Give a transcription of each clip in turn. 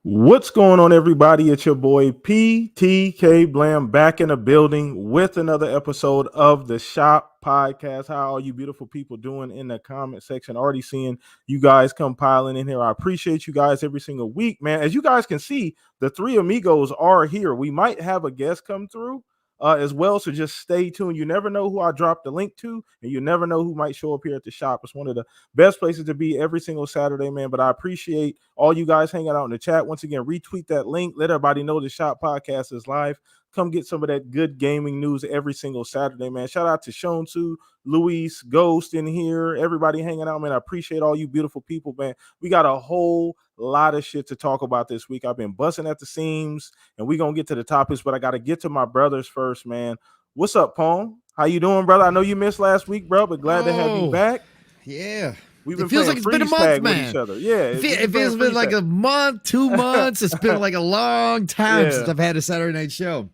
What's going on, everybody? It's your boy PTK Blam back in the building with another episode of the Shop Podcast. How are you beautiful people doing in the comment section? Already seeing you guys come piling in here. I appreciate you guys every single week, man. As you guys can see, the three amigos are here. We might have a guest come through as well, so just stay tuned. You never know who I drop the link to, and you never know who might show up here at the shop. It's one of the best places to be every single Saturday, man. But I appreciate all you guys hanging out in the chat. Once again, retweet that link. Let everybody know the Shop Podcast is live. Come get some of that good gaming news every single Saturday, man. Shout out to Shonsu, Luis, Ghost in here. Everybody hanging out, man. I appreciate all you beautiful people, man. We got a whole lot of shit to talk about this week. I've been busting at the seams, and we're going to get to the topics, but I got to get to my brothers first, man. What's up, Pong? How you doing, brother? I know you missed last week, bro, but glad to have you back. Yeah. We've been it feels like it's been a month, man. Each other. Yeah, it feels been like a month, 2 months. It's been like a long time since I've had a Saturday night show.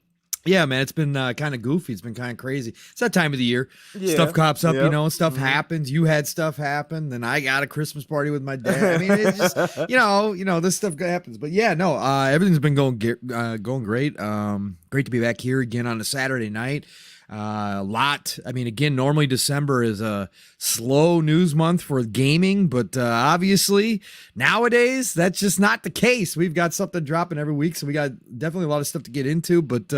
Yeah, man, it's been kind of goofy. It's been kind of crazy. It's that time of the year. Yeah, stuff pops up, stuff happens. You had stuff happen. Then I got a Christmas party with my dad. I mean, it's just, this stuff happens. But yeah, no, everything's been going great. Great to be back here again on a Saturday night. Again, normally December is a slow news month for gaming, but obviously nowadays that's just not the case. We've got something dropping every week, so we got definitely a lot of stuff to get into. But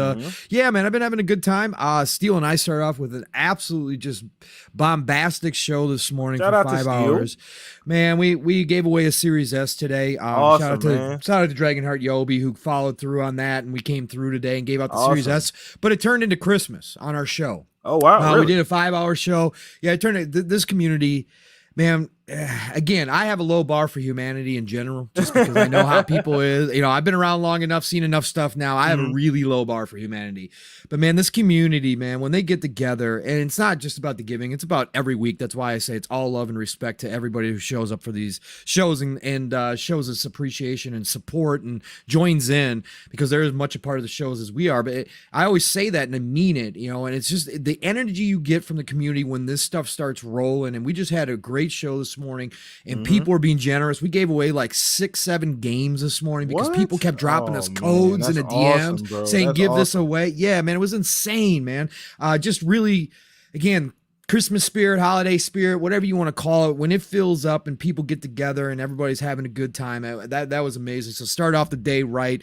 yeah, man, I've been having a good time. Steele and I started off with an absolutely just bombastic show this morning for 5 hours. Man, we gave away a Series S today. Awesome, shout out to Dragonheart Yobi who followed through on that, and we came through today and gave out the Series S. But it turned into Christmas on our show. Oh wow! Really? We did a 5-hour show. Yeah, it turned this community. Man, again, I have a low bar for humanity in general, just because I know how people is. I've been around long enough, seen enough stuff now. I have a really low bar for humanity. But man, this community, man, when they get together, and it's not just about the giving, it's about every week. That's why I say it's all love and respect to everybody who shows up for these shows and shows us appreciation and support and joins in, because they're as much a part of the shows as we are. But I always say that and I mean it, and it's just the energy you get from the community when this stuff starts rolling. And we just had a great show this morning, and people were being generous. We gave away like 6-7 games this morning because people kept dropping us codes in the DMs saying give this away. Yeah, man, it was insane, man. Just really, again, Christmas spirit, holiday spirit, whatever you want to call it, when it fills up and people get together and everybody's having a good time, that was amazing. So start off the day right.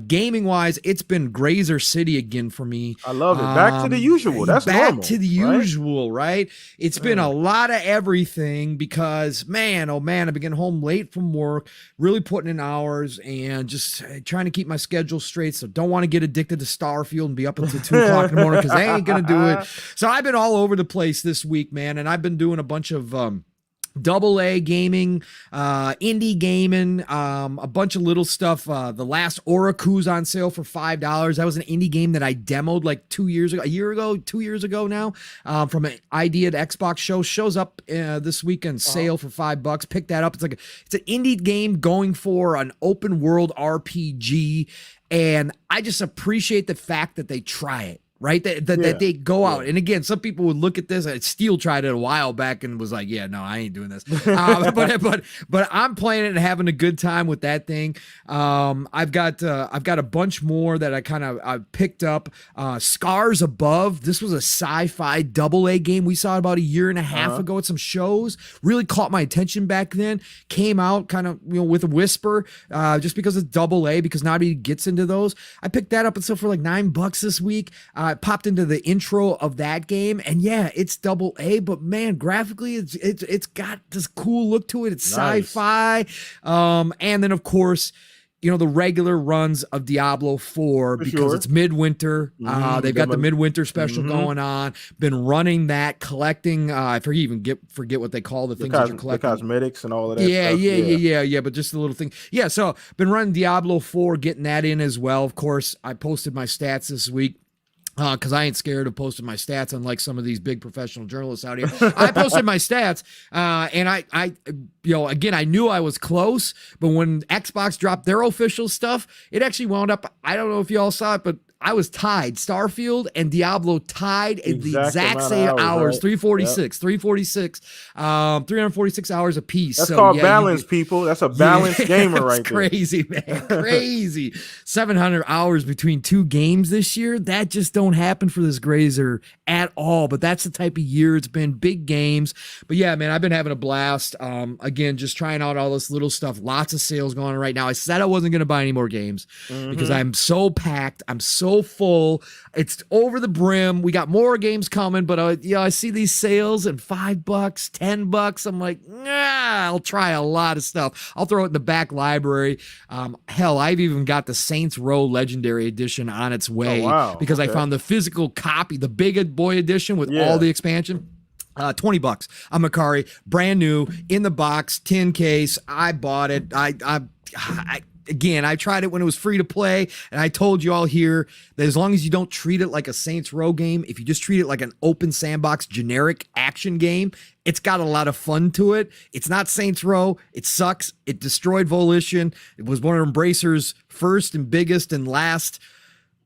Gaming wise, it's been Grazer City again for me. I love it. Back to the usual. That's back normal, to the usual, right? It's been a lot of everything because, man, oh man, I've been getting home late from work, really putting in hours and just trying to keep my schedule straight. So don't want to get addicted to Starfield and be up until 2 o'clock in the morning because they ain't going to do it. So I've been all over the place this week, man, and I've been doing a bunch of AA gaming, indie gaming, a bunch of little stuff. The last Oracu's on sale for $5. That was an indie game that I demoed like 2 years ago, 2 years ago now, from an Idea to Xbox shows up this weekend sale for $5. Pick that up. It's an indie game going for an open world RPG, and I just appreciate the fact that they try it. Right, that they go out, and again, some people would look at this. Steele tried it a while back and was like, "Yeah, no, I ain't doing this." But I'm playing it and having a good time with that thing. I've got a bunch more that I picked up. Scars Above. This was a sci-fi AA game we saw about a year and a half ago at some shows. Really caught my attention back then. Came out kind of with a whisper, just because it's AA, because nobody gets into those. I picked that up and stuff for like $9 this week. I popped into the intro of that game, and yeah, it's AA, but man, graphically, it's got this cool look to it. It's sci-fi, and then of course, the regular runs of Diablo 4 because it's midwinter. They've got the midwinter special going on. Been running that, collecting. I forget what they call the things that you're collecting. The cosmetics and all of that. Yeah. But just a little thing. Yeah. So been running Diablo 4, getting that in as well. Of course, I posted my stats this week. Because I ain't scared of posting my stats, unlike some of these big professional journalists out here. I posted my stats, and I again, I knew I was close, but when Xbox dropped their official stuff, it actually wound up, I don't know if you all saw it, but I was tied. Starfield and Diablo tied in the exact amount of same hours, right? 346 hours apiece. That's So called yeah, balance, people. That's a balanced gamer it's right there. crazy, man. Crazy. 700 hours between 2 games this year. That just don't happen for this Grazer at all. But that's the type of year it's been. Big games. But yeah, man, I've been having a blast. Again, just trying out all this little stuff. Lots of sales going on right now. I said I wasn't going to buy any more games because I'm so packed. I'm so full. It's over the brim. We got more games coming, but I see these sales and $5, $10. I'm like, I'll try a lot of stuff. I'll throw it in the back library. Hell, I've even got the Saints Row Legendary Edition on its way because I found the physical copy, the big boy edition with all the expansion. $20 on Macari, brand new in the box, tin case. I bought it. Again, I tried it when it was free to play, and I told you all here that as long as you don't treat it like a Saints Row game, if you just treat it like an open sandbox generic action game, it's got a lot of fun to it. It's not Saints Row. It sucks. It destroyed Volition. It was one of Embracer's first and biggest and last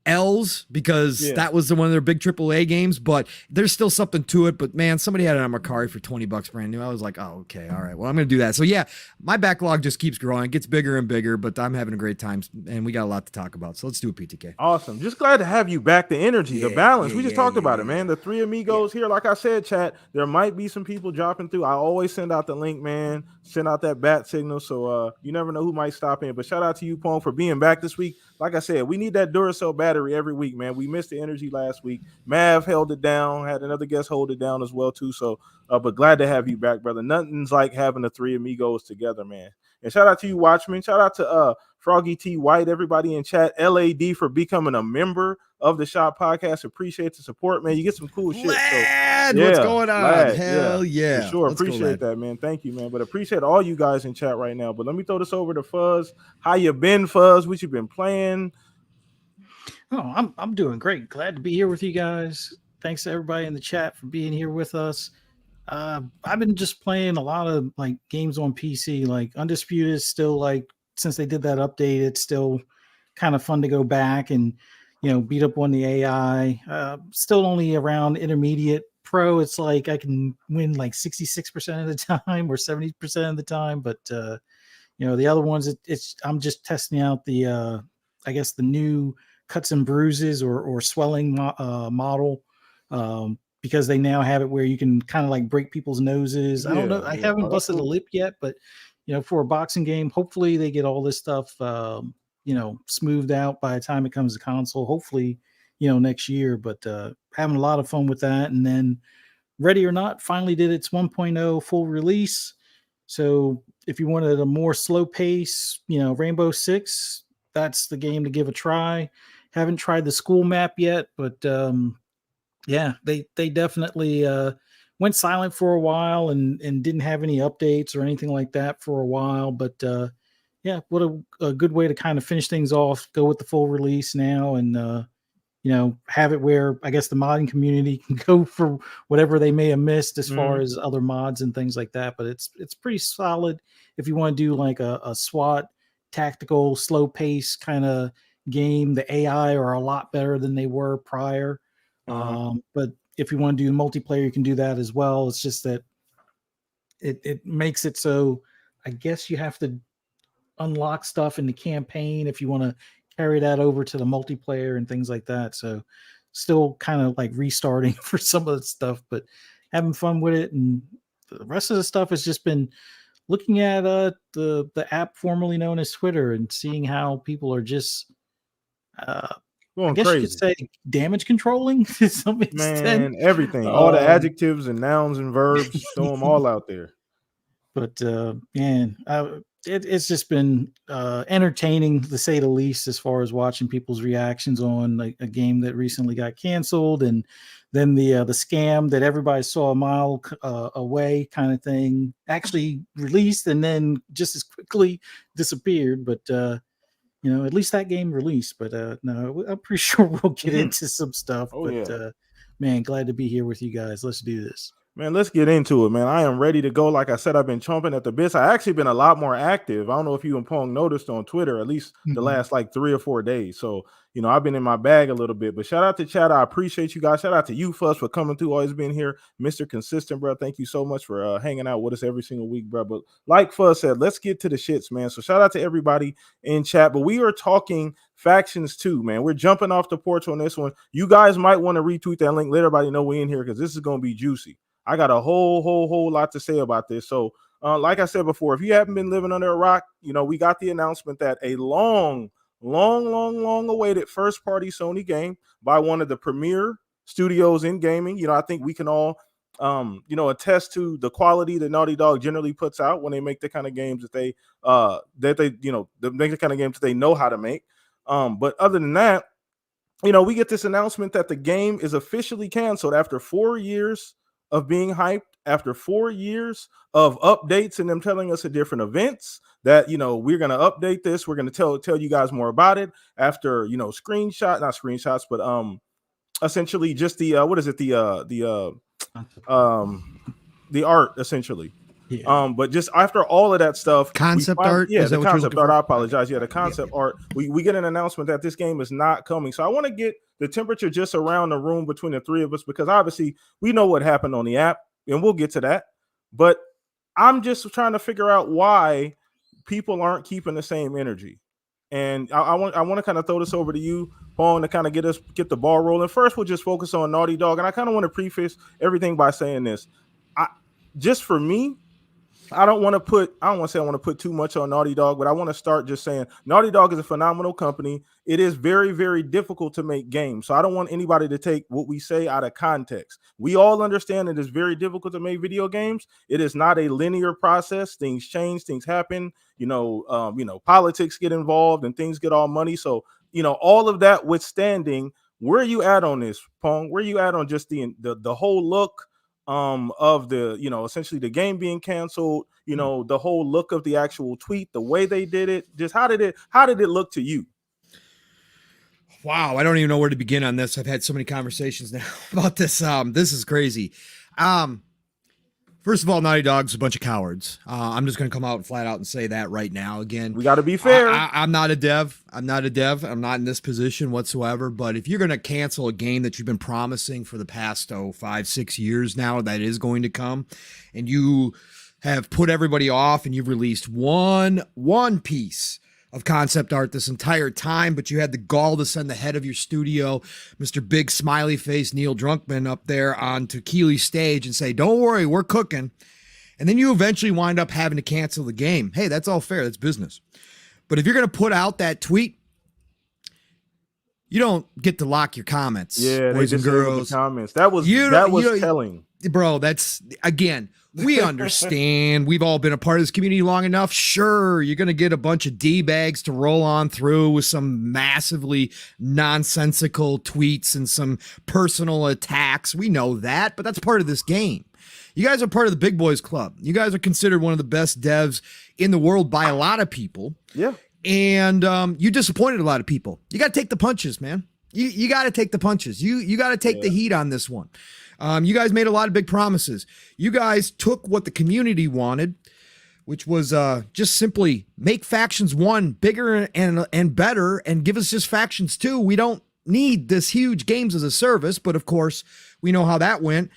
L's because that was one of their big AAA games, but there's still something to it. But man, somebody had it on Macari for $20 brand new. I was like, oh, okay, all right, well, I'm gonna do that. So yeah, my backlog just keeps growing, it gets bigger and bigger, but I'm having a great time and we got a lot to talk about. So let's do a PTK. Awesome. Just glad to have you back. The energy, the balance. We just talked about it, man. The three amigos here. Like I said, chat, there might be some people dropping through. I always send out the link, man. Send out that bat signal. So you never know who might stop in. But shout out to you, Pong, for being back this week. Like I said, we need that Duracell battery every week, man. We missed the energy last week. Mav held it down, had another guest hold it down as well, too. So, but glad to have you back, brother. Nothing's like having the three amigos together, man. And shout out to you, Watchmen. Shout out to Froggy T. White, everybody in chat, LAD for becoming a member of the Shop Podcast. Appreciate the support, man. You get some cool shit. Lad, what's going on? Hell yeah. For sure. Appreciate that, man. Thank you, man. But appreciate all you guys in chat right now. But let me throw this over to Fuzz. How you been, Fuzz? What you been playing? Oh, I'm doing great. Glad to be here with you guys. Thanks to everybody in the chat for being here with us. I've been just playing a lot of like games on PC. Like Undisputed is still like, since they did that update, it's still kind of fun to go back and, you know, beat up on the AI. Still only around intermediate. Pro, it's like I can win like 66% of the time or 70% of the time. But, you know, the other ones, I'm just testing out the, I guess the new cuts and bruises or swelling model, because they now have it where you can kind of like break people's noses. I don't know. I haven't busted a lip yet, but you know, for a boxing game, hopefully they get all this stuff, you know, smoothed out by the time it comes to console, hopefully, you know, next year, but having a lot of fun with that. And then Ready or Not finally did its 1.0 full release. So if you wanted a more slow pace, you know, Rainbow Six, that's the game to give a try. Haven't tried the school map yet, but yeah, they definitely went silent for a while and didn't have any updates or anything like that for a while. But yeah, what a good way to kind of finish things off, go with the full release now and, you know, have it where I guess the modding community can go for whatever they may have missed as far as other mods and things like that. But it's pretty solid if you want to do like a SWAT tactical, slow pace kind of game. The AI are a lot better than they were prior. But if you want to do multiplayer, you can do that as well. It's just that it makes it so I guess you have to unlock stuff in the campaign if you want to carry that over to the multiplayer and things like that. So still kind of like restarting for some of the stuff, but having fun with it. And the rest of the stuff has just been looking at the app formerly known as Twitter and seeing how people are just I guess crazy. You could say damage controlling to some extent. Everything, all the adjectives and nouns and verbs, throw them all out there. But man, it's just been entertaining to say the least, as far as watching people's reactions on a game that recently got canceled, and then the scam that everybody saw a mile away kind of thing actually released and then just as quickly disappeared. But you know, at least that game released. But no, I'm pretty sure we'll get into some stuff. Man, glad to be here with you guys. Let's do this. Man, let's get into it, man. I am ready to go. Like I said, I've been chomping at the bits. I actually been a lot more active. I don't know if you and Pong noticed on Twitter, at least the last like 3 or 4 days. So, I've been in my bag a little bit. But shout out to Chad. I appreciate you guys. Shout out to you, Fuss, for coming through, always being here. Mr. Consistent, bro. Thank you so much for hanging out with us every single week, bro. But like Fuss said, let's get to the shits, man. So shout out to everybody in chat. But we are talking factions too, man. We're jumping off the porch on this one. You guys might want to retweet that link. Let everybody know we're in here because this is going to be juicy. I got a whole lot to say about this. So, like I said before, if you haven't been living under a rock, we got the announcement that a long awaited first party Sony game by one of the premier studios in gaming. I think we can all, attest to the quality that Naughty Dog generally puts out when they make the kind of games that they make the kind of games that they know how to make. But other than that, we get this announcement that the game is officially canceled after 4 years of being hyped, after 4 years of updates and them telling us at different events that we're going to update this, we're going to tell you guys more about it after not screenshots, but essentially just the the art essentially. Yeah. But just after all of that stuff, concept art. Yeah, the concept art. I apologize. Yeah, the concept art. We get an announcement that this game is not coming. So I want to get the temperature just around the room between the three of us because obviously we know what happened on the app, and we'll get to that. But I'm just trying to figure out why people aren't keeping the same energy. And I want to kind of throw this over to you, Paul, to kind of get the ball rolling. First, we'll just focus on Naughty Dog, and I kind of want to preface everything by saying this. Just for me, I don't want to say I want to put too much on Naughty Dog, but I want to start just saying Naughty Dog is a phenomenal company. It is very, very difficult to make games. So I don't want anybody to take what we say out of context. We all understand it is very difficult to make video games. It is not a linear process. Things change, things happen, politics get involved and things get all money. So, all of that withstanding, where are you at on this, Pong? Where are you at on just the whole look of the essentially the game being canceled, the whole look of the actual tweet, the way they did it, just how did it look to you? Wow, I don't even know where to begin on this. I've had so many conversations now about this. This is crazy. First of all, Naughty Dog's a bunch of cowards. I'm just going to come out flat out and say that right now. Again, we got to be fair. I'm not a dev. I'm not in this position whatsoever. But if you're going to cancel a game that you've been promising for the past 5-6 years now, that is going to come, and you have put everybody off, and you've released one piece of concept art this entire time, but you had the gall to send the head of your studio, Mr. Big Smiley Face Neil Drunkman, up there onto Keeley's stage and say, "Don't worry, we're cooking." And then you eventually wind up having to cancel the game. Hey, that's all fair. That's business. But if you're going to put out that tweet, you don't get to lock your comments. Yeah, boys and girls. The comments. That was telling. Bro, that's, again, we understand. We've all been a part of this community long enough. Sure, you're going to get a bunch of D-bags to roll on through with some massively nonsensical tweets and some personal attacks. We know that, but that's part of this game. You guys are part of the big boys club. You guys are considered one of the best devs in the world by a lot of people. Yeah. And you disappointed a lot of people. You got to take the punches, man. You got to take the punches. You got to take the heat on this one. You guys made a lot of big promises. You guys took what the community wanted, which was just simply make Factions 1 bigger and better and give us just Factions 2. We don't need this huge games as a service, but of course, we know how that went.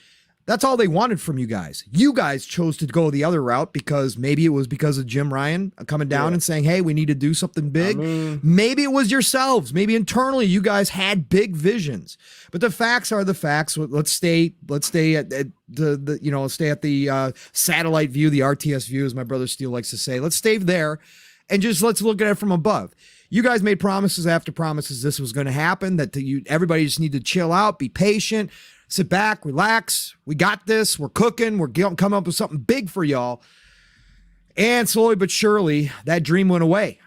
That's all they wanted from you guys. You guys chose to go the other route because maybe it was because of Jim Ryan coming down and saying, "Hey, we need to do something big." Maybe it was yourselves. Maybe internally you guys had big visions. But the facts are the facts. Let's stay at the satellite view, the RTS view, as my brother Steele likes to say. Let's stay there and just let's look at it from above. You guys made promises after promises this was going to happen, that everybody just need to chill out, be patient, sit back, relax. We got this. We're cooking. We're coming up with something big for y'all. And slowly but surely, that dream went away.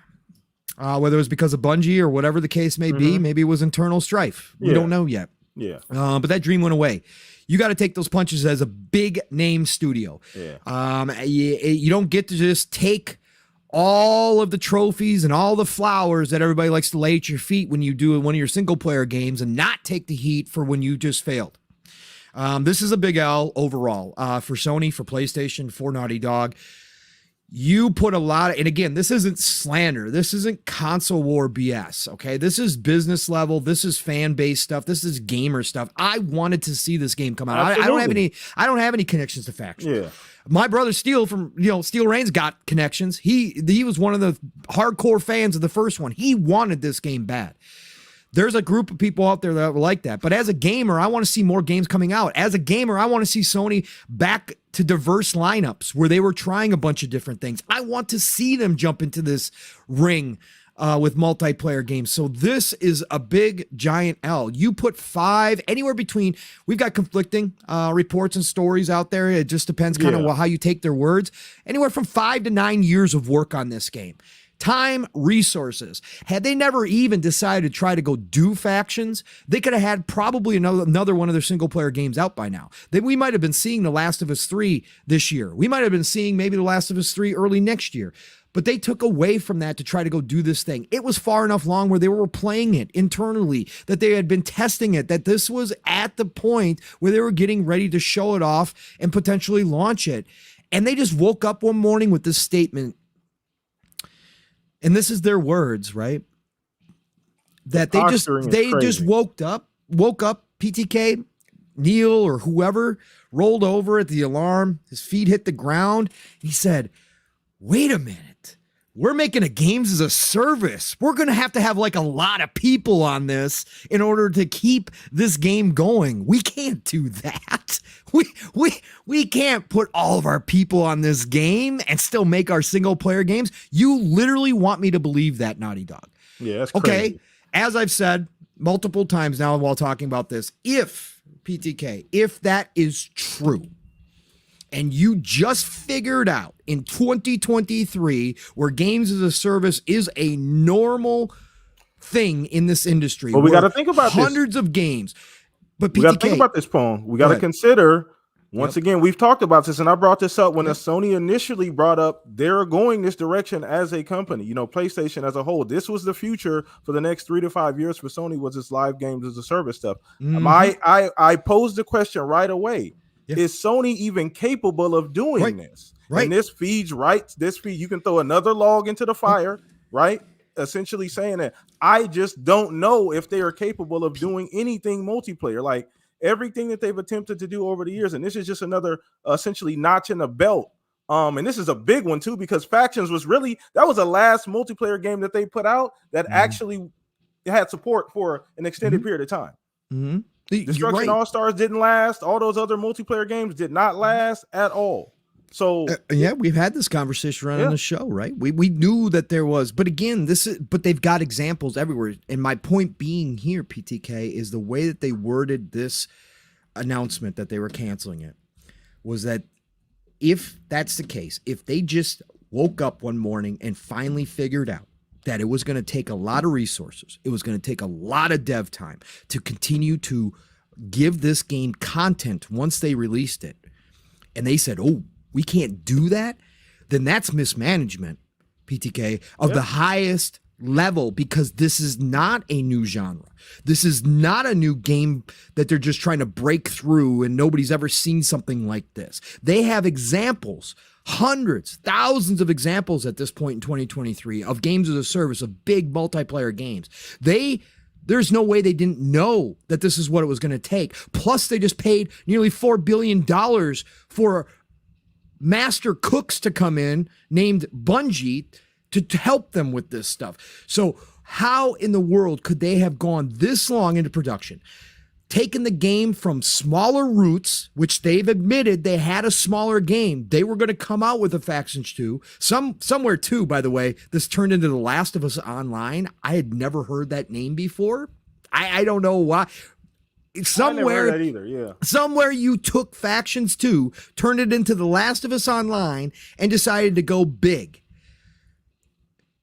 Whether it was because of Bungie or whatever the case may be, maybe it was internal strife. We don't know yet. Yeah. But that dream went away. You got to take those punches as a big name studio. Yeah. You don't get to just take all of the trophies and all the flowers that everybody likes to lay at your feet when you do one of your single player games and not take the heat for when you just failed. This is a big L overall for Sony, for PlayStation, for Naughty Dog. You put a lot of, and again, this isn't slander. This isn't console war BS. Okay. This is business level. This is fan base stuff. This is gamer stuff. I wanted to see this game come out. I don't have any connections to factions. Yeah. My brother Steel from, Steel Reigns got connections. He was one of the hardcore fans of the first one. He wanted this game bad. There's a group of people out there that like that. But as a gamer, I want to see more games coming out. As a gamer, I want to see Sony back to diverse lineups where they were trying a bunch of different things. I want to see them jump into this ring with multiplayer games. So this is a big, giant L. You put 5, anywhere between, we've got conflicting reports and stories out there. It just depends kind of how you take their words. Anywhere from 5 to 9 years of work on this game. Time, resources. Had they never even decided to try to go do factions, they could have had probably another one of their single player games out by now. Then we might have been seeing The Last of Us 3 this year. We might have been seeing maybe The Last of Us 3 early next year. But they took away from that to try to go do this thing. It was far enough along where they were playing it internally, that they had been testing it, that this was at the point where they were getting ready to show it off and potentially launch it. And they just woke up one morning with this statement. And this is their words, right? That they just woke up, PTK, Neil or whoever rolled over at the alarm, his feet hit the ground. He said, wait a minute, we're making a games as a service. We're going to have like a lot of people on this in order to keep this game going. We can't do that. We can't put all of our people on this game and still make our single player games. You literally want me to believe that, Naughty Dog. Yeah, that's okay. Crazy. As I've said multiple times now while talking about this, if that is true, and you just figured out in 2023 where games as a service is a normal thing in this industry. But we got to think about hundreds of games. But PTK, we got to think about this, Pone. We got to consider, once again, we've talked about this, and I brought this up when Sony initially brought up they're going this direction as a company, PlayStation as a whole. This was the future for the next 3 to 5 years for Sony, was this live games as a service stuff. I posed the question right away. Yeah. Is Sony even capable of doing this? Right. And this feeds you can throw another log into the fire, right? Essentially saying that I just don't know if they are capable of doing anything multiplayer. Like everything that they've attempted to do over the years, and this is just another essentially notch in the belt. And this is a big one too, because Factions was that was the last multiplayer game that they put out that actually had support for an extended period of time. Mm-hmm. Destruction All-Stars didn't last. All those other multiplayer games did not last at all. So we've had this conversation around on the show, right? We knew that there was, but again, but they've got examples everywhere. And my point being here, PTK, is the way that they worded this announcement that they were canceling it was that if that's the case, if they just woke up one morning and finally figured out that it was going to take a lot of resources, it was going to take a lot of dev time to continue to give this game content once they released it, and they said, oh, we can't do that, then that's mismanagement, PTK, of the highest level, because this is not a new genre. This is not a new game that they're just trying to break through and nobody's ever seen something like this. They have examples, hundreds, thousands of examples at this point in 2023 of games as a service, of big multiplayer games. There's no way they didn't know that this is what it was going to take. Plus, they just paid nearly $4 billion for master cooks to come in named Bungie to help them with this stuff. So how in the world could they have gone this long into production, taken the game from smaller roots, which they've admitted they had a smaller game. They were going to come out with a Factions 2. Somewhere too, by the way, this turned into The Last of Us Online. I had never heard that name before. I don't know why. Somewhere, I never heard that either. Yeah. Somewhere you took Factions 2, turned it into The Last of Us Online, and decided to go big.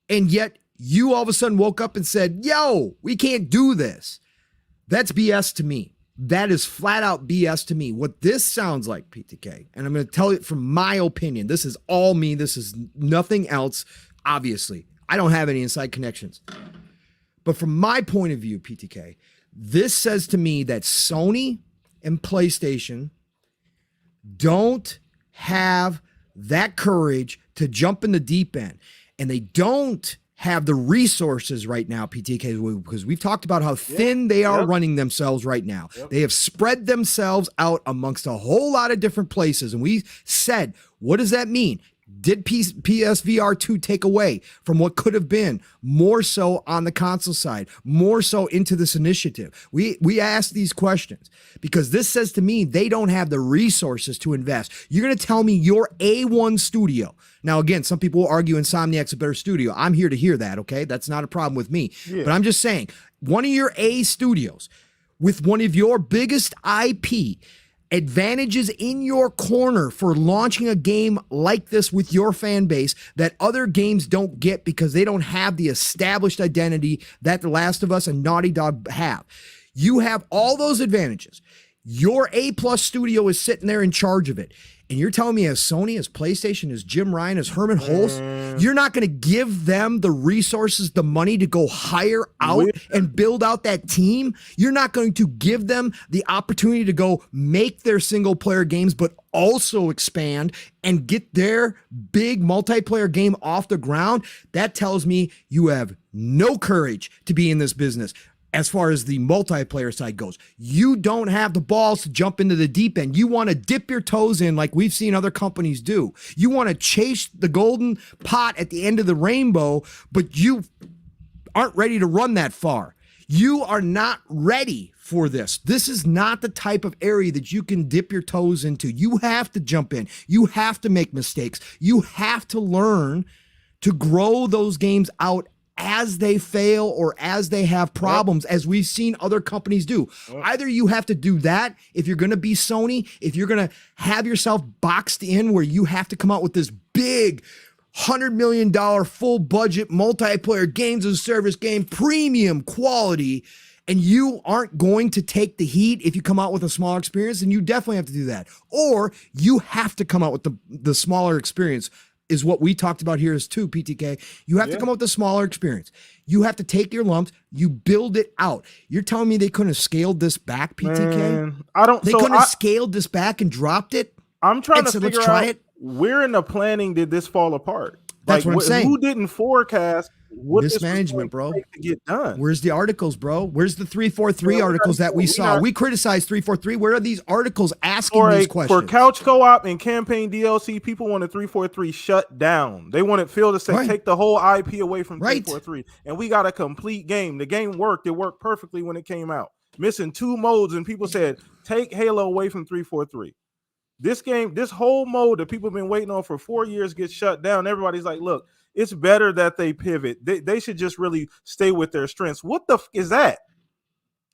And yet you all of a sudden woke up and said, yo, we can't do this. That's BS to me. That is flat out BS to me. What this sounds like, PTK, and I'm going to tell it from my opinion. This is all me. This is nothing else. Obviously, I don't have any inside connections. But from my point of view, PTK, this says to me that Sony and PlayStation don't have that courage to jump in the deep end, and they don't have the resources right now, PTK, because we've talked about how thin they are running themselves right now. They have spread themselves out amongst a whole lot of different places. And we said, what does that mean? Did PSVR 2 take away from what could have been more so on the console side, more so into this initiative? We asked these questions because this says to me they don't have the resources to invest. You're going to tell me your A1 studio. Now, again, some people will argue Insomniac's a better studio. I'm here to hear that, okay? That's not a problem with me. Yeah. But I'm just saying, one of your A studios with one of your biggest IP advantages in your corner for launching a game like this with your fan base that other games don't get because they don't have the established identity that The Last of Us and Naughty Dog have. You have all those advantages. Your A+ studio is sitting there in charge of it. And you're telling me as Sony, as PlayStation, as Jim Ryan, as Herman Hulst, you're not going to give them the resources, the money to go hire out and build out that team? You're not going to give them the opportunity to go make their single player games, but also expand and get their big multiplayer game off the ground? That tells me you have no courage to be in this business. As far as the multiplayer side goes, you don't have the balls to jump into the deep end. You want to dip your toes in like we've seen other companies do. You want to chase the golden pot at the end of the rainbow, but you aren't ready to run that far. You are not ready for this. This is not the type of area that you can dip your toes into. You have to jump in. You have to make mistakes. You have to learn to grow those games out as they fail or as they have problems, as we've seen other companies do. Either you have to do that if you're going to be Sony, if you're going to have yourself boxed in where you have to come out with this big $100 million full budget multiplayer games as a service game, premium quality, and you aren't going to take the heat if you come out with a smaller experience, then you definitely have to do that. Or you have to come out with the smaller experience, is what we talked about here is too, PTK. You have to come up with a smaller experience. You have to take your lumps, you build it out. You're telling me they couldn't have scaled this back, PTK? Man, they couldn't have scaled this back and dropped it? I'm trying to figure out where in the planning did this fall apart? That's what I'm saying. Who didn't forecast what this management, bro, to get done? Where's the articles, bro? Where's the 343 articles that we saw? We criticized 343. Where are these articles asking these questions? For couch co-op and campaign DLC, people wanted 343 shut down. They wanted Phil to say, take the whole IP away from 343. And we got a complete game. The game worked. It worked perfectly when it came out. Missing 2 modes, and people said, take Halo away from 343. This game, this whole mode that people have been waiting on for 4 years gets shut down. Everybody's like, look, it's better that they pivot. They should just really stay with their strengths. What the f is that?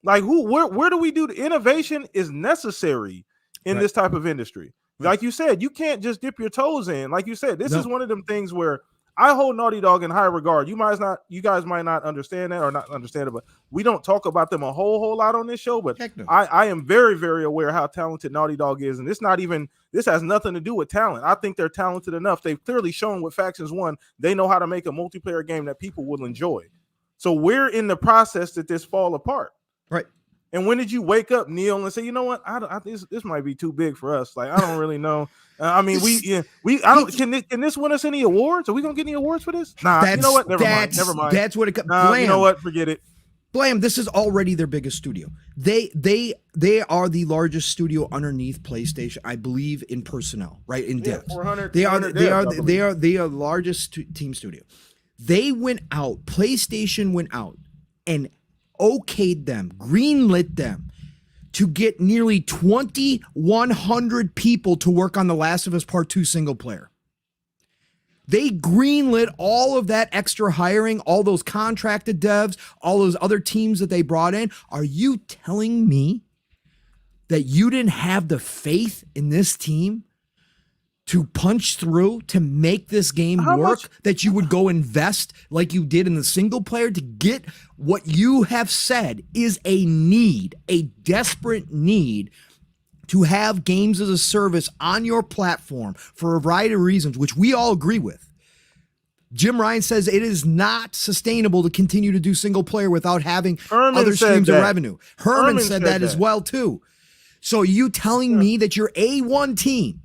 Like, where do we do the innovation is necessary in this type of industry? Like you said, you can't just dip your toes in. Like you said, this is one of them things where I hold Naughty Dog in high regard. You guys might not understand that or not understand it, but we don't talk about them a whole lot on this show. But I am very, very aware how talented Naughty Dog is, and this has nothing to do with talent. I think they're talented enough. They've clearly shown with Factions 1 they know how to make a multiplayer game that people will enjoy. So we're in the process that this fall apart, right? And when did you wake up, Neil, and say, you know what? This might be too big for us. Like, I don't really know. I mean, can this win us any awards? Are we gonna get any awards for this? Nah, you know what? Never mind. That's what it comes. You know what? Forget it. Blam, this is already their biggest studio. They are the largest studio underneath PlayStation, I believe, in personnel, right? In depth. They are the largest team studio. They went out, PlayStation went out and okayed them, greenlit them to get nearly 2,100 people to work on The Last of Us Part 2 single player. They greenlit all of that extra hiring, all those contracted devs, all those other teams that they brought in. Are you telling me that you didn't have the faith in this team to punch through, to make this game work, that you would go invest like you did in the single player to get what you have said is a need, a desperate need to have games as a service on your platform for a variety of reasons, which we all agree with. Jim Ryan says it is not sustainable to continue to do single player without having other streams of revenue. Herman said that as well too. So are you telling me that your A1 team,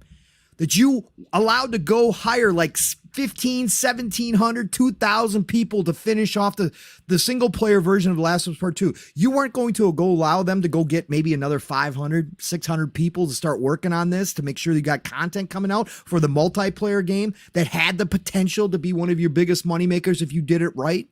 that you allowed to go hire like 15, 1,700, 2,000 people to finish off the single player version of The Last of Us Part 2. You weren't going to go allow them to go get maybe another 500, 600 people to start working on this to make sure you got content coming out for the multiplayer game that had the potential to be one of your biggest moneymakers if you did it right?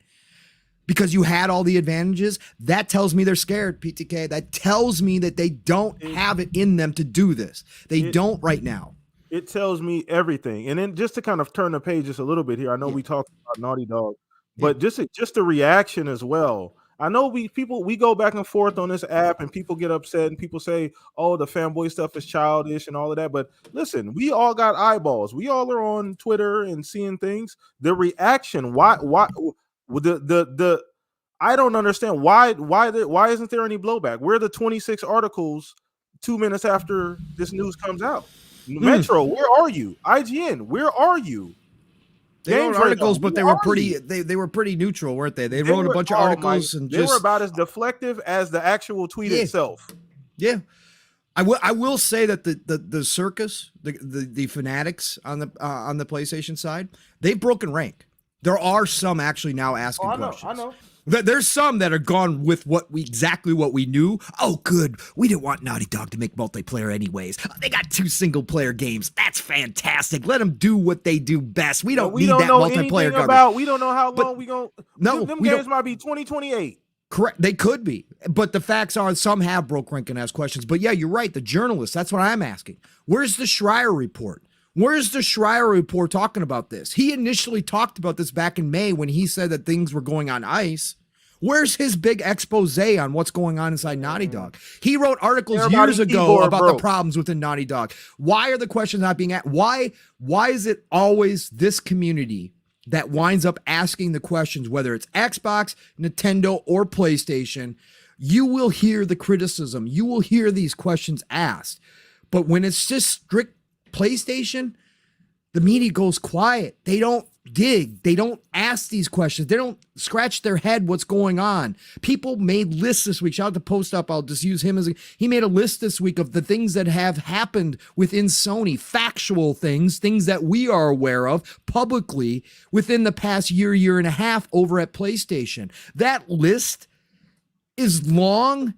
Because you had all the advantages. That tells me they're scared, PTK. That tells me that they don't have it in them to do this. They don't right now. It tells me everything. And then just to kind of turn the page just a little bit here, I know we talked about Naughty Dog, but just the reaction as well. I know we go back and forth on this app and people get upset and people say, oh, the fanboy stuff is childish and all of that. But listen, we all got eyeballs. We all are on Twitter and seeing things. The reaction, why the I don't understand why isn't there any blowback? Where are the 26 articles 2 minutes after this news comes out? Metro, where are you? IGN, where are you? They wrote articles, but they were pretty neutral, weren't they? They wrote a bunch of articles and they were about as deflective as the actual tweet itself. Yeah. I will say that the circus, the fanatics on the PlayStation side, they've broken rank. There are some actually now asking questions. I know. There's some that are gone with exactly what we knew. Oh, good. We didn't want Naughty Dog to make multiplayer anyways. They got 2 single player games. That's fantastic. Let them do what they do best. We don't need that multiplayer garbage. We don't know how long we going. No, them games might be 2028. Correct. They could be. But the facts are some have broke rank and asked questions. But yeah, you're right. The journalists, that's what I'm asking. Where's the Schreier report? Where's the Schreier report talking about this? He initially talked about this back in May when he said that things were going on ice. Where's his big expose on what's going on inside Naughty Dog? He wrote articles years ago about the problems within Naughty Dog. Why are the questions not being asked? Why is it always this community that winds up asking the questions, whether it's Xbox, Nintendo, or PlayStation? You will hear the criticism. You will hear these questions asked. But when it's just strict PlayStation, the media goes quiet. They don't dig. They don't ask these questions. They don't scratch their head what's going on. People made lists this week. Shout out to Post Up. I'll just use him he made a list this week of the things that have happened within Sony, factual things that we are aware of publicly within the past year and a half over at PlayStation. That list is long.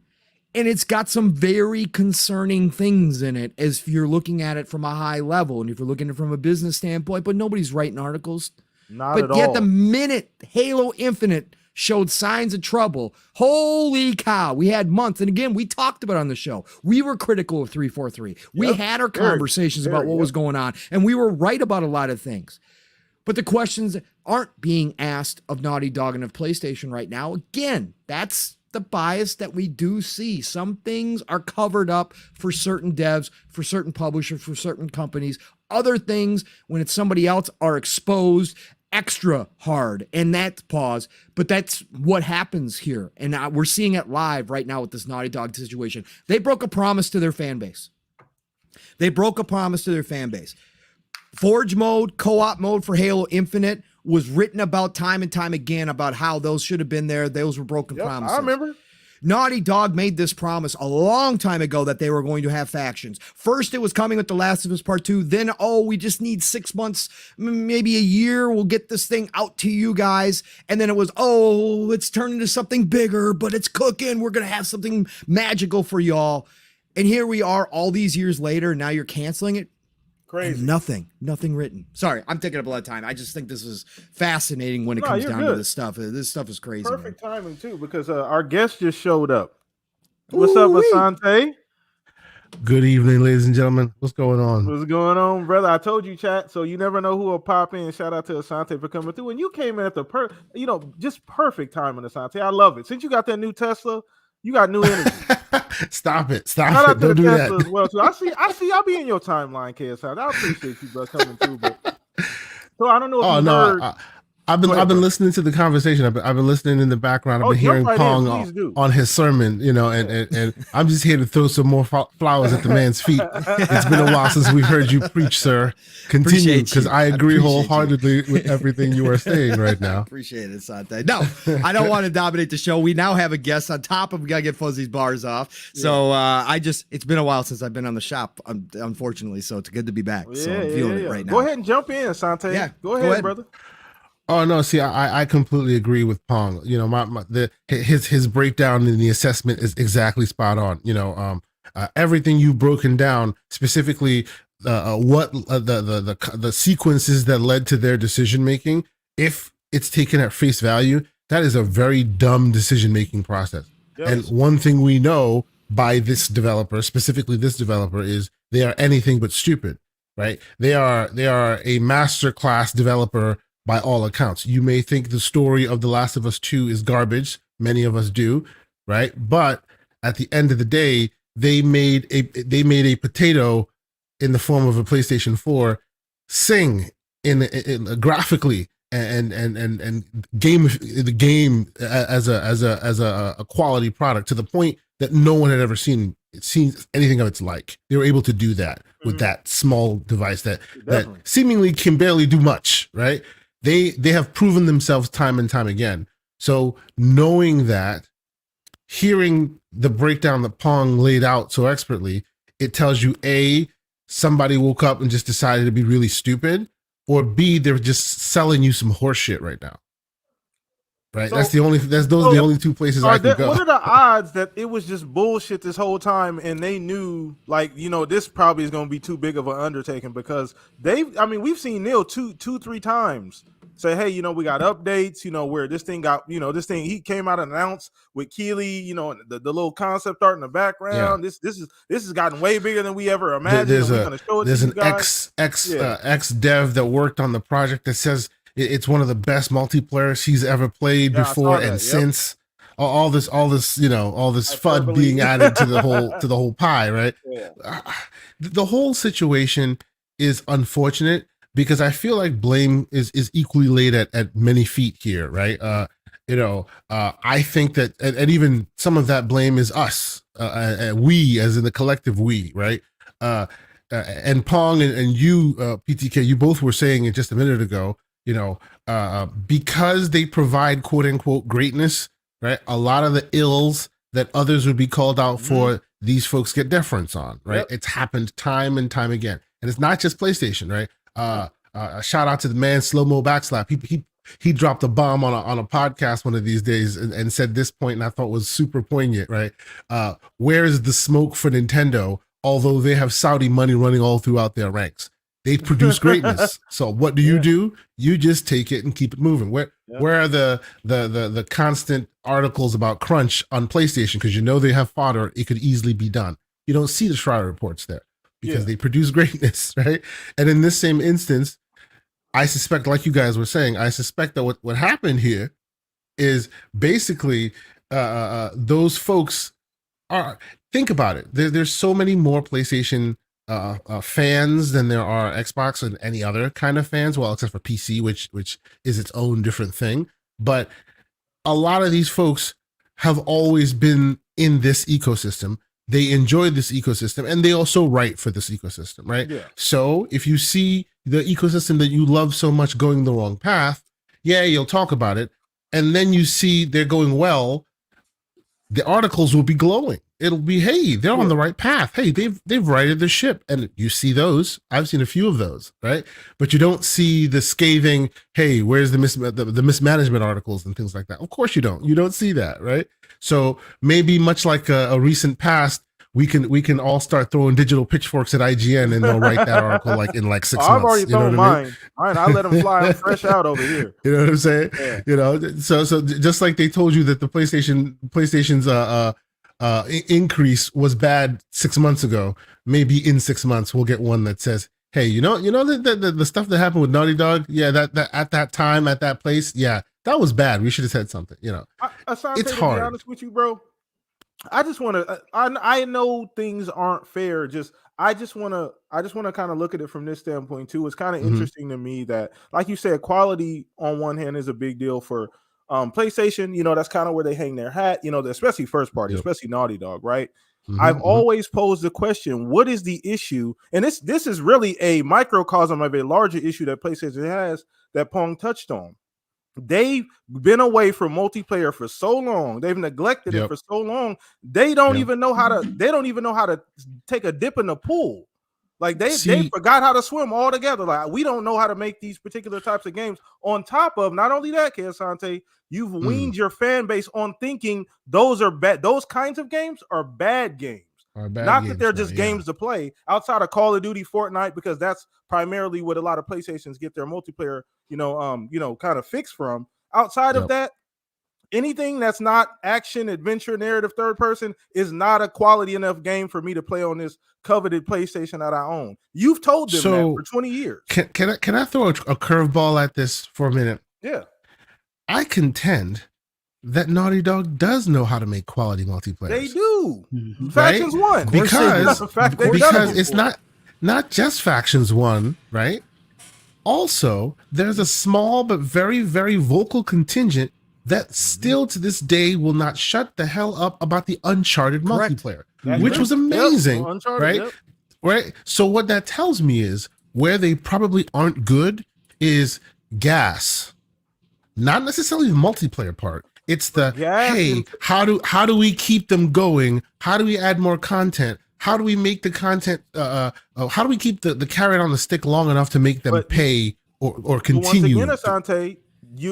And it's got some very concerning things in it as if you're looking at it from a high level and if you're looking at it from a business standpoint, but nobody's writing articles. But yet the minute Halo Infinite showed signs of trouble, holy cow, we had months. And again, we talked about it on the show. We were critical of 343. We had our conversations about what was going on, and we were right about a lot of things. But the questions aren't being asked of Naughty Dog and of PlayStation right now. Again, that's the bias that we do see. Some things are covered up for certain devs, for certain publishers, for certain companies. Other things, when it's somebody else, are exposed extra hard. And that's pause. But that's what happens here. And we're seeing it live right now with this Naughty Dog situation. They broke a promise to their fan base. Forge mode, co-op mode for Halo Infinite was written about time and time again about how those should have been there. Those were broken promises. I remember. Naughty Dog made this promise a long time ago that they were going to have factions. First, it was coming with The Last of Us Part 2. Then, we just need 6 months, maybe a year. We'll get this thing out to you guys. And then it was, it's turned into something bigger, but it's cooking. We're going to have something magical for y'all. And here we are all these years later. And now you're canceling it. Crazy. And nothing written. Sorry, I'm taking up a lot of time. I just think this is fascinating when it comes down to this stuff. This stuff is crazy. Perfect timing too, because our guest just showed up. What's up, Asante? Good evening, ladies and gentlemen. What's going on? What's going on, brother? I told you, chat. So you never know who will pop in. Shout out to Asante for coming through. And you came in at the just perfect timing, Asante. I love it. Since you got that new Tesla, you got new energy. Stop it. Shout out to the Tesla as well. So I see I'll be in your timeline, KSI. I appreciate you, bro, coming through. But so I don't know if you heard. I've Go ahead, been bro. listening to the conversation. I've been listening in the background. I've been jump hearing right in, Pong please do. on his sermon, you know, and I'm just here to throw some more flowers at the man's feet. It's been a while since we've heard you preach, sir. Continue, Appreciate because you. I agree appreciate wholeheartedly with everything you are saying right now. Appreciate it, Sante. No, I don't want to dominate the show. We now have a guest on top of, we gotta get Fuzzy's bars off. So it's been a while since I've been on the shop, unfortunately. So it's good to be back. So I'm feeling it right now. Go ahead and jump in, Sante. Yeah, go ahead, brother. Oh no! See, I completely agree with Pong. You know, his breakdown in the assessment is exactly spot on. You know, everything you've broken down, specifically what the sequences that led to their decision making. If it's taken at face value, that is a very dumb decision making process. Yes. And one thing we know by this developer, specifically this developer, is they are anything but stupid. Right? They are a masterclass developer. By all accounts, you may think the story of The Last of Us 2 is garbage. Many of us do, right? But at the end of the day, they made a potato in the form of a PlayStation 4 sing in graphically and game the game as a quality product to the point that no one had ever seen anything of its like. They were able to do that with that small device that seemingly can barely do much, right? They have proven themselves time and time again. So knowing that, hearing the breakdown that Pong laid out so expertly, it tells you A, somebody woke up and just decided to be really stupid, or B, they're just selling you some horse shit right now. Right? So, those are the only two places I can go. What are the odds that it was just bullshit this whole time and they knew, like, you know, this probably is going to be too big of an undertaking? Because we've seen Neil two, 3 times say, hey, you know, we got updates, you know, where this thing got, you know, he came out and announced with Keeley, you know, the little concept art in the background. Yeah. This has gotten way bigger than we ever imagined. There's an ex dev that worked on the project that says it's one of the best multiplayers he's ever played before and since. All this, you know, all this FUD being added to the whole pie, right? Yeah. The whole situation is unfortunate because I feel like blame is equally laid at many feet here, right? I think that, and even some of that blame is us, we as in the collective we, right? And Pong and you, PTK, you both were saying it just a minute ago. You know, because they provide quote unquote greatness, right? A lot of the ills that others would be called out for, these folks get deference on, right? Yep. It's happened time and time again. And it's not just PlayStation, right? A shout out to the man, Slow Mo Backslap. He dropped a bomb on a podcast one of these days and said this point, and I thought was super poignant, right? Where's the smoke for Nintendo? Although they have Saudi money running all throughout their ranks. They produce greatness. So what do? You just take it and keep it moving. Where are the constant articles about crunch on PlayStation? Because you know they have fodder. It could easily be done. You don't see the Schreier reports there because they produce greatness, right? And in this same instance, I suspect, like you guys were saying, I suspect that what happened here is basically those folks are, think about it. There's so many more PlayStation fans than there are Xbox and any other kind of fans, well, except for PC, which is its own different thing. But a lot of these folks have always been in this ecosystem. They enjoy this ecosystem and they also write for this ecosystem, right? Yeah. So if you see the ecosystem that you love so much going the wrong path, you'll talk about it. And then you see they're going well, the articles will be glowing. It'll be, hey, they're on the right path. Hey, they've righted the ship. And you see those. I've seen a few of those, right? But you don't see the scathing, hey, where's the mismanagement articles and things like that. Of course you don't. You don't see that, right? So maybe much like a recent past, we can all start throwing digital pitchforks at IGN and they'll write that article in 6 months. I've already thrown mine. I let them fly. I'm fresh out over here. You know what I'm saying? Yeah. You know, so just like they told you that the PlayStation's increase was bad 6 months ago, maybe in 6 months we'll get one that says, hey, you know the stuff that happened with Naughty Dog, that at that time at that place, that was bad. We should have said something. You know, Asante, it's hard. To be honest with you, bro, I just want to. I know things aren't fair. Just I just want to kind of look at it from this standpoint too. It's kind of interesting to me that, like you said, quality on one hand is a big deal for PlayStation. You know, that's kind of where they hang their hat. You know, especially first party, especially Naughty Dog, right? I've always posed the question: what is the issue? And this is really a microcosm of a larger issue that PlayStation has that Pong touched on. They've been away from multiplayer for so long. They've neglected it for so long. They don't even know how to. They don't even know how to take a dip in the pool. Like they forgot how to swim altogether. Like we don't know how to make these particular types of games. On top of not only that, Asante, you've weaned your fan base on thinking those are bad. Those kinds of games are bad games. Not that they're just games to play outside of Call of Duty, Fortnite, because that's primarily what a lot of PlayStations get their multiplayer, kind of fix from. Outside of that, anything that's not action, adventure, narrative, third person is not a quality enough game for me to play on this coveted PlayStation that I own. You've told them that for 20 years. Can I throw a curveball at this for a minute? Yeah. I contend that Naughty Dog does know how to make quality multiplayer. They do. Factions 1. Because it's not just Factions 1, right? Also, there's a small but very, very vocal contingent that still to this day will not shut the hell up about the Uncharted multiplayer, which was amazing, right? Right. So what that tells me is where they probably aren't good is gas, not necessarily the multiplayer part. It's the hey, how do we keep them going? How do we add more content? How do we make the content? How do we keep the carrot on the stick long enough to make them pay or continue? Once again, Asante,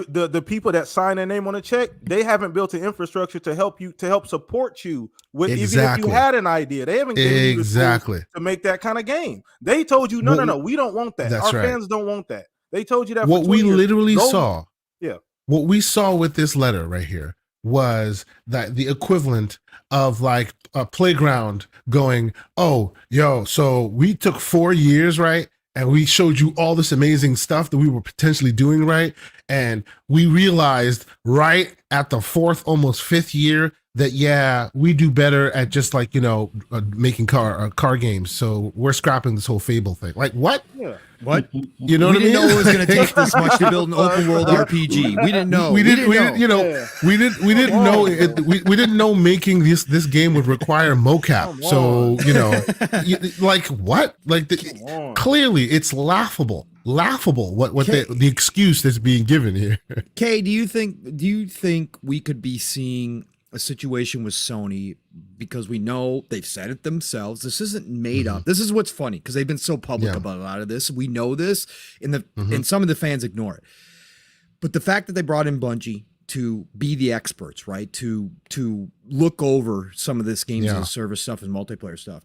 the people that sign their name on a check, they haven't built an infrastructure to help support you with even if you had an idea. They haven't given you the tools to make that kind of game. They told you no, we don't want that. Our fans don't want that. They told you that. What we literally saw. Yeah. What we saw with this letter right here was that the equivalent of like a Playground going, oh, yo, so we took 4 years, right? And we showed you all this amazing stuff that we were potentially doing, right? And we realized right at the 4th, almost 5th year that, we do better at just like, making car games. So we're scrapping this whole Fable thing. Like what? Yeah. What? You know what I mean? We didn't know it was going to take this much to build an open world RPG. We didn't know. We didn't know making this game would require mocap. So, like what? Like clearly it's laughable what the excuse that's being given here. Kay, do you think we could be seeing a situation with Sony, because we know they've said it themselves? This isn't made up. This is what's funny, because they've been so public about a lot of this. We know this, and some of the fans ignore it. But the fact that they brought in Bungie to be the experts, right, to look over some of this games as a service stuff and multiplayer stuff,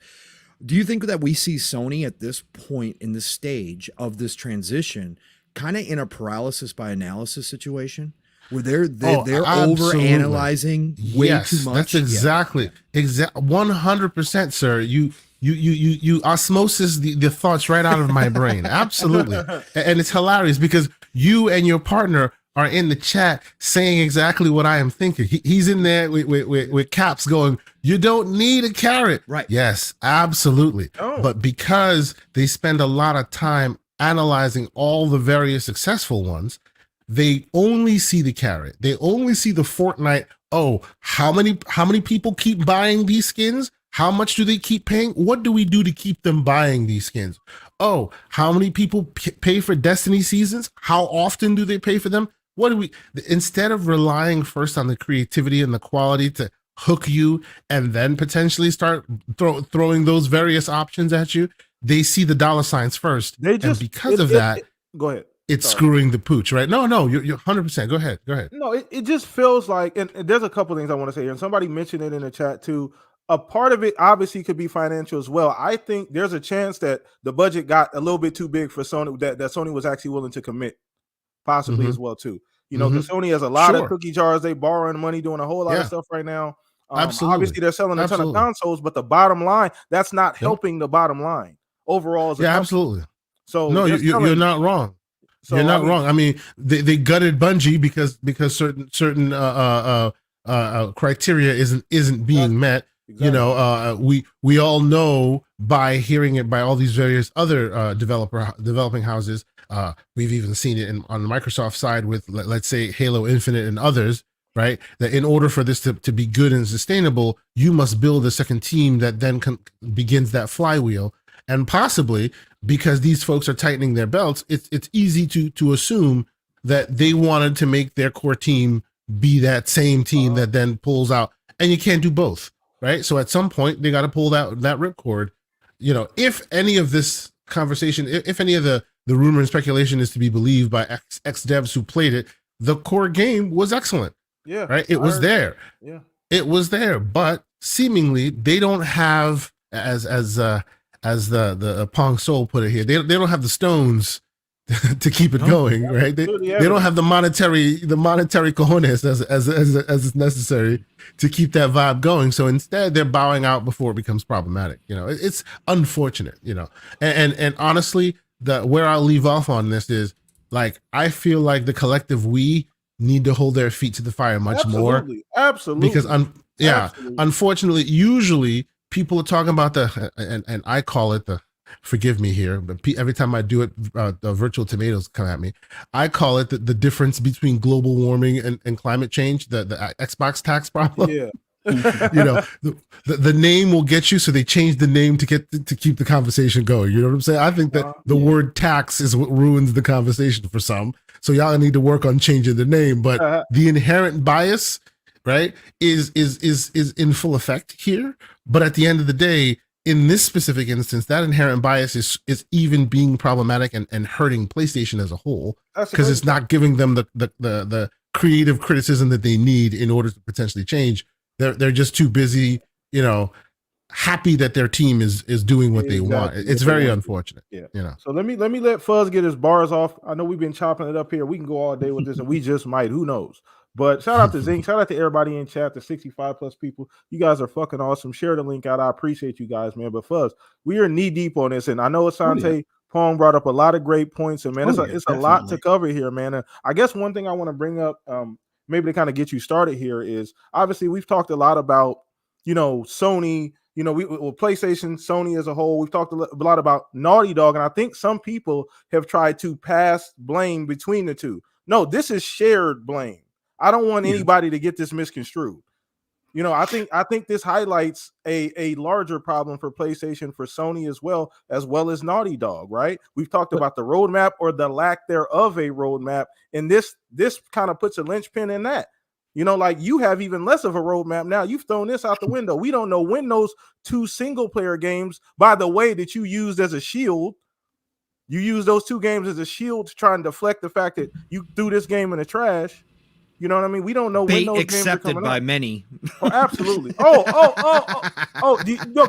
do you think that we see Sony at this point in this stage of this transition kind of in a paralysis by analysis situation? Where they're over analyzing way too much. That's exactly 100%, sir. You osmosis the thoughts right out of my brain. Absolutely. And it's hilarious because you and your partner are in the chat saying exactly what I am thinking. He's in there with caps going, you don't need a carrot. Right. Yes, absolutely. Oh. But because they spend a lot of time analyzing all the various successful ones, they only see the carrot. They only see the Fortnite. Oh, how many people keep buying these skins? How much do they keep paying? What do we do to keep them buying these skins? Oh, how many people pay for Destiny seasons? How often do they pay for them? Instead of relying first on the creativity and the quality to hook you and then potentially start throwing those various options at you, they see the dollar signs first. And because of that, go ahead. It's screwing the pooch, right? No, you're 100%. Go ahead. No, it just feels like, and there's a couple things I want to say here, and somebody mentioned it in the chat too. A part of it obviously could be financial as well. I think there's a chance that the budget got a little bit too big for Sony, that Sony was actually willing to commit, possibly as well too. Because Sony has a lot of cookie jars. They borrowing money, doing a whole lot of stuff right now. Absolutely. Obviously, they're selling a ton of consoles, but the bottom line, that's not helping the bottom line overall. Absolutely. So no, you're not wrong. So, you're not wrong. I mean, they gutted Bungie because certain criteria isn't being met. Exactly. We all know by hearing it by all these various other developing houses. We've even seen it on the Microsoft side with, let's say, Halo Infinite and others, right? That in order for this to be good and sustainable, you must build a second team that then begins that flywheel. And possibly because these folks are tightening their belts, it's easy to assume that they wanted to make their core team be that same team that then pulls out, and you can't do both. Right. So at some point they got to pull that ripcord. If any of this conversation, if any of the rumor and speculation is to be believed by ex devs who played it, the core game was excellent. Yeah. Right. It was there. Yeah. It was there, but seemingly they don't have, as the Pong Soul put it here, they don't have the stones to keep it going, right? They don't have the monetary cojones as is necessary to keep that vibe going. So instead, they're bowing out before it becomes problematic. It's unfortunate. And honestly, where I'll leave off on this is, like, I feel like the collective we need to hold their feet to the fire much more. Absolutely. Because unfortunately, usually people are talking about and I call it forgive me here, but every time I do it, the virtual tomatoes come at me. I call it the difference between global warming and climate change, the Xbox tax problem. Yeah. The name will get you, so they change the name to keep the conversation going. You know what I'm saying? I think that the word tax is what ruins the conversation for some. So y'all need to work on changing the name. But the inherent bias, right, is in full effect here. But at the end of the day, in this specific instance, that inherent bias is even being problematic and hurting PlayStation as a whole, because it's not giving them the creative criticism that they need in order to potentially change. They're just too busy, happy that their team is doing what they want. It's very unfortunate. Yeah. So let me let Fuzz get his bars off. I know we've been chopping it up here. We can go all day with this, and we just might. Who knows? But shout out to Zing. Shout out to everybody in chat, the 65 plus people. You guys are fucking awesome. Share the link out. I appreciate you guys, man. But Fuzz, we are knee deep on this, and I know Asante Pong brought up a lot of great points, and man, it's a lot to cover here, man. And I guess one thing I want to bring up, maybe to kind of get you started here, is obviously we've talked a lot about, Sony, PlayStation, Sony as a whole. We've talked a lot about Naughty Dog, and I think some people have tried to pass blame between the two. No, this is shared blame. I don't want anybody to get this misconstrued. I think this highlights a larger problem for PlayStation, for Sony as well as Naughty Dog, right? We've talked about the roadmap or the lack thereof a roadmap, and this kind of puts a linchpin in that. Like, you have even less of a roadmap now. You've thrown this out the window. We don't know when those 2 single player games, by the way, that you used as a shield, you use those 2 games as a shield to try and deflect the fact that you threw this game in the trash. You know what I mean? We don't know when those games are coming by up. many. Oh, absolutely.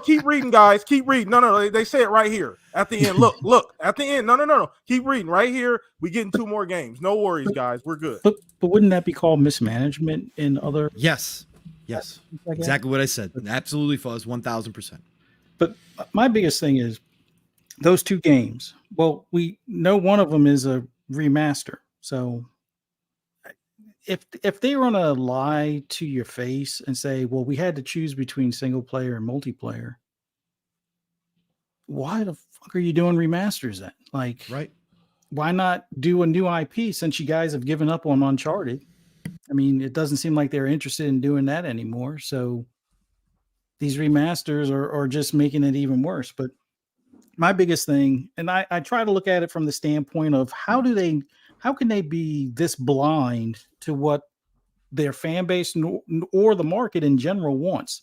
Keep reading, guys. Keep reading. No. They say it right here at the end. Look at the end. No. Keep reading right here. We getting 2 more games. No worries, guys. We're good. But wouldn't that be called mismanagement in other? Yes. Exactly what I said. Absolutely, Fuzz. 1000%. But my biggest thing is those 2 games. Well, we know one of them is a remaster. So if they want to lie to your face and say, well, we had to choose between single player and multiplayer, why the fuck are you doing remasters then? Like, right? Why not do a new IP, since you guys have given up on Uncharted? I mean, it doesn't seem like they're interested in doing that anymore. So these remasters are just making it even worse. But my biggest thing, and I try to look at it from the standpoint of how can they be this blind to what their fan base or the market in general wants?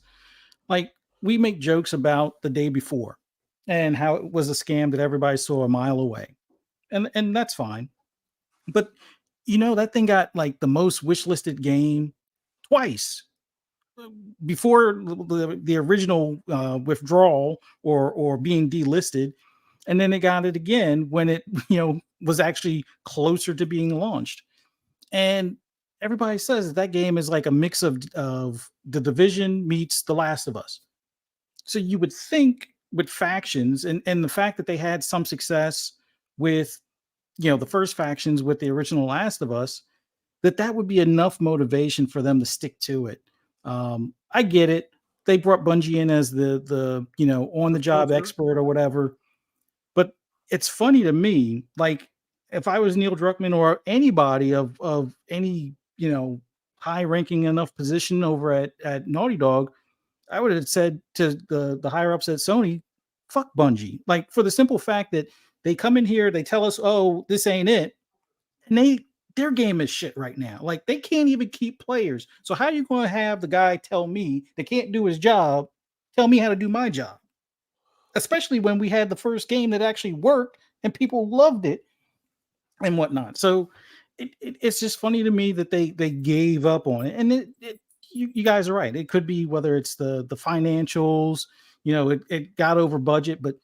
Like, we make jokes about the day before and how it was a scam that everybody saw a mile away. And that's fine. But, that thing got like the most wishlisted game twice before the original withdrawal or being delisted. And then they got it again when it, was actually closer to being launched. And everybody says that game is like a mix of The Division meets The Last of Us. So you would think with factions and the fact that they had some success with, the first factions with the original Last of Us, that would be enough motivation for them to stick to it. I get it. they brought Bungie in as the on the job expert or whatever. But it's funny to me, like if I was Neil Druckmann or anybody of any high ranking enough position over at Naughty Dog, I would have said to the higher ups at Sony, fuck Bungie. Like for the simple fact that they come in here, they tell us, oh, this ain't it. And their game is shit right now. Like they can't even keep players. So how are you going to have the guy tell me that can't do his job, tell me how to do my job? Especially when we had the first game that actually worked and people loved it and whatnot. So it's just funny to me that they gave up on it. And you guys are right. It could be whether it's the financials, it got over budget, but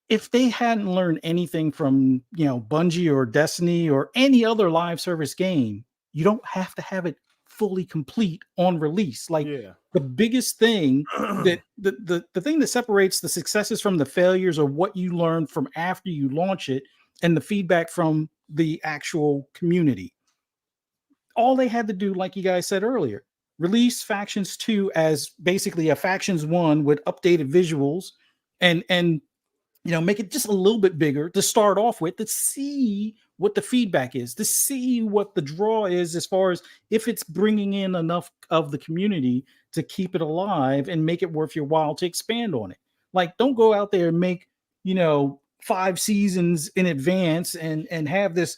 if they hadn't learned anything from Bungie or Destiny or any other live service game, you don't have to have it fully complete on release. Like the biggest thing that the thing that separates the successes from the failures are what you learn from after you launch it and the feedback from the actual community. All they had to do, like you guys said earlier, release Factions 2 as basically a Factions 1 with updated visuals and make it just a little bit bigger to start off with, to see what the feedback is, to see what the draw is as far as if it's bringing in enough of the community to keep it alive and make it worth your while to expand on it. Like, don't go out there and make, 5 seasons in advance and have this,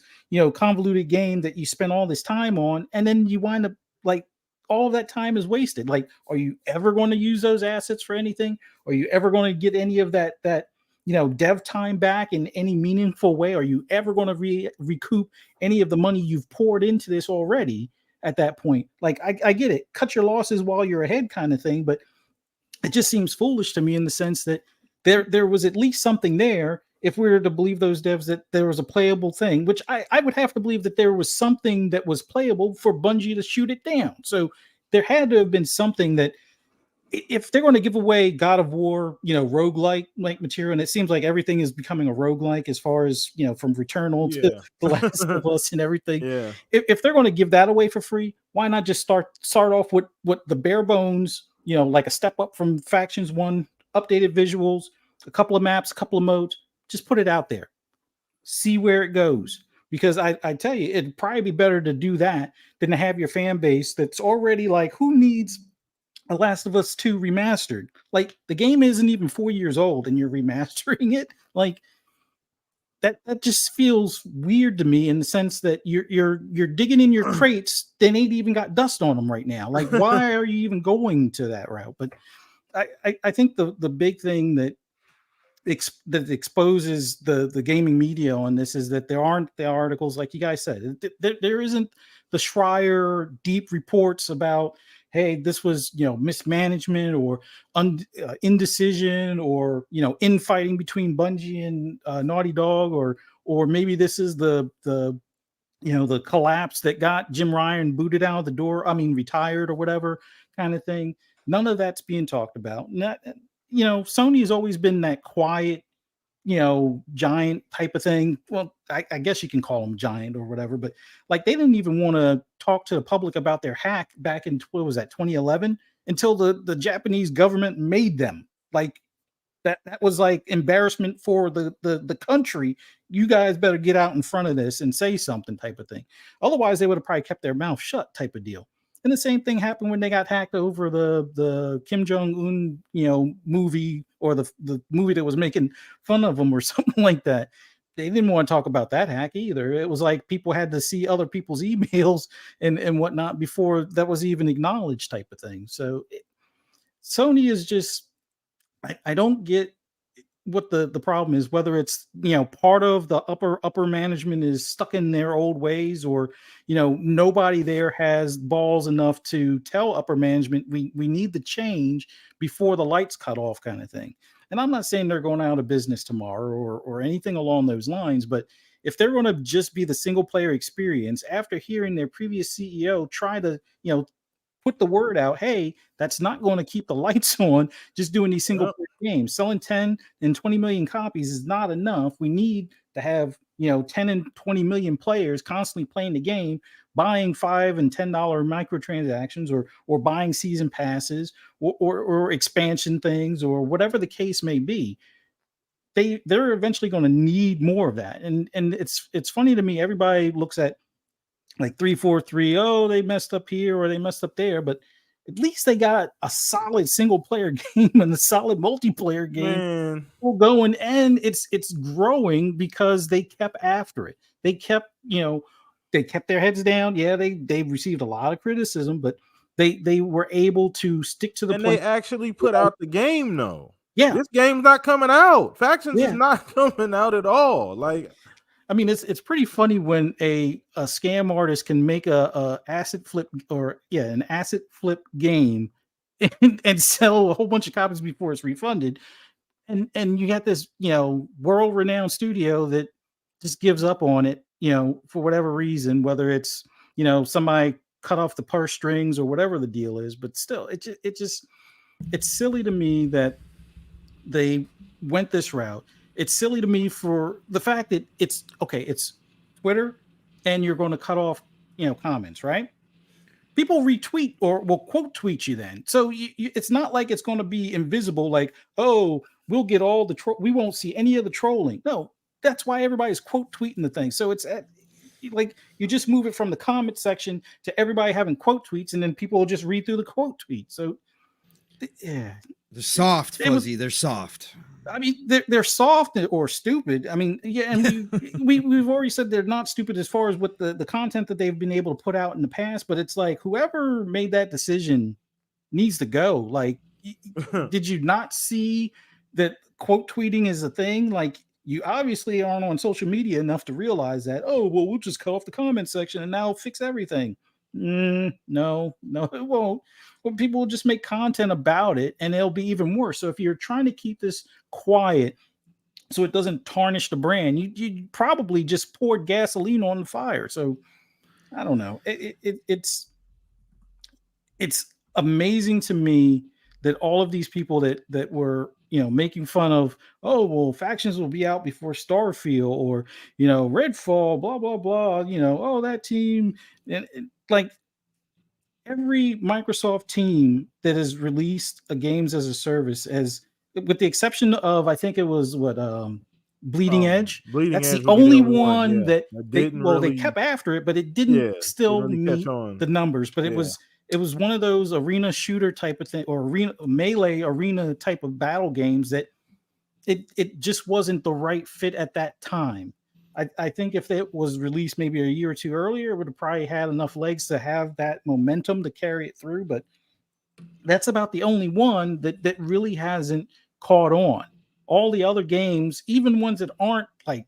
convoluted game that you spend all this time on, and then you wind up like all of that time is wasted. Like, are you ever going to use those assets for anything? Are you ever going to get any of that dev time back in any meaningful way? Are you ever going to recoup any of the money you've poured into this already at that point? Like, I get it. Cut your losses while you're ahead kind of thing, but it just seems foolish to me in the sense that there was at least something there. If we were to believe those devs that there was a playable thing, which I would have to believe that there was something that was playable for Bungie to shoot it down. So there had to have been something that, if they're going to give away God of War, roguelike like material, and it seems like everything is becoming a roguelike as far as, from Returnal to The Last of Us and everything. If they're going to give that away for free, why not just start off with what the bare bones, like a step up from Factions 1, updated visuals, a couple of maps, a couple of modes, just put it out there. See where it goes. Because I tell you, it'd probably be better to do that than to have your fan base that's already like, who needs The Last of Us 2 remastered? Like, the game isn't even 4 years old and you're remastering it. Like, that just feels weird to me in the sense that you're digging in your crates, they ain't even got dust on them right now. Like, why are you even going to that route? But I think the big thing that exposes the gaming media on this is that there aren't the articles like you guys said. There isn't the Schreier deep reports about, hey, this was mismanagement or indecision or infighting between Bungie and Naughty Dog, or maybe this is the collapse that got Jim Ryan booted out of the door. I mean, retired or whatever kind of thing. None of that's being talked about. Sony has always been that quiet, giant type of thing. Well, I guess you can call them giant or whatever, but like, they didn't even want to talk to the public about their hack back in, what was that, 2011, until the Japanese government made them. Like, that was like embarrassment for the country. You guys better get out in front of this and say something type of thing. Otherwise, they would have probably kept their mouth shut type of deal. And the same thing happened when they got hacked over the Kim Jong-un, movie, or the movie that was making fun of them or something like that. They didn't want to talk about that hack either. It was like people had to see other people's emails and whatnot before that was even acknowledged type of thing. So Sony is just, I don't get what the problem is, whether it's part of the upper management is stuck in their old ways, or nobody there has balls enough to tell upper management we need the change before the lights cut off kind of thing. And I'm not saying they're going out of business tomorrow or anything along those lines, but if they're going to just be the single player experience, after hearing their previous CEO try to put the word out, hey, that's not going to keep the lights on just doing these single player games. Selling 10 and 20 million copies is not enough. We need to have, 10 and 20 million players constantly playing the game, buying $5 and $10 microtransactions or buying season passes or expansion things or whatever the case may be. They're eventually going to need more of that. And it's funny to me, everybody looks at like 343, oh, they messed up here or they messed up there, but at least they got a solid single player game and a solid multiplayer game going, and it's growing because they kept after it. They kept, they kept their heads down. Yeah, they received a lot of criticism, but they were able to stick to the plan. They actually put out the game though. Yeah, this game's not coming out. Factions is not coming out at all. Like, I mean, it's pretty funny when a scam artist can make a asset flip an asset flip game and sell a whole bunch of copies before it's refunded. And you got this, world renowned studio that just gives up on it, for whatever reason, whether it's, somebody cut off the purse strings or whatever the deal is. But still, it's silly to me that they went this route. It's silly to me for the fact that it's Twitter and you're going to cut off, comments, right? People retweet or will quote tweet you then. So it's not like it's going to be invisible. Like, oh, we'll get all we won't see any of the trolling. No, that's why everybody's quote tweeting the thing. So it's like you just move it from the comment section to everybody having quote tweets, and then people will just read through the quote tweet. So yeah, they're soft, Fuzzy. They're soft. I mean, they're soft or stupid. I mean, yeah, and we've already said they're not stupid as far as what the content that they've been able to put out in the past. But it's like whoever made that decision needs to go. Like, did you not see that quote tweeting is a thing? Like, you obviously aren't on social media enough to realize that. Oh, well, we'll just cut off the comment section and now fix everything. No, it won't. Well, people will just make content about it and it'll be even worse. So if you're trying to keep this quiet so it doesn't tarnish the brand, you probably just poured gasoline on the fire. So I don't know. It's amazing to me that all of these people that were, making fun of, oh, well, factions will be out before Starfield or, Redfall, blah, blah, blah, oh, that team. And like, every Microsoft team that has released a games as a service, with the exception of, I think it was Bleeding Edge. That's the only one that they kept after it, but it didn't still really meet the numbers. But it was one of those arena shooter type of thing, or melee arena type of battle games that it just wasn't the right fit at that time. I think if it was released maybe a year or two earlier, it would have probably had enough legs to have that momentum to carry it through. But that's about the only one that really hasn't caught on. All the other games, even ones that aren't like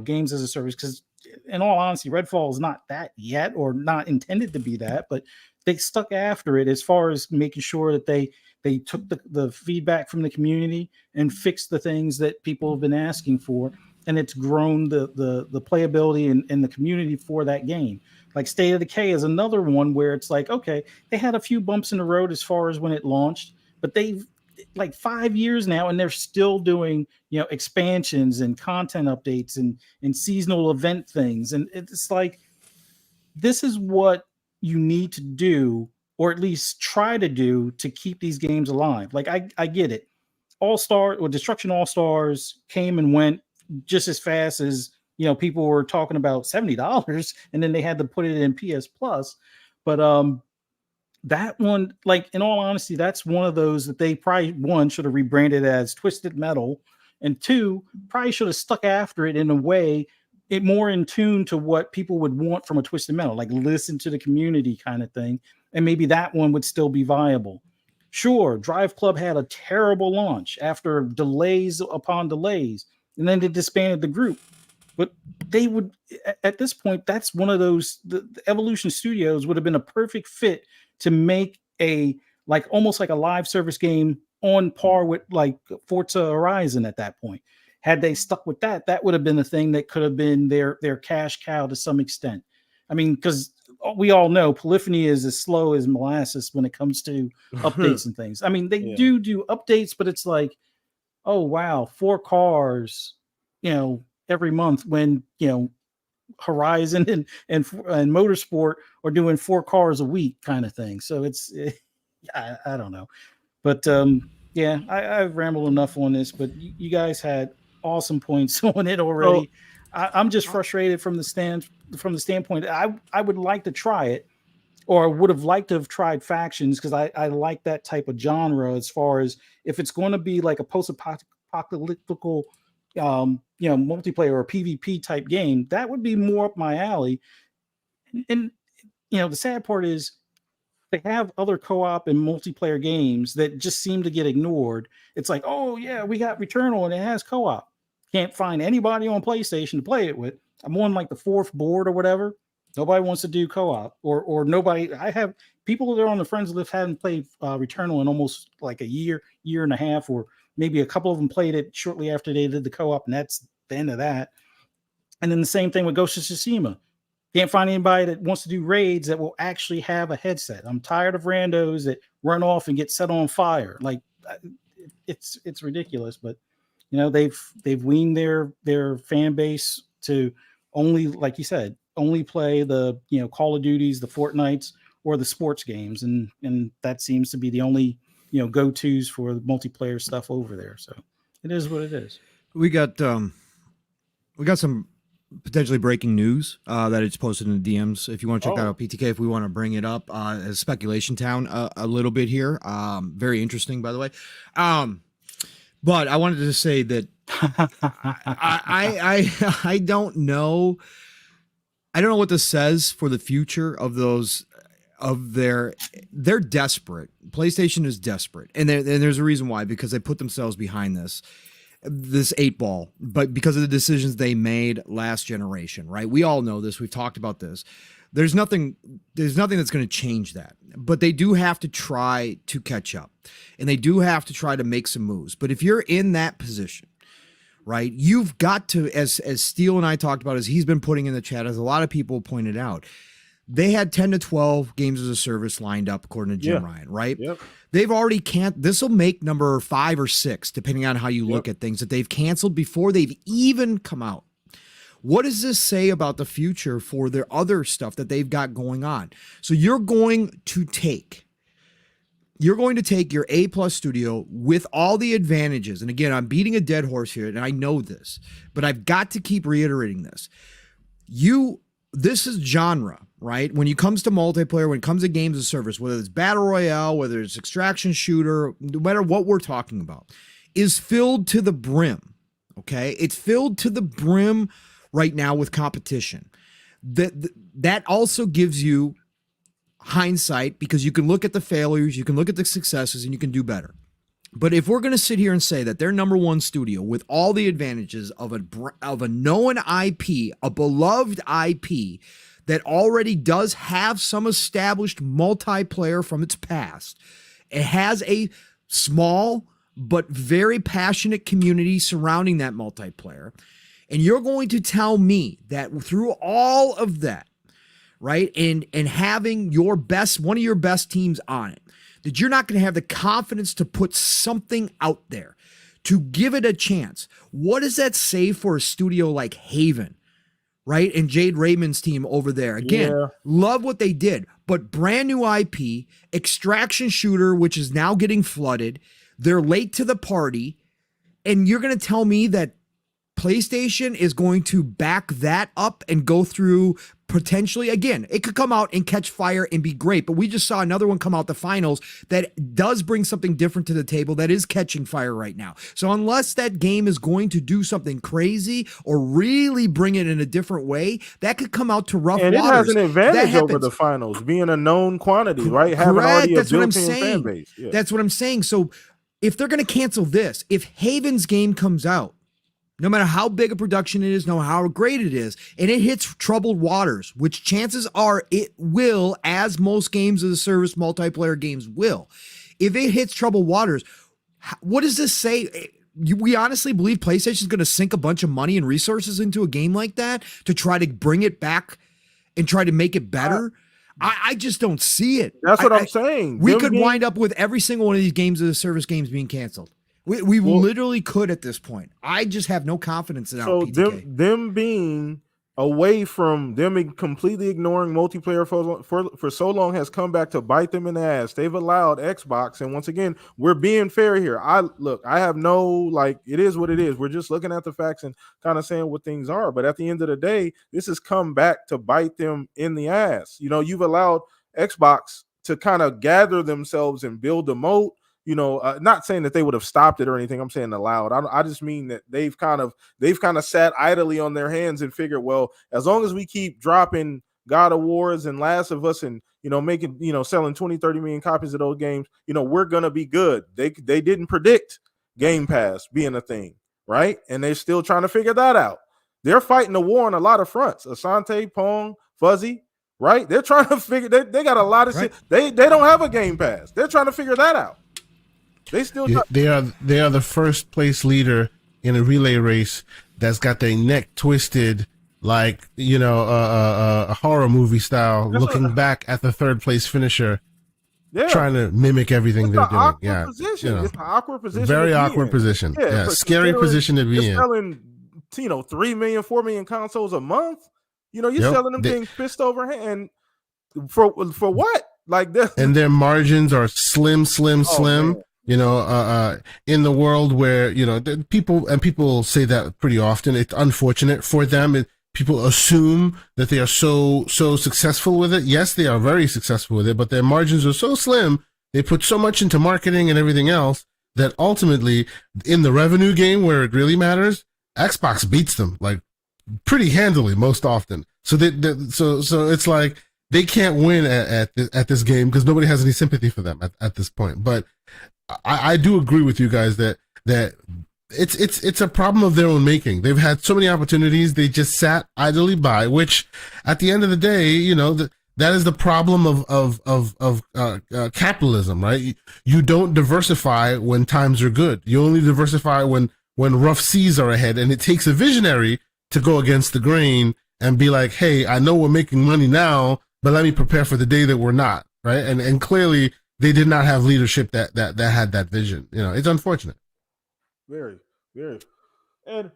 games as a service, because in all honesty, Redfall is not that yet, or not intended to be that, but they stuck after it as far as making sure that they took the feedback from the community and fixed the things that people have been asking for. And it's grown the playability and the community for that game. Like State of Decay is another one where it's like, okay, they had a few bumps in the road as far as when it launched, but they've like 5 years now and they're still doing, expansions and content updates and seasonal event things. And it's like, this is what you need to do, or at least try to do, to keep these games alive. Like I get it. Destruction All-Stars came and went just as fast as people were talking about $70, and then they had to put it in PS Plus. But that one, like, in all honesty, that's one of those that they probably, one, should have rebranded as Twisted Metal, and two, probably should have stuck after it in a way it more in tune to what people would want from a Twisted Metal, like listen to the community kind of thing, and maybe that one would still be viable. Sure, Drive Club had a terrible launch after delays upon delays, and then they disbanded the group. But they would, at this point, that's one of those, the Evolution Studios would have been a perfect fit to make almost like a live service game on par with like Forza Horizon at that point. Had they stuck with that, that would have been the thing that could have been their cash cow to some extent. I mean, because we all know Polyphony is as slow as molasses when it comes to updates and things. I mean, they do updates, but it's like, oh wow, 4 cars, every month, when Horizon and Motorsport are doing 4 cars a week kind of thing. So it's I don't know, but yeah, I've rambled enough on this, but you guys had awesome points on it already. I'm just frustrated from the standpoint that I would like to try it, or would have liked to have tried Factions, because I like that type of genre, as far as if it's going to be like a post-apocalyptical multiplayer or PvP type game, that would be more up my alley. And the sad part is they have other co-op and multiplayer games that just seem to get ignored. It's like, oh yeah, we got Returnal and it has co-op. Can't find anybody on PlayStation to play it with. I'm on like the 4th board or whatever. Nobody wants to do co-op, or nobody. I have people that are on the friends list haven't played Returnal in almost like a year and a half, or maybe a couple of them played it shortly after they did the co-op, and that's the end of that. And then the same thing with Ghost of Tsushima. Can't find anybody that wants to do raids that will actually have a headset. I'm tired of randos that run off and get set on fire. Like, it's ridiculous. But they've weaned their fan base to only, like you said, only play the Call of Duties, the Fortnites, or the sports games, and that seems to be the only go-tos for the multiplayer stuff over there. So it is what it is. We got some potentially breaking news that it's posted in the DMs. If you want to check that out, PTK, if we want to bring it up as Speculation Town a little bit here. Very interesting, by the way. But I wanted to say that I don't know. I don't know what this says for the future of those. They're desperate. PlayStation is desperate, and there's a reason why, because they put themselves behind this 8 ball, but because of the decisions they made last generation, right? We all know this. We've talked about this. There's nothing that's going to change that, but they do have to try to catch up, and they do have to try to make some moves. But if you're in that position, right, you've got to, as Steele and I talked about, as he's been putting in the chat, as a lot of people pointed out, they had 10 to 12 games as a service lined up, according to Jim Ryan, right? Yep. They've already this will make number 5 or 6, depending on how you look at things, that they've canceled before they've even come out. What does this say about the future for their other stuff that they've got going on? So you're going to take your A+ studio with all the advantages. And again, I'm beating a dead horse here, and I know this, but I've got to keep reiterating this. This is genre, right? When it comes to multiplayer, when it comes to games as a service, whether it's battle royale, whether it's extraction shooter, no matter what we're talking about, is filled to the brim. Okay, it's filled to the brim right now with competition. That also gives you hindsight, because you can look at the failures, you can look at the successes, and you can do better. But if we're going to sit here and say that their number one studio with all the advantages of a known IP, a beloved IP that already does have some established multiplayer from its past, it has a small but very passionate community surrounding that multiplayer, and you're going to tell me that through all of that, right, and having one of your best teams on it, that you're not going to have the confidence to put something out there, to give it a chance. What does that say for a studio like Haven, right? And Jade Raymond's team over there. Again, love what they did, but brand new IP, extraction shooter, which is now getting flooded. They're late to the party. And you're going to tell me that PlayStation is going to back that up and go through potentially, again, it could come out and catch fire and be great, but we just saw another one come out the finals that does bring something different to the table that is catching fire right now. So unless that game is going to do something crazy or really bring it in a different way, that could come out to rough waters. And it has an advantage over the finals, being a known quantity, right? Having already a built-in fan base. Yeah. That's what I'm saying. So if they're going to cancel this, if Haven's game comes out, no matter how big a production it is, no matter how great it is, and it hits troubled waters, which chances are it will, as most games as a service multiplayer games will. If it hits troubled waters, what does this say? We honestly believe PlayStation is going to sink a bunch of money and resources into a game like that to try to bring it back and try to make it better. I just don't see it. That's what I'm saying. We could wind up with every single one of these games as a service games being canceled. We literally could at this point. I just have no confidence in our PTK. Them being away from them completely ignoring multiplayer for so long has come back to bite them in the ass. They've allowed Xbox, and once again, we're being fair here. I have no, like, it is what it is. We're just looking at the facts and kind of saying what things are. But at the end of the day, this has come back to bite them in the ass. You know, you've allowed Xbox to kind of gather themselves and build a moat. You know, not saying that they would have stopped it or anything. I'm saying allowed. I just mean that they've kind of sat idly on their hands and figured, well, as long as we keep dropping God of Wars and Last of Us and, you know, making, you know, selling 20, 30 million copies of those games, you know, we're going to be good. They didn't predict Game Pass being a thing, right? And they're still trying to figure that out. They're fighting the war on a lot of fronts. Asante, Pong, Fuzzy, right? They're trying to figure, they got a lot of shit. They don't have a Game Pass. They're trying to figure that out. They are the first place leader in a relay race that's got their neck twisted like, you know, a horror movie style, looking back at the third place finisher, trying to mimic everything they're doing. Yeah, position. You know, it's an awkward position. Very awkward position. Yeah, scary position to be in. Selling, you know, 3 million, 4 million consoles a month. You know, you're selling them things fist over hand for what? Like this, and their margins are slim. Man. You know, in the world where, you know, people say that pretty often. It's unfortunate for them. People assume that they are so successful with it. Yes, they are very successful with it, but their margins are so slim. They put so much into marketing and everything else that ultimately, in the revenue game where it really matters, Xbox beats them like pretty handily most often. So so it's like they can't win at this game because nobody has any sympathy for them at this point. But I do agree with you guys that it's a problem of their own making. They've had so many opportunities, they just sat idly by. Which, at the end of the day, you know, that is the problem of capitalism, right? You don't diversify when times are good. You only diversify when rough seas are ahead, and it takes a visionary to go against the grain and be like, hey, I know we're making money now, but let me prepare for the day that we're not, right? And clearly, they did not have leadership that had that vision. You know, it's unfortunate. Very, very. And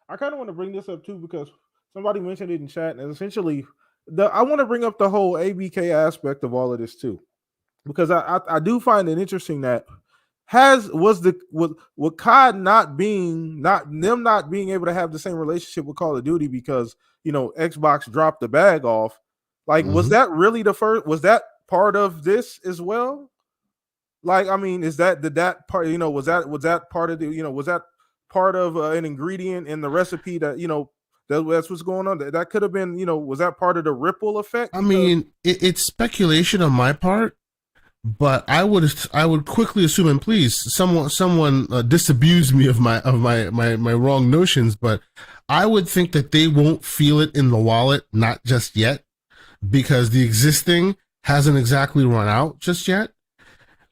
I kind of want to bring this up too because somebody mentioned it in chat, and essentially, I want to bring up the whole ABK aspect of all of this too, because I do find it interesting that with COD not being able to have the same relationship with Call of Duty because, you know, Xbox dropped the bag off. Like, was that really was that part of this as well? Like, I mean, did that part, you know, was that part of the, you know, was that part of an ingredient in the recipe that, you know, that's what's going on? That could have been, you know, was that part of the ripple effect? I mean, it's speculation on my part, but I would quickly assume, and please, someone disabuse me of my wrong notions, but I would think that they won't feel it in the wallet, not just yet, because the existing hasn't exactly run out just yet.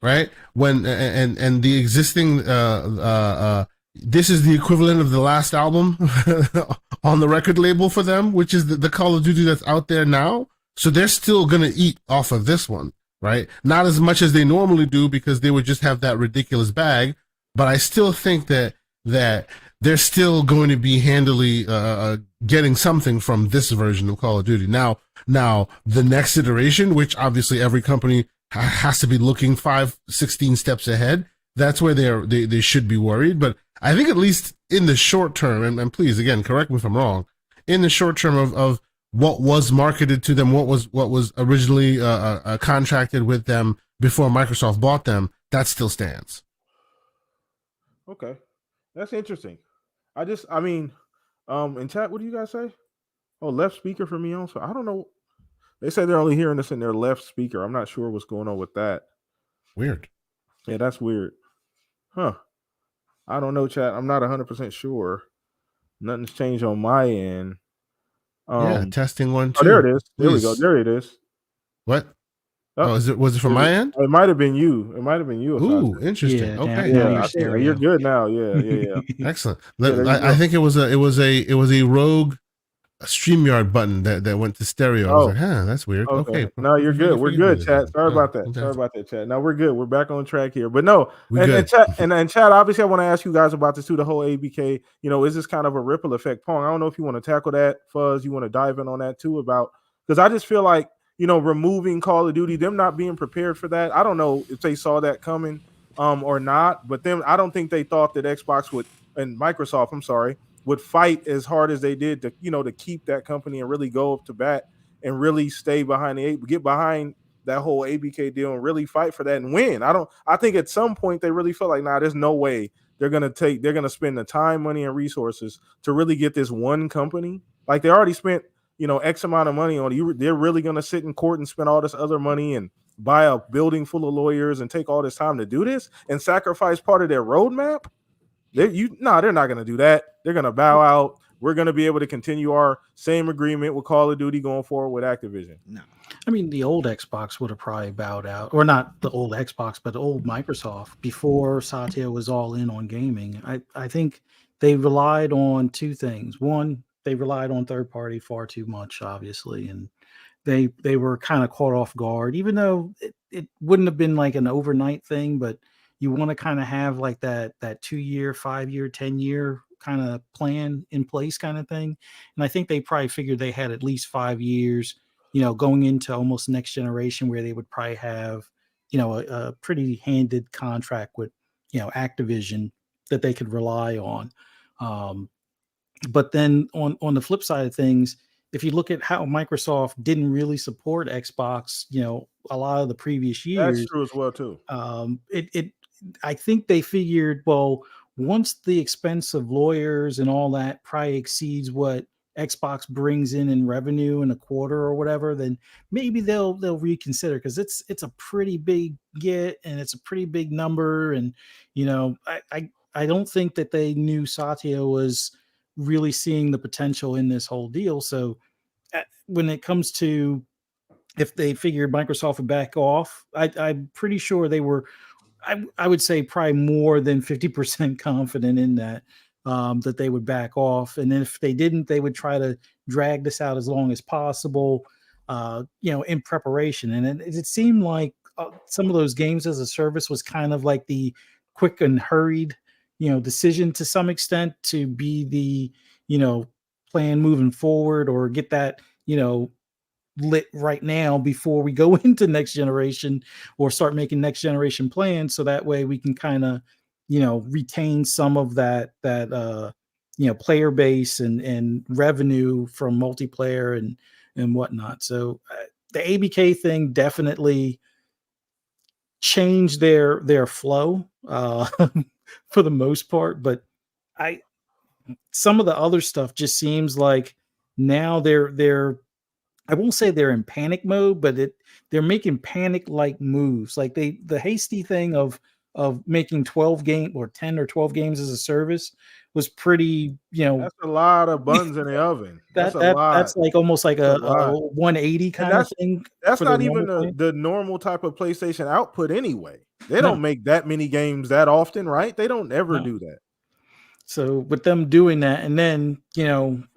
Right, when and the existing this is the equivalent of the last album on the record label for them, which is the Call of Duty that's out there now. So they're still gonna eat off of this one, right? Not as much as they normally do because they would just have that ridiculous bag. But I still think that they're still going to be handily getting something from this version of Call of Duty. Now the next iteration, which obviously every company has to be looking 16 steps ahead. That's where they should be worried. But I think at least in the short term, and please, again, correct me if I'm wrong, in the short term of what was marketed to them, what was originally contracted with them before Microsoft bought them, that still stands. Okay. That's interesting. I mean, in chat, what do you guys say? Oh, left speaker for me also. I don't know. They say they're only hearing this in their left speaker. I'm not sure what's going on with that. Weird. Yeah, that's weird. Huh. I don't know, chat. I'm not 100% sure. Nothing's changed on my end. Yeah, testing 1, 2. Oh, there it is. There we go. There it is. What? Oh, was it from my end? It might have been you. Ooh, interesting. Yeah, okay. Yeah, you're good now. Yeah. Excellent. I think it was a rogue StreamYard button that went to stereo. I was like, that's weird. Okay. No, you're good. We're good, chat. Sorry about that. Sorry about that, chat. No, we're good. We're back on track here. But no, and chat, obviously I want to ask you guys about this too, the whole ABK. Is this kind of a ripple effect? Pong, I don't know if you want to tackle that. Fuzz, you want to dive in on that too because I just feel like, removing Call of Duty, them not being prepared for that. I don't know if they saw that coming or not, but then I don't think they thought that Xbox and Microsoft, I'm sorry, would fight as hard as they did to, to keep that company and really go up to bat and really stay behind get behind that whole ABK deal and really fight for that and win. I think at some point they really felt like, there's no way they're going to spend the time, money, and resources to really get this one company. Like they already spent, X amount of money on it. They're really going to sit in court and spend all this other money and buy a building full of lawyers and take all this time to do this and sacrifice part of their roadmap. They're not going to do that. They're going to bow out. We're going to be able to continue our same agreement with Call of Duty going forward with Activision. No, I mean, the old Xbox would have probably bowed out, or not the old Xbox, but the old Microsoft before Satya was all in on gaming. I think they relied on two things. One, they relied on third party far too much, obviously, and they were kind of caught off guard, even though it wouldn't have been like an overnight thing, but you want to kind of have like that 2-year, 5-year, 10-year kind of plan in place kind of thing. And I think they probably figured they had at least 5 years, going into almost next generation where they would probably have, a pretty handed contract with, Activision that they could rely on. But then on the flip side of things, if you look at how Microsoft didn't really support Xbox, a lot of the previous years, that's true as well too. I think they figured, well, once the expense of lawyers and all that probably exceeds what Xbox brings in revenue in a quarter or whatever, then maybe they'll reconsider, because it's a pretty big get and it's a pretty big number. And I don't think that they knew Satya was really seeing the potential in this whole deal. So when it comes to if they figured Microsoft would back off, I'm pretty sure they were, I would say probably more than 50% confident in that, that they would back off. And then if they didn't, they would try to drag this out as long as possible, in preparation. And it seemed like some of those games as a service was kind of like the quick and hurried, decision to some extent to be the, plan moving forward, or get that, lit right now before we go into next generation or start making next generation plans. So that way we can kind of, retain some of that, player base and revenue from multiplayer and whatnot. So the ABK thing definitely changed their flow for the most part. But some of the other stuff just seems like now they're I won't say they're in panic mode, but they're making panic-like moves. Like the hasty thing of making 12 game or 10 or 12 games as a service was pretty, that's a lot of buns in the oven. That's a lot. That's like almost like a 180 kind of thing. That's not even the normal type of PlayStation output anyway. They don't make that many games that often, right? They don't ever do that. So with them doing that, and then,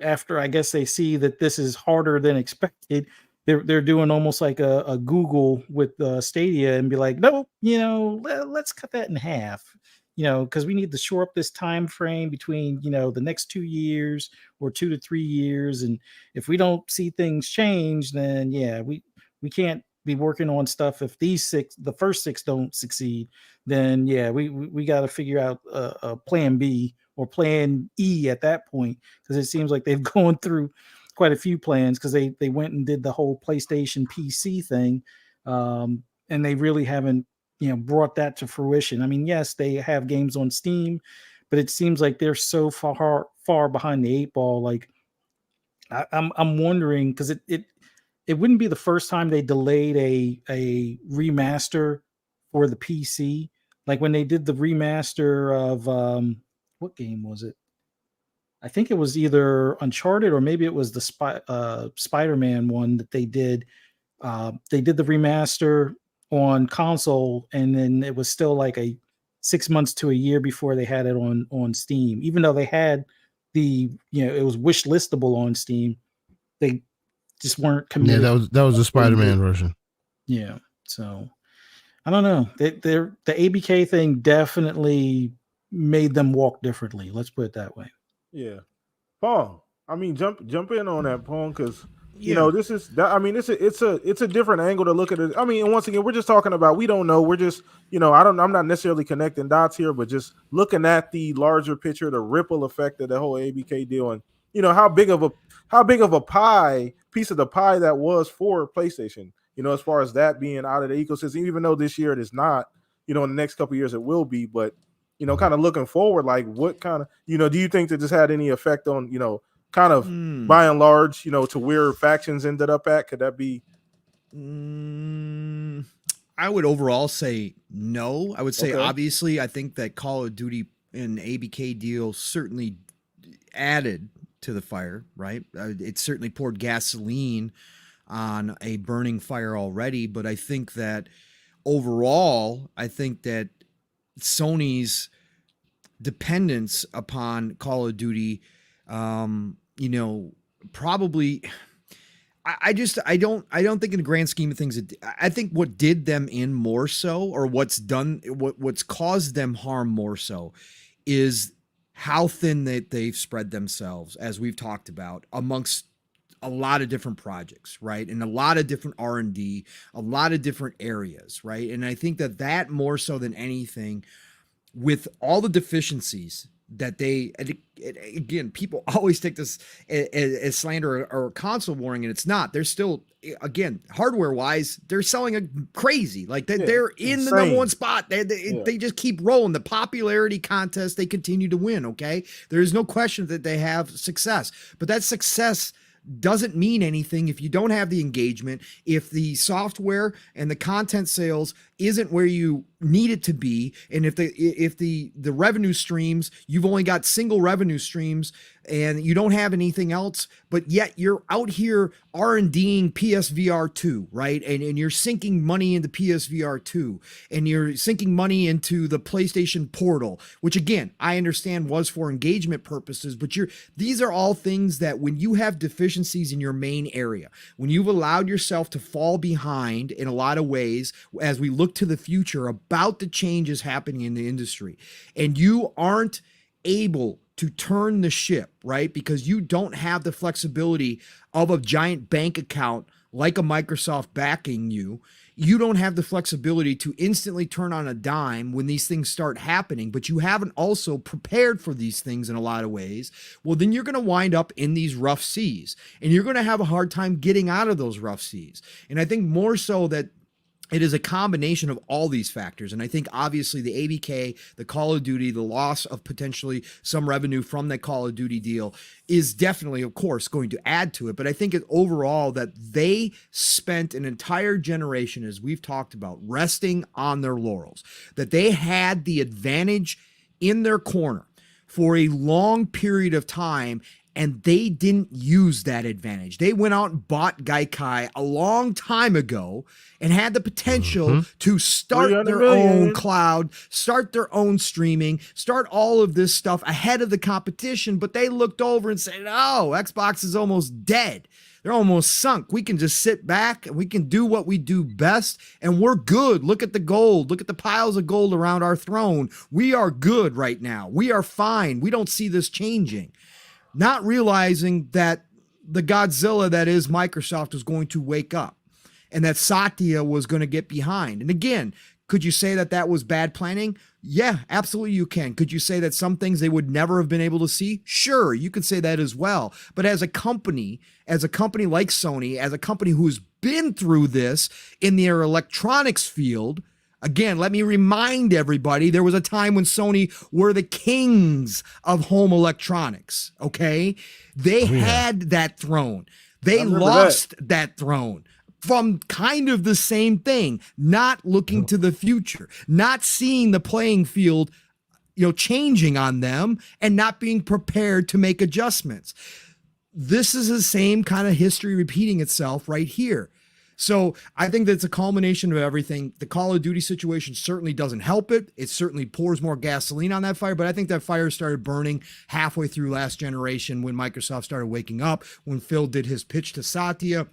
after I guess they see that this is harder than expected, they're doing almost like a Google with Stadia and be like, no, let's cut that in half, because we need to shore up this time frame between, the next 2 years or 2 to 3 years. And if we don't see things change, then we can't be working on stuff. If the first 6 don't succeed, then we got to figure out a plan B or plan E at that point, because it seems like they've gone through quite a few plans, because they went and did the whole PlayStation PC thing, and they really haven't brought that to fruition. I mean, yes, they have games on Steam, but it seems like they're so far behind the 8 ball. Like I'm wondering, because it wouldn't be the first time they delayed a remaster for the PC. Like when they did the remaster of what game was it? I think it was either Uncharted or maybe it was the Spider-Man one that they did. They did the remaster on console, and then it was still like a 6 months to a year before they had it on Steam, even though they had it was wish listable on Steam. they just weren't Yeah, committed. that was the Spider-Man version. Yeah. So I don't know. The ABK thing definitely made them walk differently. Let's put it that way. Yeah. Paul, I mean, jump in on that, Paul, because you Yeah. know this is that. I mean, it's a different angle to look at it. I mean, and once again, we're just talking about we don't know. We're just I'm not necessarily connecting dots here, but just looking at the larger picture, the ripple effect of the whole ABK deal, and how big of a piece of the pie that was for PlayStation. As far as that being out of the ecosystem, even though this year it is not. In the next couple of years it will be, but kind of looking forward, like what kind of, do you think that this had any effect on, kind of by and large, to where factions ended up at? Could that be? I would overall say no. I would say, Okay. obviously, I think that Call of Duty and ABK deal certainly added to the fire, right? It certainly poured gasoline on a burning fire already, but I think that overall, I think that Sony's dependence upon Call of Duty, probably. I don't think in the grand scheme of things, I think what did them in more so, or what's caused them harm more so, is how thin they've spread themselves, as we've talked about, amongst a lot of different projects, right? And a lot of different R&D, a lot of different areas, right? And I think that more so than anything, with all the deficiencies that again, people always take this as slander or console warring, and it's not. They're still, again, hardware wise, they're selling a crazy, like they're in insane. the number one spot. They just keep rolling. The popularity contest, they continue to win. Okay, there is no question that they have success, but that success doesn't mean anything if you don't have the engagement, if the software and the content sales isn't where you need it to be, and if the revenue streams, you've only got single revenue streams and you don't have anything else, but yet you're out here R&Ding PSVR 2, right? And you're sinking money into PSVR 2, and you're sinking money into the PlayStation Portal, which again, I understand was for engagement purposes, but these are all things that when you have deficiencies in your main area, when you've allowed yourself to fall behind in a lot of ways, as we look to the future about the changes happening in the industry, and you aren't able to turn the ship, right? Because you don't have the flexibility of a giant bank account like a Microsoft backing you. You don't have the flexibility to instantly turn on a dime when these things start happening, but you haven't also prepared for these things in a lot of ways. Well, then you're going to wind up in these rough seas, and you're going to have a hard time getting out of those rough seas. And I think more so that it is a combination of all these factors. And I think obviously the ABK, the Call of Duty, the loss of potentially some revenue from that Call of Duty deal is definitely, of course, going to add to it. But I think overall that they spent an entire generation, as we've talked about, resting on their laurels, that they had the advantage in their corner for a long period of time, and they didn't use that advantage. They went out and bought Gaikai a long time ago and had the potential to start their own cloud, start their own streaming, start all of this stuff ahead of the competition. But they looked over and said, oh, Xbox is almost dead. They're almost sunk. We can just sit back and we can do what we do best, and we're good. Look at the gold. Look at the piles of gold around our throne. We are good right now. We are fine. We don't see this changing. Not realizing that the Godzilla that is Microsoft was going to wake up, and that Satya was going to get behind. And again, could you say that was bad planning? Yeah, absolutely you can. Could you say that some things they would never have been able to see? Sure, you could say that as well. But as a company like Sony, as a company who's been through this in their electronics field, again, let me remind everybody, there was a time when Sony were the kings of home electronics, okay? They had that throne. They lost that throne from kind of the same thing, not looking to the future, not seeing the playing field, changing on them, and not being prepared to make adjustments. This is the same kind of history repeating itself right here. So I think that's a culmination of everything. The Call of Duty situation certainly doesn't help it. It certainly pours more gasoline on that fire, but I think that fire started burning halfway through last generation when Microsoft started waking up, when Phil did his pitch to Satya,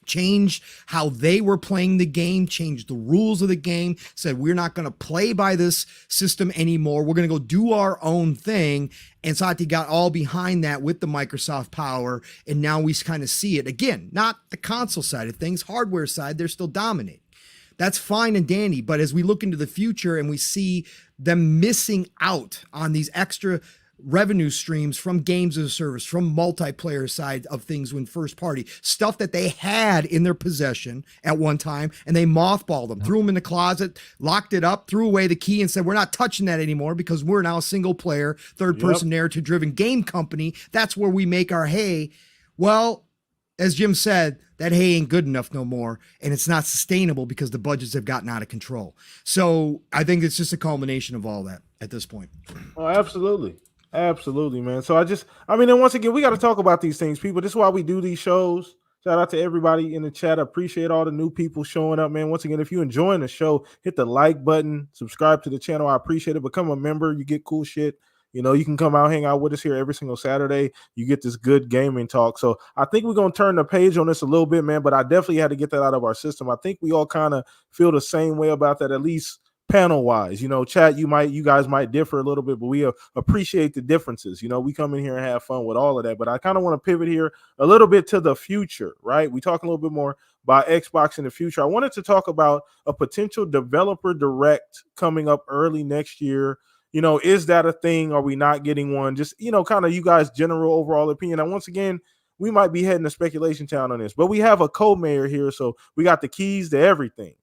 changed how they were playing the game, changed the rules of the game, said, we're not going to play by this system anymore. We're going to go do our own thing. And Satya got all behind that with the Microsoft power. And now we kind of see it again, not the console side of things, hardware side, they're still dominating. That's fine and dandy. But as we look into the future and we see them missing out on these extra revenue streams from games as a service, from multiplayer side of things, when first party stuff that they had in their possession at one time, and they mothballed them, threw them in the closet, locked it up, threw away the key and said, we're not touching that anymore because we're now a single player, third person narrative driven game company. That's where we make our hay. Well, as Jim said, that hay ain't good enough no more, and it's not sustainable because the budgets have gotten out of control. So I think it's just a culmination of all that at this point. Oh, absolutely. Absolutely, man. So and once again, we got to talk about these things, people. This is why we do these shows. Shout out to everybody in the chat. I appreciate all the new people showing up, man. Once again, if you're enjoying the show, hit the like button, subscribe to the channel. I appreciate it. Become a member. You get cool shit. You know, you can come out, hang out with us here every single Saturday. You get this good gaming talk. So I think we're going to turn the page on this a little bit, man, but I definitely had to get that out of our system. I think we all kind of feel the same way about that, at least panel wise. You know, chat, you guys might differ a little bit, but we appreciate the differences. You know, we come in here and have fun with all of that. But I kind of want to pivot here a little bit to the future, right? We talk a little bit more about Xbox in the future. I wanted to talk about a potential developer direct coming up early next year. You know, is that a thing? Are we not getting one? Just, you know, kind of you guys' general overall opinion. And once again, we might be heading to speculation town on this, but we have a co-mayor here, so we got the keys to everything.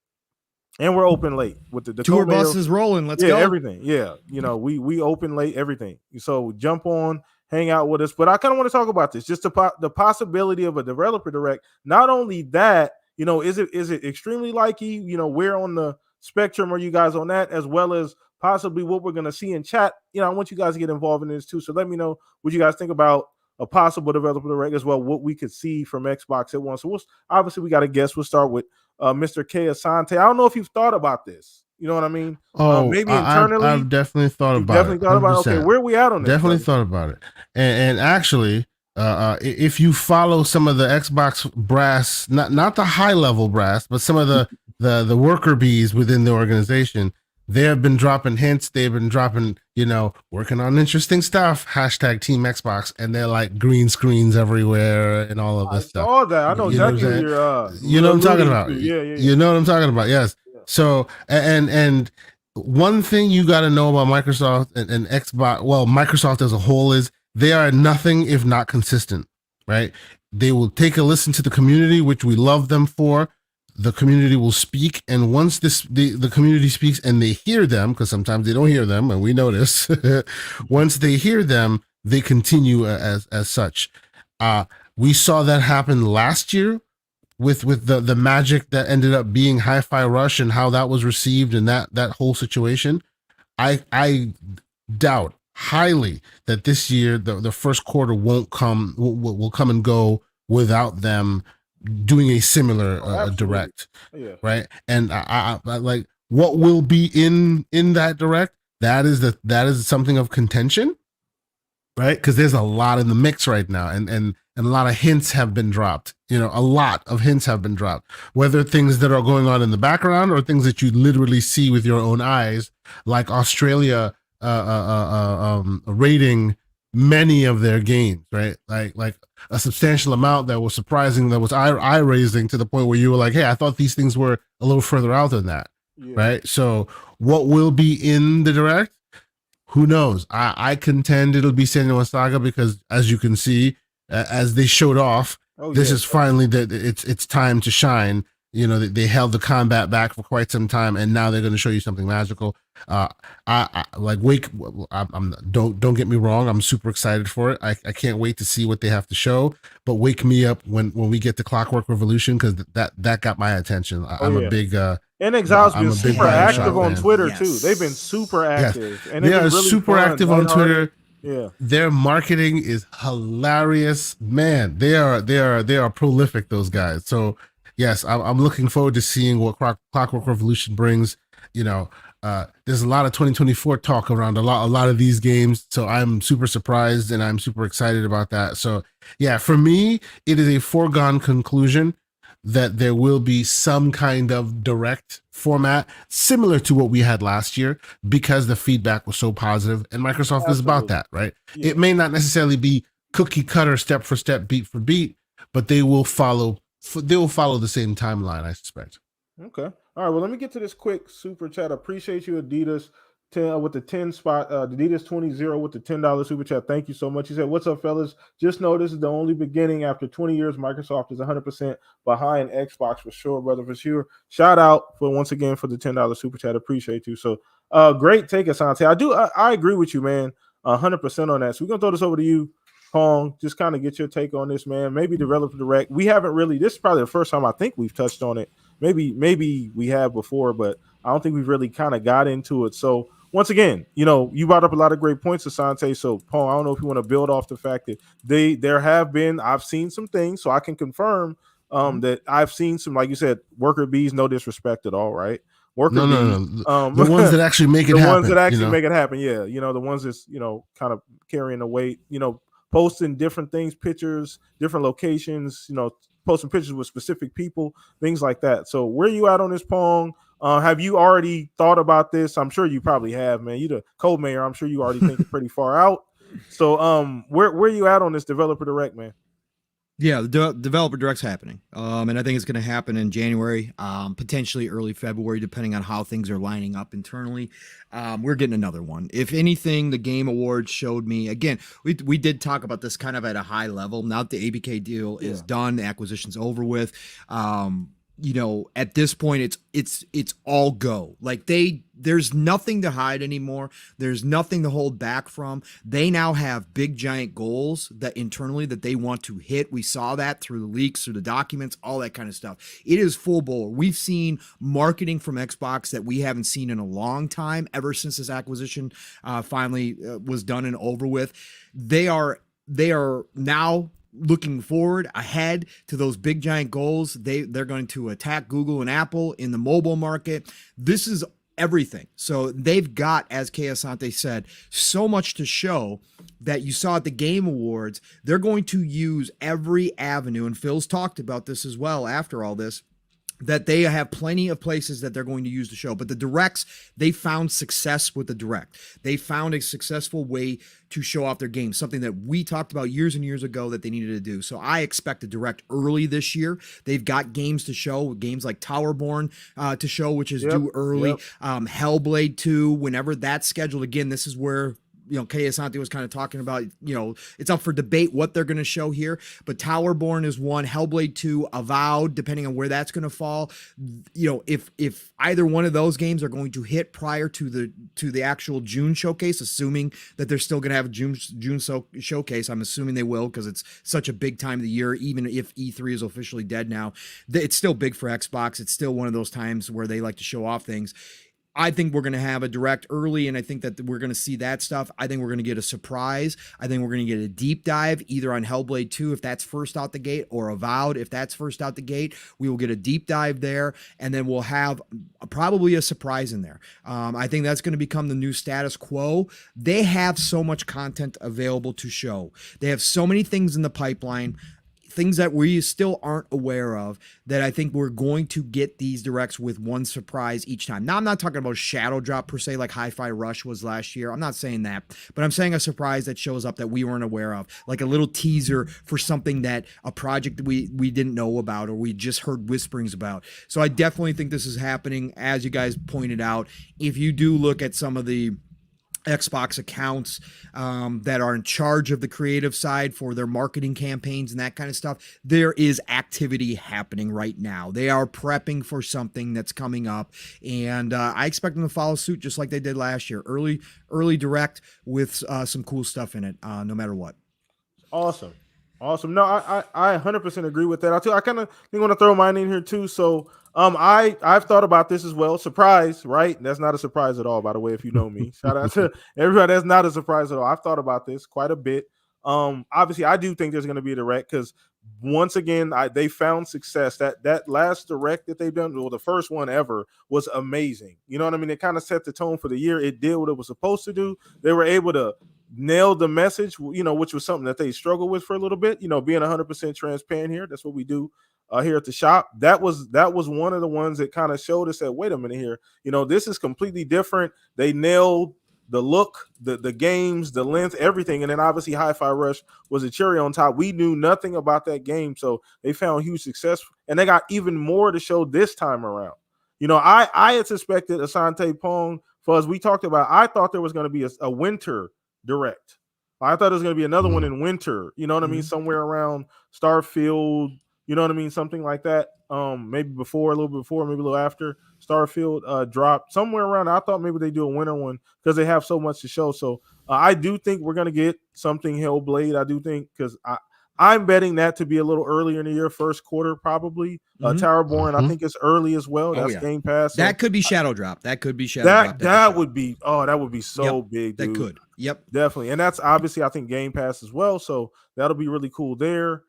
And we're open late with the tour bus is rolling. Let's go. Everything. Yeah. You know, we open late, everything. So jump on, hang out with us. But I kind of want to talk about this, just the possibility of a developer direct. Not only that, you know, is it extremely likely? You know, where on the spectrum are you guys on that, as well as possibly what we're going to see in chat? You know, I want you guys to get involved in this too. So let me know what you guys think about a possible developer direct, as well what we could see from Xbox at once. So obviously we got a guess. We'll start with Mr. K. Asante. I don't know if you've thought about this. You know what I mean? Maybe internally. I've definitely thought about it. Okay, where are we at on this? Definitely thought about it. And actually, if you follow some of the Xbox brass, not the high level brass, but some of the worker bees within the organization, they have been dropping hints. They've been dropping, you know, working on interesting stuff. # Team Xbox, and they're like green screens everywhere and all of this stuff. I saw that. I know exactly what you know what I'm talking about. Yeah. You know what I'm talking about. Yes. Yeah. So and one thing you got to know about Microsoft and Xbox, well, Microsoft as a whole, is they are nothing if not consistent, right? They will take a listen to the community, which we love them for. The community will speak, and once the community speaks and they hear them, because sometimes they don't hear them, and we know this. Once they hear them, they continue as such. We saw that happen last year with the magic that ended up being Hi-Fi Rush and how that was received, and that whole situation. I doubt highly that this year the first quarter will come and go without them doing a similar direct, right? And I like what will be in that direct. That is something of contention, right? Because there's a lot in the mix right now, and a lot of hints have been dropped. You know, a lot of hints have been dropped, whether things that are going on in the background or things that you literally see with your own eyes, like Australia rating many of their games, right? Like a substantial amount that was surprising, that was eye-raising, to the point where you were like, hey, I thought these things were a little further out than that, right? So what will be in the direct? Who knows? I contend it'll be Senua Saga, because as you can see, as they showed off, this is finally it's time to shine. You know, they held the combat back for quite some time, and now they're going to show you something magical. I like Wake. Don't get me wrong. I'm super excited for it. I can't wait to see what they have to show. But wake me up when we get to Clockwork Revolution, because that got my attention. I'm a big. And Exile's been super active on Twitter too. They've been super active, and they are really super active on Twitter. Yeah, their marketing is hilarious, man. They are prolific, those guys. So yes, I'm looking forward to seeing what Clockwork Revolution brings. You know, there's a lot of 2024 talk around a lot of these games, so I'm super surprised and I'm super excited about that. So yeah, for me, it is a foregone conclusion that there will be some kind of direct format similar to what we had last year, because the feedback was so positive, and Microsoft is about that, right? Yeah. It may not necessarily be cookie cutter, step for step, beat for beat, but they will follow the same timeline, I suspect. Okay. All right. Well, let me get to this quick super chat. Appreciate you, Adidas. 10 with the 10 spot, Adidas 20 with the $10 super chat. Thank you so much. He said, "What's up, fellas? Just know this is the only beginning. After 20 years, Microsoft is 100% behind Xbox for sure, brother, for sure." Shout out for once again for the $10 super chat. Appreciate you. So, great take, Asante. I agree with you, man. 100% on that. So we're gonna throw this over to you, Pong. Just kind of get your take on this, man. Maybe develop direct. We haven't really. This is probably the first time I think we've touched on it. Maybe we have before, but I don't think we've really kind of got into it. So once again, you brought up a lot of great points, Asante. So Paul, I don't know if you want to build off the fact that I've seen some things, so I can confirm that I've seen some, like you said, worker bees, no disrespect at all, right? Worker bees, the ones that actually make it happen. The ones that actually make it happen, yeah. The ones that's, kind of carrying the weight, posting different things, pictures, different locations, posting pictures with specific people, things like that. So where you at on this, Pong? Have you already thought about this? I'm sure you probably have, man. You the co-mayor. I'm sure you already think pretty far out. So where you at on this developer direct, man? Yeah, the developer direct's happening, and I think it's going to happen in January, potentially early February, depending on how things are lining up internally. We're getting another one. If anything, the Game Awards showed me, again, we did talk about this kind of at a high level. Now that the ABK deal is done, the acquisition's over with. At this point, it's all go. Like there's nothing to hide anymore. There's nothing to hold back from. They now have big giant goals that internally that they want to hit. We saw that through the leaks, through the documents, all that kind of stuff. It is full bore. We've seen marketing from Xbox that we haven't seen in a long time, ever since this acquisition finally was done and over with. They are now looking forward ahead to those big giant goals. They're going to attack Google and Apple in the mobile market. This is everything. So they've got, as Kay Asante said, so much to show that you saw at the Game Awards. They're going to use every avenue, and Phil's talked about this as well after all this, that they have plenty of places that they're going to use to show. But the directs, they found success with the direct. They found a successful way to show off their games, something that we talked about years and years ago that they needed to do. So I expect a direct early this year. They've got games to show, games like Towerborn to show, which is due early. Hellblade 2, whenever that's scheduled. Again, this is where Kay Asante was kind of talking about, it's up for debate what they're going to show here, but Towerborn is one, Hellblade 2, Avowed, depending on where that's going to fall. If either one of those games are going to hit prior to the actual June showcase, assuming that they're still going to have a June showcase, I'm assuming they will, because it's such a big time of the year. Even if E3 is officially dead now, it's still big for Xbox. It's still one of those times where they like to show off things. I think we're going to have a direct early, and I think that we're going to see that stuff. I think we're going to get a surprise. I think we're going to get a deep dive either on Hellblade 2 if that's first out the gate, or Avowed if that's first out the gate. We will get a deep dive there, and then we'll have probably a surprise in there. I think that's going to become the new status quo. They have so much content available to show. They have so many things in the pipeline, things that we still aren't aware of, that I think we're going to get these directs with one surprise each time. Now, I'm not talking about shadow drop per se, like Hi-Fi Rush was last year. I'm not saying that, but I'm saying a surprise that shows up that we weren't aware of, like a little teaser for something that a project that we didn't know about, or we just heard whisperings about. So I definitely think this is happening, as you guys pointed out. If you do look at some of the Xbox accounts that are in charge of the creative side for their marketing campaigns and that kind of stuff, there is activity happening right now. They are prepping for something that's coming up, and I expect them to follow suit just like they did last year. Early direct with some cool stuff in it, no matter what. Awesome. No, I 100% agree with that. I kind of want to throw mine in here too. So I've thought about this as well. Surprise, right? That's not a surprise at all, by the way, if you know me. Shout out to everybody. That's not a surprise at all. I've thought about this quite a bit. Obviously, I do think there's going to be a direct, because once again, they found success. That last direct that they've done, well, the first one ever, was amazing. You know what I mean? It kind of set the tone for the year. It did what it was supposed to do. They were able to nail the message, which was something that they struggled with for a little bit. Being 100% transparent here. That's what we do here at the shop. That was one of the ones that kind of showed us that, wait a minute here, this is completely different. They nailed the look, the games, the length, everything. And then obviously Hi-Fi Rush was a cherry on top. We knew nothing about that game, so they found huge success, and they got even more to show this time around. I had suspected Asante Pong, as we talked about, I thought there was going to be a winter direct. I thought there was going to be another one in winter, you know what I mean, somewhere around Starfield, you know what I mean, something like that. Maybe before, a little bit before, maybe a little after Starfield dropped, somewhere around. I thought maybe they do a winter one because they have so much to show. So I do think we're gonna get something Hellblade. I do think, because I'm betting that to be a little earlier in the year, first quarter probably. Towerborn, I think it's early as well. That's Game Pass. So that could be Shadow Drop. That could be Shadow Drop. That would be so big, dude. That could. Yep. Definitely. And that's obviously, I think, Game Pass as well. So that'll be really cool there.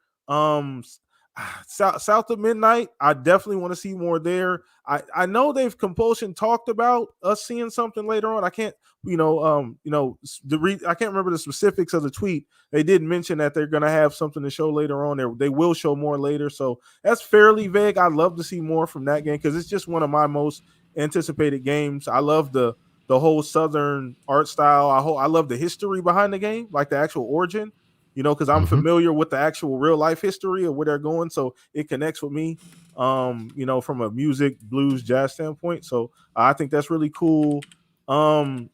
South of Midnight, I definitely want to see more there. I know they've Compulsion talked about us seeing something later on. I can't, I can't remember the specifics of the tweet. They did mention that they're going to have something to show later on. They will show more later. So that's fairly vague. I'd love to see more from that game because it's just one of my most anticipated games. I love the whole Southern art style. I love the history behind the game, like the actual origin. Because I'm familiar with the actual real life history of where they're going. So it connects with me, from a music, blues, jazz standpoint. So I think that's really cool. I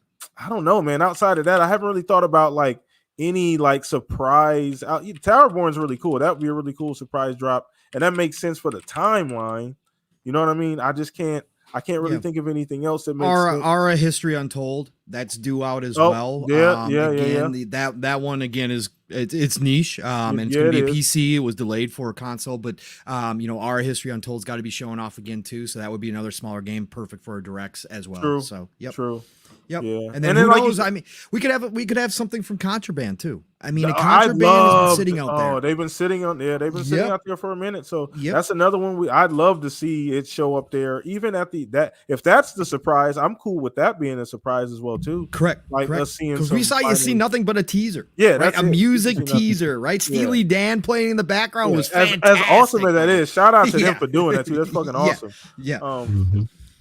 don't know, man. Outside of that, I haven't really thought about like any like surprise. Towerborn's really cool. That would be a really cool surprise drop. And that makes sense for the timeline. You know what I mean? I can't really think of anything else that makes sense. Aura History Untold, that's due out as well. That one again is it's niche. And it's gonna be PC. It was delayed for a console, but Aura History Untold's got to be showing off again too. So that would be another smaller game, perfect for directs as well. True. So True. Yep. Yeah. And then who knows? I mean, we could have something from Contraband too. I mean, Contraband has been sitting out there. They've been sitting on there. They've been sitting out there for a minute. So that's another one I'd love to see it show up there. Even at if that's the surprise, I'm cool with that being a surprise as well too. Correct. Like us seeing, because we saw you see nothing but a teaser. Yeah, right? A music teaser, right? Steely Dan playing in the background was fantastic. As awesome as that is, shout out to him for doing that too. That's fucking awesome. Yeah.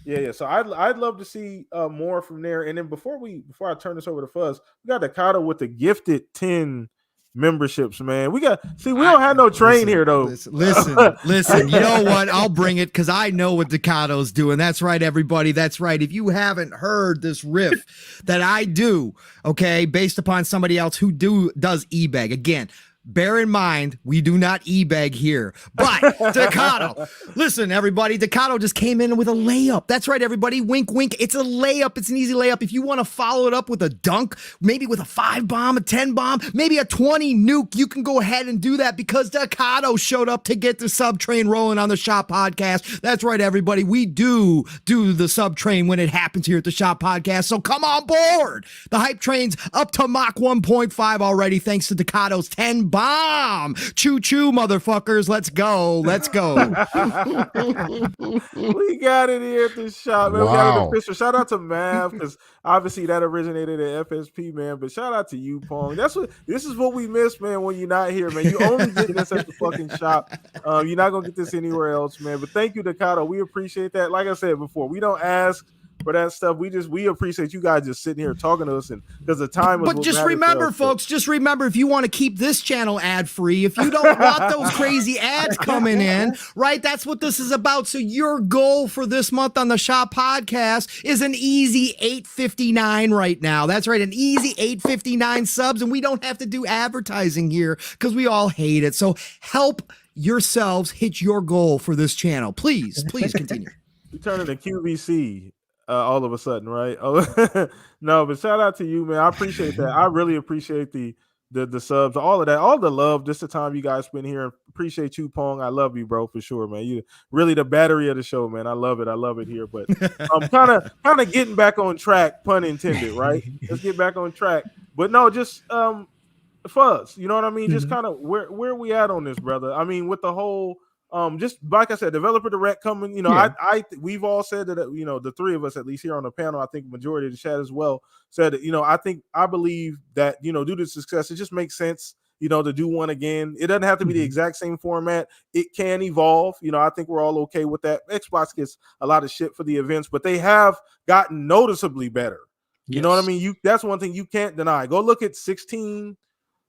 Yeah. So I'd love to see more from there. And then before I turn this over to Fuzz, we got Dakota with the gifted 10 memberships, man. We don't have no train here though. Listen. You know what? I'll bring it because I know what Decato's doing. That's right, everybody. That's right. If you haven't heard this riff that I do, okay, based upon somebody else who does e-bag, again, bear in mind, we do not e-bag here. But Decato, listen, everybody, Decato just came in with a layup. That's right, everybody. Wink, wink. It's a layup. It's an easy layup. If you want to follow it up with a dunk, maybe with a 5 bomb, a 10 bomb, maybe a 20 nuke, you can go ahead and do that because Decato showed up to get the sub train rolling on the Shop Podcast. That's right, everybody. We do the sub train when it happens here at the Shop Podcast. So come on board. The hype train's up to Mach 1.5 already, thanks to Decato's 10 bomb. Choo choo, motherfuckers. Let's go. We got it here at the shop, man. Wow. We got it official. Shout out to Mav, because obviously that originated at FSP, man. But shout out to you, Pong. This is what we miss, man, when you're not here, man. You only get this at the fucking shop. You're not gonna get this anywhere else, man. But thank you, Dakota. We appreciate that. Like I said before, we don't ask for that stuff. We appreciate you guys just sitting here talking to us, and because the time was. But just remember, folks, if you want to keep this channel ad free, if you don't want those crazy ads coming in, right? That's what this is about. So your goal for this month on the Shop Podcast is an easy $8.59 right now. That's right, an easy $8.59 subs, and we don't have to do advertising here because we all hate it. So help yourselves hit your goal for this channel. Please continue. You turn into QVC. All of a sudden, right? Oh, no, but shout out to you, man. I appreciate that. I really appreciate the subs, all of that, all the love. Just the time you guys spend here. Appreciate you, Pong. I love you, bro, for sure, man. You really the battery of the show, man. I love it here. But I'm kind of getting back on track, pun intended, right? Let's get back on track. But no, just Fuzz, you know what I mean? Just kind of where we at on this, brother? I mean, with the whole just like I said, developer direct coming, you know, I we've all said that, you know, the three of us, at least here on the panel, I think majority of the chat as well, said that, you know, I believe that, you know, due to success, it just makes sense, you know, to do one again. It doesn't have to be the exact same format. It can evolve. You know, I think we're all okay with that. Xbox gets a lot of shit for the events, but they have gotten noticeably better. You know what I mean? That's one thing you can't deny. Go look at 16,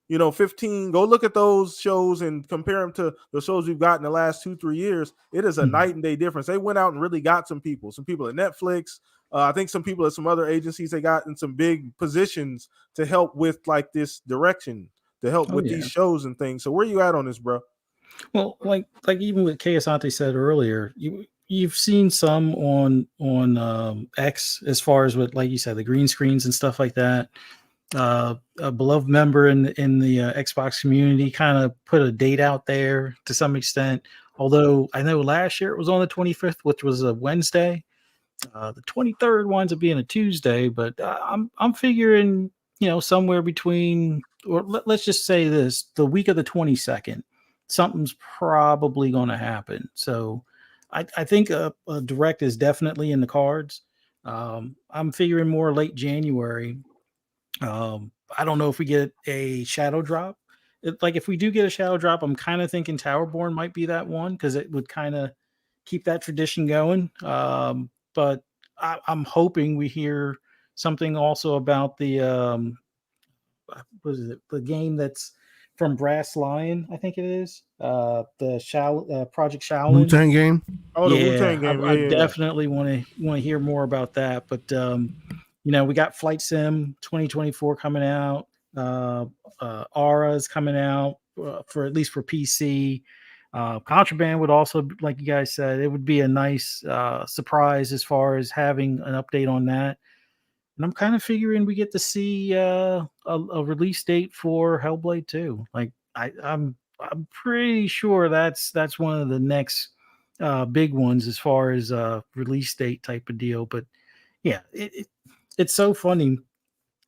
you know, 15, go look at those shows and compare them to the shows we've got in the last 2-3 years. It is a night and day difference. They went out and really got some people at Netflix. I think some people at some other agencies, they got in some big positions to help with like this direction, to help with these shows and things. So where you at on this, bro? Well, like even what Kay Asante said earlier, you've seen some on X as far as what, like you said, the green screens and stuff like that. A beloved member in the Xbox community kind of put a date out there to some extent. Although I know last year it was on the 25th, which was a Wednesday. The 23rd winds up being a Tuesday, but I'm figuring, you know, somewhere between, or let's just say this, the week of the 22nd, something's probably going to happen. So I think a direct is definitely in the cards. I'm figuring more late January. I don't know if we get a shadow drop. Like if we do get a shadow drop, I'm kind of thinking Towerborn might be that one because it would kind of keep that tradition going. But I'm hoping we hear something also about the what is it? The game that's from Brass Lion, I think it is. The Project Shaolin Wu-Tang game. Oh, the Wu-Tang game. I definitely want to hear more about that. But you know, we got Flight Sim 2024 coming out. Aura is coming out for at least for PC. Contraband would also, like you guys said, it would be a nice surprise as far as having an update on that. And I'm kind of figuring we get to see a release date for Hellblade 2. Like I'm pretty sure that's one of the next big ones as far as release date type of deal. But yeah, it's so funny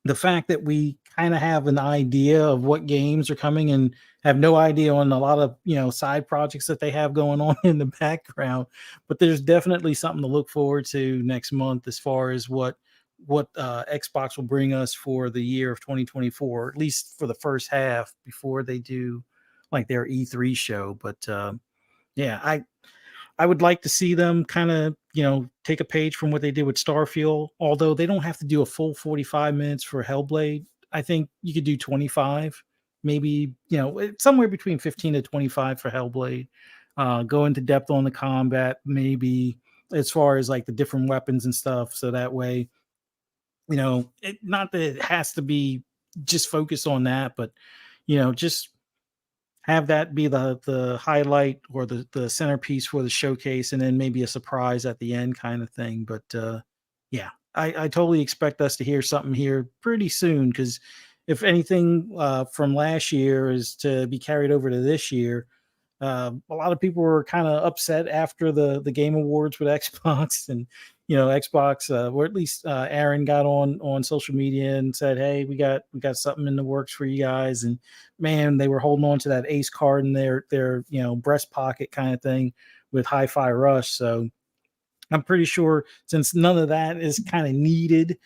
the fact that we kind of have an idea of what games are coming and have no idea on a lot of, you know, side projects that they have going on in the background. But there's definitely something to look forward to next month as far as what Xbox will bring us for the year of 2024, at least for the first half before they do like their E3 show. But yeah, I would like to see them kind of, you know, take a page from what they did with Starfield, although they don't have to do a full 45 minutes for Hellblade. I think you could do 25, maybe, you know, somewhere between 15 to 25 for Hellblade. Go into depth on the combat, maybe as far as like the different weapons and stuff. So that way, you know, not that it has to be just focused on that, but, you know, just have that be the highlight or the centerpiece for the showcase, and then maybe a surprise at the end kind of thing. But yeah, I totally expect us to hear something here pretty soon, because if anything from last year is to be carried over to this year, a lot of people were kind of upset after the Game Awards with Xbox, and you know, Xbox, or at least Aaron got on social media and said, "Hey, we got something in the works for you guys." And man, they were holding on to that ace card in their you know, breast pocket kind of thing with Hi-Fi Rush. So I'm pretty sure since none of that is kind of needed,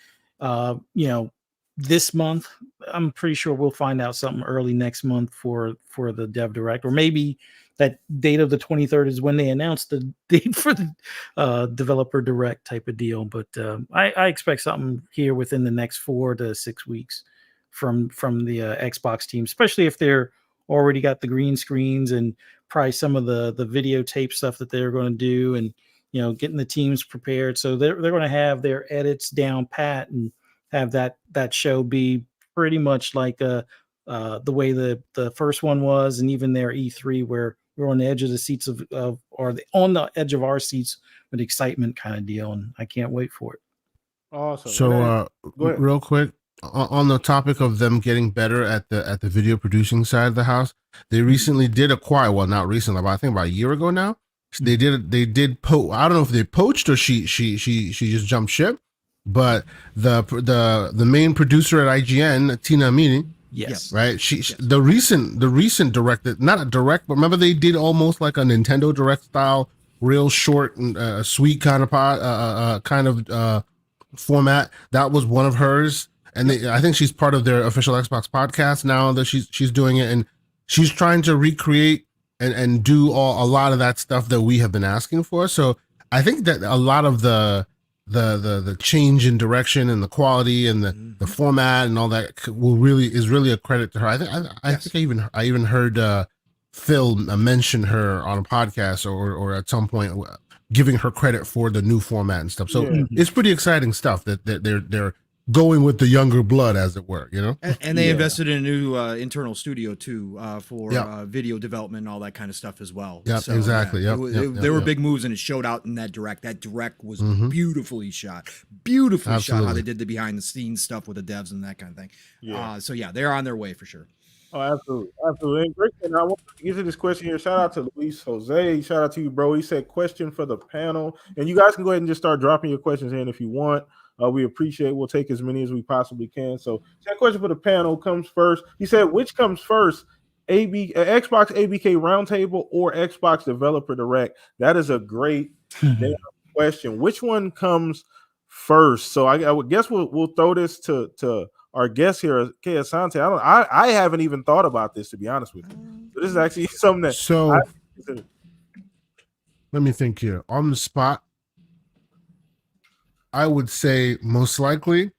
you know, this month, I'm pretty sure we'll find out something early next month for the Dev Direct, or maybe that date of the 23rd is when they announced the date for the Developer Direct type of deal. But I expect something here within the next 4 to 6 weeks from the Xbox team, especially if they're already got the green screens and probably some of the videotape stuff that they're going to do, and you know, getting the teams prepared. So they're going to have their edits down pat and have that show be pretty much like the way the first one was, and even their E3, where we're on the edge of the seats on the edge of our seats with excitement kind of deal. And I can't wait for it. Awesome. So real quick, on the topic of them getting better at the video producing side of the house, they recently did acquire, well, not recently, but I think about a year ago now, they did I don't know if they poached or she just jumped ship, but the main producer at IGN, Tina Amini, Yes. Right. The recent direct, not a direct, but remember they did almost like a Nintendo Direct style, real short and sweet kind of format. That was one of hers, and I think she's part of their official Xbox podcast now that she's doing it, and she's trying to recreate and do a lot of that stuff that we have been asking for. So I think that a lot of the change in direction and the quality and the format and all that is really a credit to her. I think I even heard Phil mention her on a podcast or at some point giving her credit for the new format and stuff. So it's pretty exciting stuff that they're going with the younger blood, as it were, you know. And they invested in a new internal studio too for video development and all that kind of stuff as well. Yeah, so, exactly. Yeah, there were big moves, and it showed out in that direct. That direct was beautifully shot, shot. How they did the behind the scenes stuff with the devs and that kind of thing. Yeah. So yeah, they're on their way for sure. Oh, absolutely. And great. And I want to get to this question here. Shout out to Luis Jose. Shout out to you, bro. He said, question for the panel. And you guys can go ahead and just start dropping your questions in if you want. We appreciate it. We'll take as many as we possibly can. So that question for the panel comes first. He said, which comes first, Xbox ABK Roundtable or Xbox Developer Direct? That is a great question. Which one comes first? So I would guess we'll throw this to our guest here, Kay Asante. I haven't even thought about this, to be honest with you. So this is actually something that. So let me think here. On the spot, I would say most likely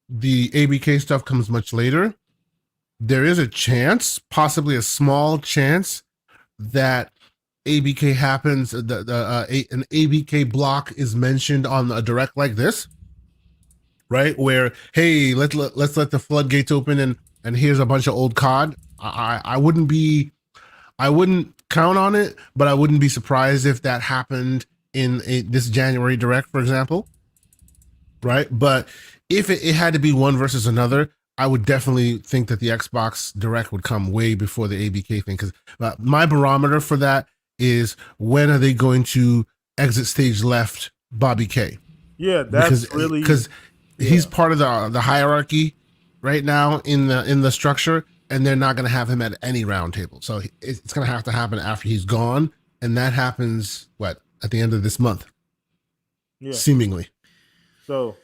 the ABK stuff comes much later. There is a chance, possibly a small chance, that ABK happens. An ABK block is mentioned on a direct like this. Right, where hey, let's let the floodgates open and here's a bunch of old COD. I wouldn't count on it, but I wouldn't be surprised if that happened in this January direct, for example. Right, but if it had to be one versus another, I would definitely think that the Xbox direct would come way before the ABK thing, because my barometer for that is when are they going to exit stage left Bobby K? Yeah, that's because he's part of the hierarchy right now in the structure, and they're not going to have him at any roundtable. So it's going to have to happen after he's gone, and that happens at the end of this month, seemingly. So,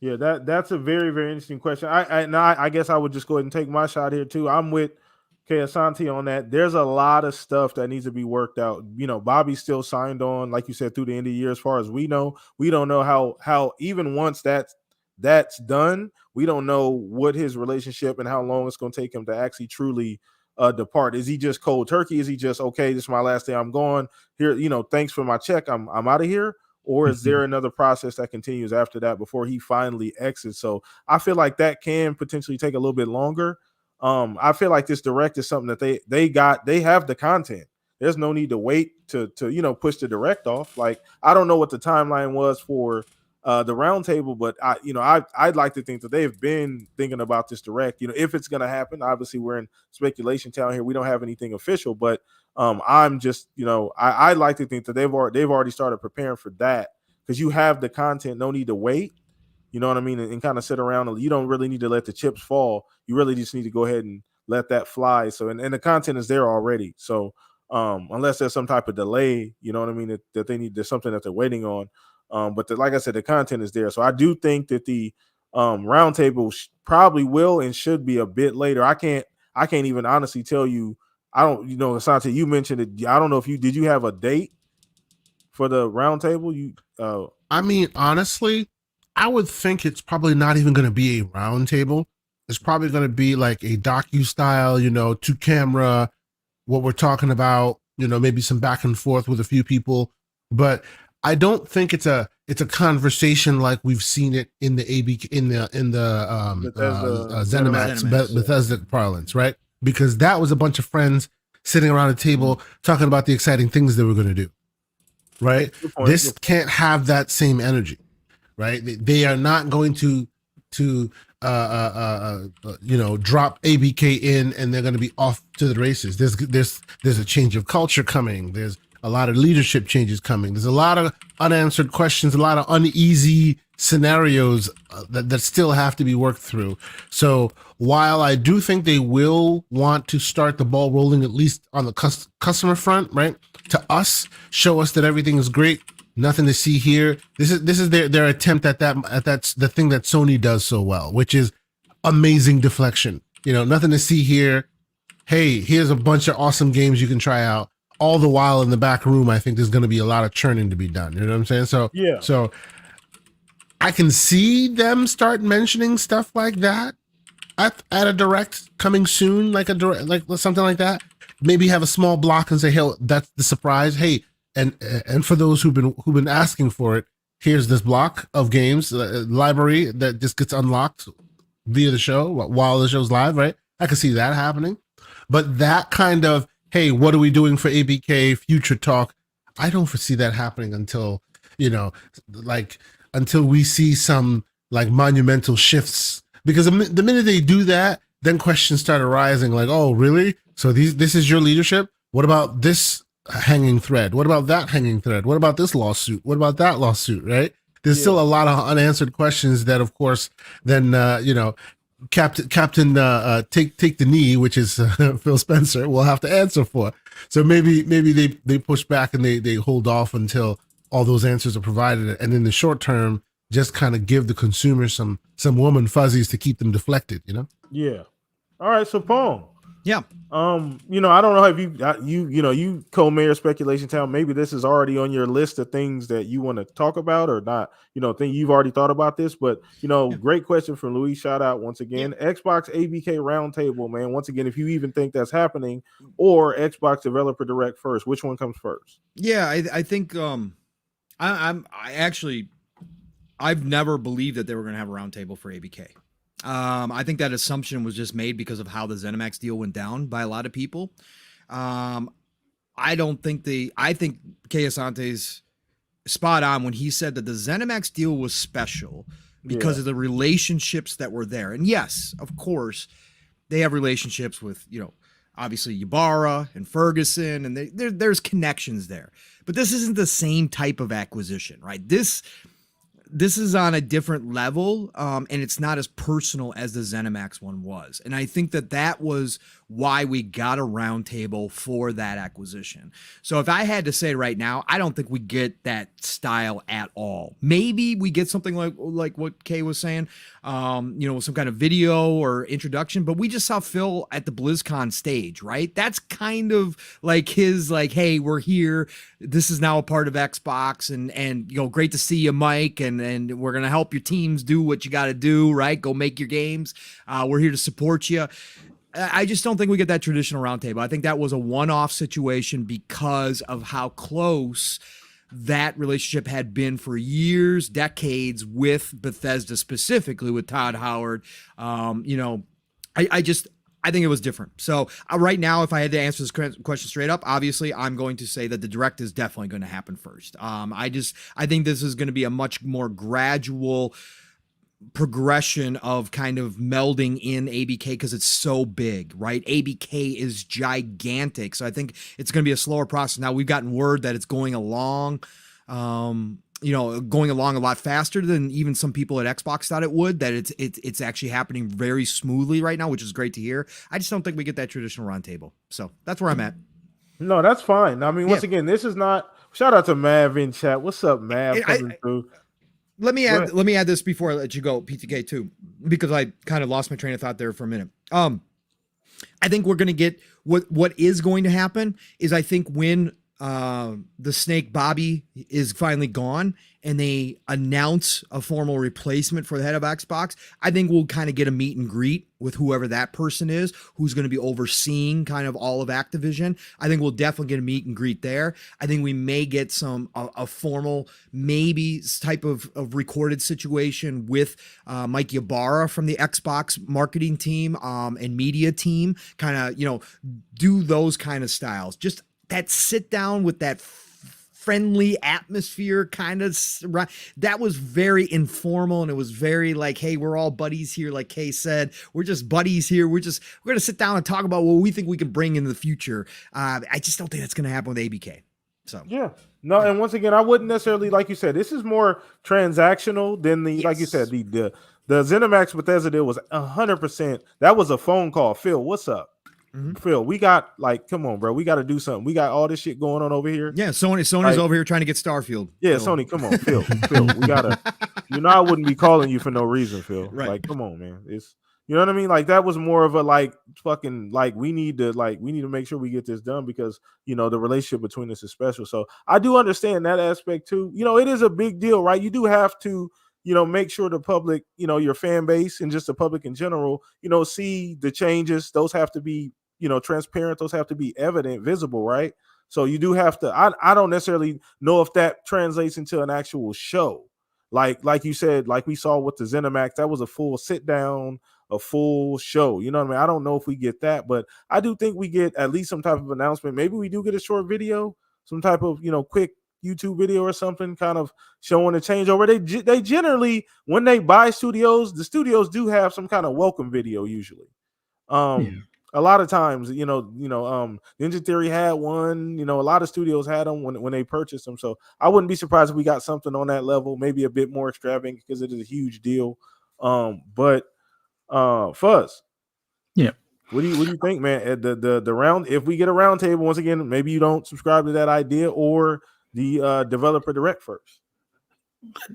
yeah, that's a very, very interesting question. I guess I would just go ahead and take my shot here too. I'm with Kay Asante on that. There's a lot of stuff that needs to be worked out. You know, Bobby's still signed on, like you said, through the end of the year. As far as we know, we don't know how even once that's done, we don't know what his relationship and how long it's going to take him to actually truly depart. Is he just cold turkey? Is he just, okay, this is my last day, I'm gone here, thanks for my check, I'm out of here? Or is there another process that continues after that before he finally exits? So I feel like that can potentially take a little bit longer. I feel like this direct is something that they have the content. There's no need to wait to push the direct off. Like, I don't know what the timeline was for the roundtable, but I'd like to think that they've been thinking about this direct. If it's going to happen. Obviously, we're in speculation town here. We don't have anything official, but I'm just I'd like to think that they've already started preparing for that, because you have the content. No need to wait. You know what I mean? And kind of sit around. And you don't really need to let the chips fall. You really just need to go ahead and let that fly. So and the content is there already. So unless there's some type of delay, you know what I mean, that they need, there's something that they're waiting on. But like I said, the content is there. So I do think that the roundtable probably will and should be a bit later. I can't even honestly tell you. I don't, Asante, you mentioned it. I don't know if did you have a date for the roundtable? I mean, honestly, I would think it's probably not even going to be a roundtable. It's probably going to be like a docu style, two camera, what we're talking about, maybe some back and forth with a few people. But I don't think it's a conversation like we've seen it in the ZeniMax Bethesda parlance, right? Because that was a bunch of friends sitting around a table talking about the exciting things they were going to do, right? This can't have that same energy, right? They are not going to drop ABK in and they're going to be off to the races. There's a change of culture coming. There's a lot of leadership changes coming. There's a lot of unanswered questions, a lot of uneasy scenarios that still have to be worked through. So while I do think they will want to start the ball rolling, at least on the customer front, right? To us, show us that everything is great. Nothing to see here. This is their attempt at that's the thing that Sony does so well, which is amazing deflection. Nothing to see here. Hey, here's a bunch of awesome games you can try out. All the while in the back room, I think there's going to be a lot of churning to be done. You know what I'm saying? So yeah. So I can see them start mentioning stuff like that at a direct coming soon, like something like that. Maybe have a small block and say, "Hey, that's the surprise." Hey, and for those who've been asking for it, here's this block of games library that just gets unlocked via the show while the show's live. Right? I can see that happening, but that kind of, hey, what are we doing for ABK future talk? I don't foresee that happening until until we see some like monumental shifts, because the minute they do that, then questions start arising like, oh, really? So this is your leadership? What about this hanging thread? What about that hanging thread? What about this lawsuit? What about that lawsuit? Right? There's still a lot of unanswered questions that, of course, then Captain take the knee, which is Phil Spencer, will have to answer for. So maybe they push back and they hold off until all those answers are provided, and in the short term, just kind of give the consumer some warm fuzzies to keep them deflected. Yeah. All right. So Pong. Yeah. I don't know if you co-mayor Speculation Town. Maybe this is already on your list of things that you want to talk about or not. Think you've already thought about this, but great question from Louis. Shout out once again. Yeah. Xbox ABK Roundtable, man. Once again, if you even think that's happening, or Xbox Developer Direct first, which one comes first? Yeah, I think I've never believed that they were going to have a roundtable for ABK. I think that assumption was just made because of how the ZeniMax deal went down by a lot of people. I think Kay Asante's spot on when he said that the ZeniMax deal was special because of the relationships that were there. And yes, of course, they have relationships with, obviously Ybarra and Ferguson, and there's connections there. But this isn't the same type of acquisition, right? This is on a different level, and it's not as personal as the ZeniMax one was. And I think that was why we got a roundtable for that acquisition. So if I had to say right now, I don't think we get that style at all. Maybe we get something like what Kay was saying, some kind of video or introduction, but we just saw Phil at the BlizzCon stage, right? That's kind of like his, hey, we're here. This is now a part of Xbox, and great to see you, Mike, and we're going to help your teams do what you got to do, right? Go make your games. We're here to support you. I just don't think we get that traditional roundtable. I think that was a one-off situation because of how close that relationship had been for years, decades with Bethesda, specifically with Todd Howard. I think it was different. So right now, if I had to answer this question straight up, obviously I'm going to say that the direct is definitely going to happen first. I think this is going to be a much more gradual progression of kind of melding in ABK because it's so big, right? ABK is gigantic. So I think it's going to be a slower process. Now we've gotten word that it's going along, going along a lot faster than even some people at Xbox thought it would, that it's actually happening very smoothly right now, which is great to hear. I just don't think we get that traditional roundtable. So that's where I'm at. No, that's fine. I mean, once again, this is not, shout out to Mav in chat. What's up, Mav? Coming through. Let me add this before I let you go, PTK too, because I kind of lost my train of thought there for a minute. I think we're going to get what is going to happen is I think when the Snake Bobby is finally gone and they announce a formal replacement for the head of Xbox, I think we'll kind of get a meet and greet with whoever that person is, who's going to be overseeing kind of all of Activision. I think we'll definitely get a meet and greet there. I think we may get a formal, maybe type of recorded situation with Mike Ybarra from the Xbox marketing team and media team, kind of, do those kind of styles. Just that sit down with that friendly atmosphere kind of, that was very informal, and it was very like, hey, we're all buddies here, like Kay said, we're just buddies here, we're going to sit down and talk about what we think we can bring in the future. I just don't think that's going to happen with ABK. So yeah, no, and once again, I wouldn't necessarily, like you said, this is more transactional than the, like you said, the ZeniMax Bethesda deal was 100%. That was a phone call. Phil, what's up? Phil, we got, like, come on, bro, we got to do something. We got all this shit going on over here. Yeah, Sony's like, over here trying to get Starfield. Yeah, Phil. Sony, come on, Phil, we gotta. I wouldn't be calling you for no reason, Phil. Right. Like, come on, man. It's, you know what I mean? Like, that was more of a, like, fucking, like, we need to make sure we get this done because, the relationship between us is special. So I do understand that aspect too. It is a big deal, right? You do have to, make sure the public, your fan base and just the public in general, see the changes. Those have to be, transparent. Those have to be evident, visible, right? So you do have to. I don't necessarily know if that translates into an actual show, like you said, like we saw with the ZeniMax. That was a full sit down, a full show. You know what I mean? I don't know if we get that, but I do think we get at least some type of announcement. Maybe we do get a short video, some type of quick YouTube video or something, kind of showing the changeover. They generally, when they buy studios, the studios do have some kind of welcome video usually. A lot of times, Ninja Theory had one. A lot of studios had them when they purchased them. So I wouldn't be surprised if we got something on that level, maybe a bit more extravagant because it is a huge deal. But Fuzz, yeah, what do you think, man? At the round, if we get a round table, once again, maybe you don't subscribe to that idea or the developer direct first.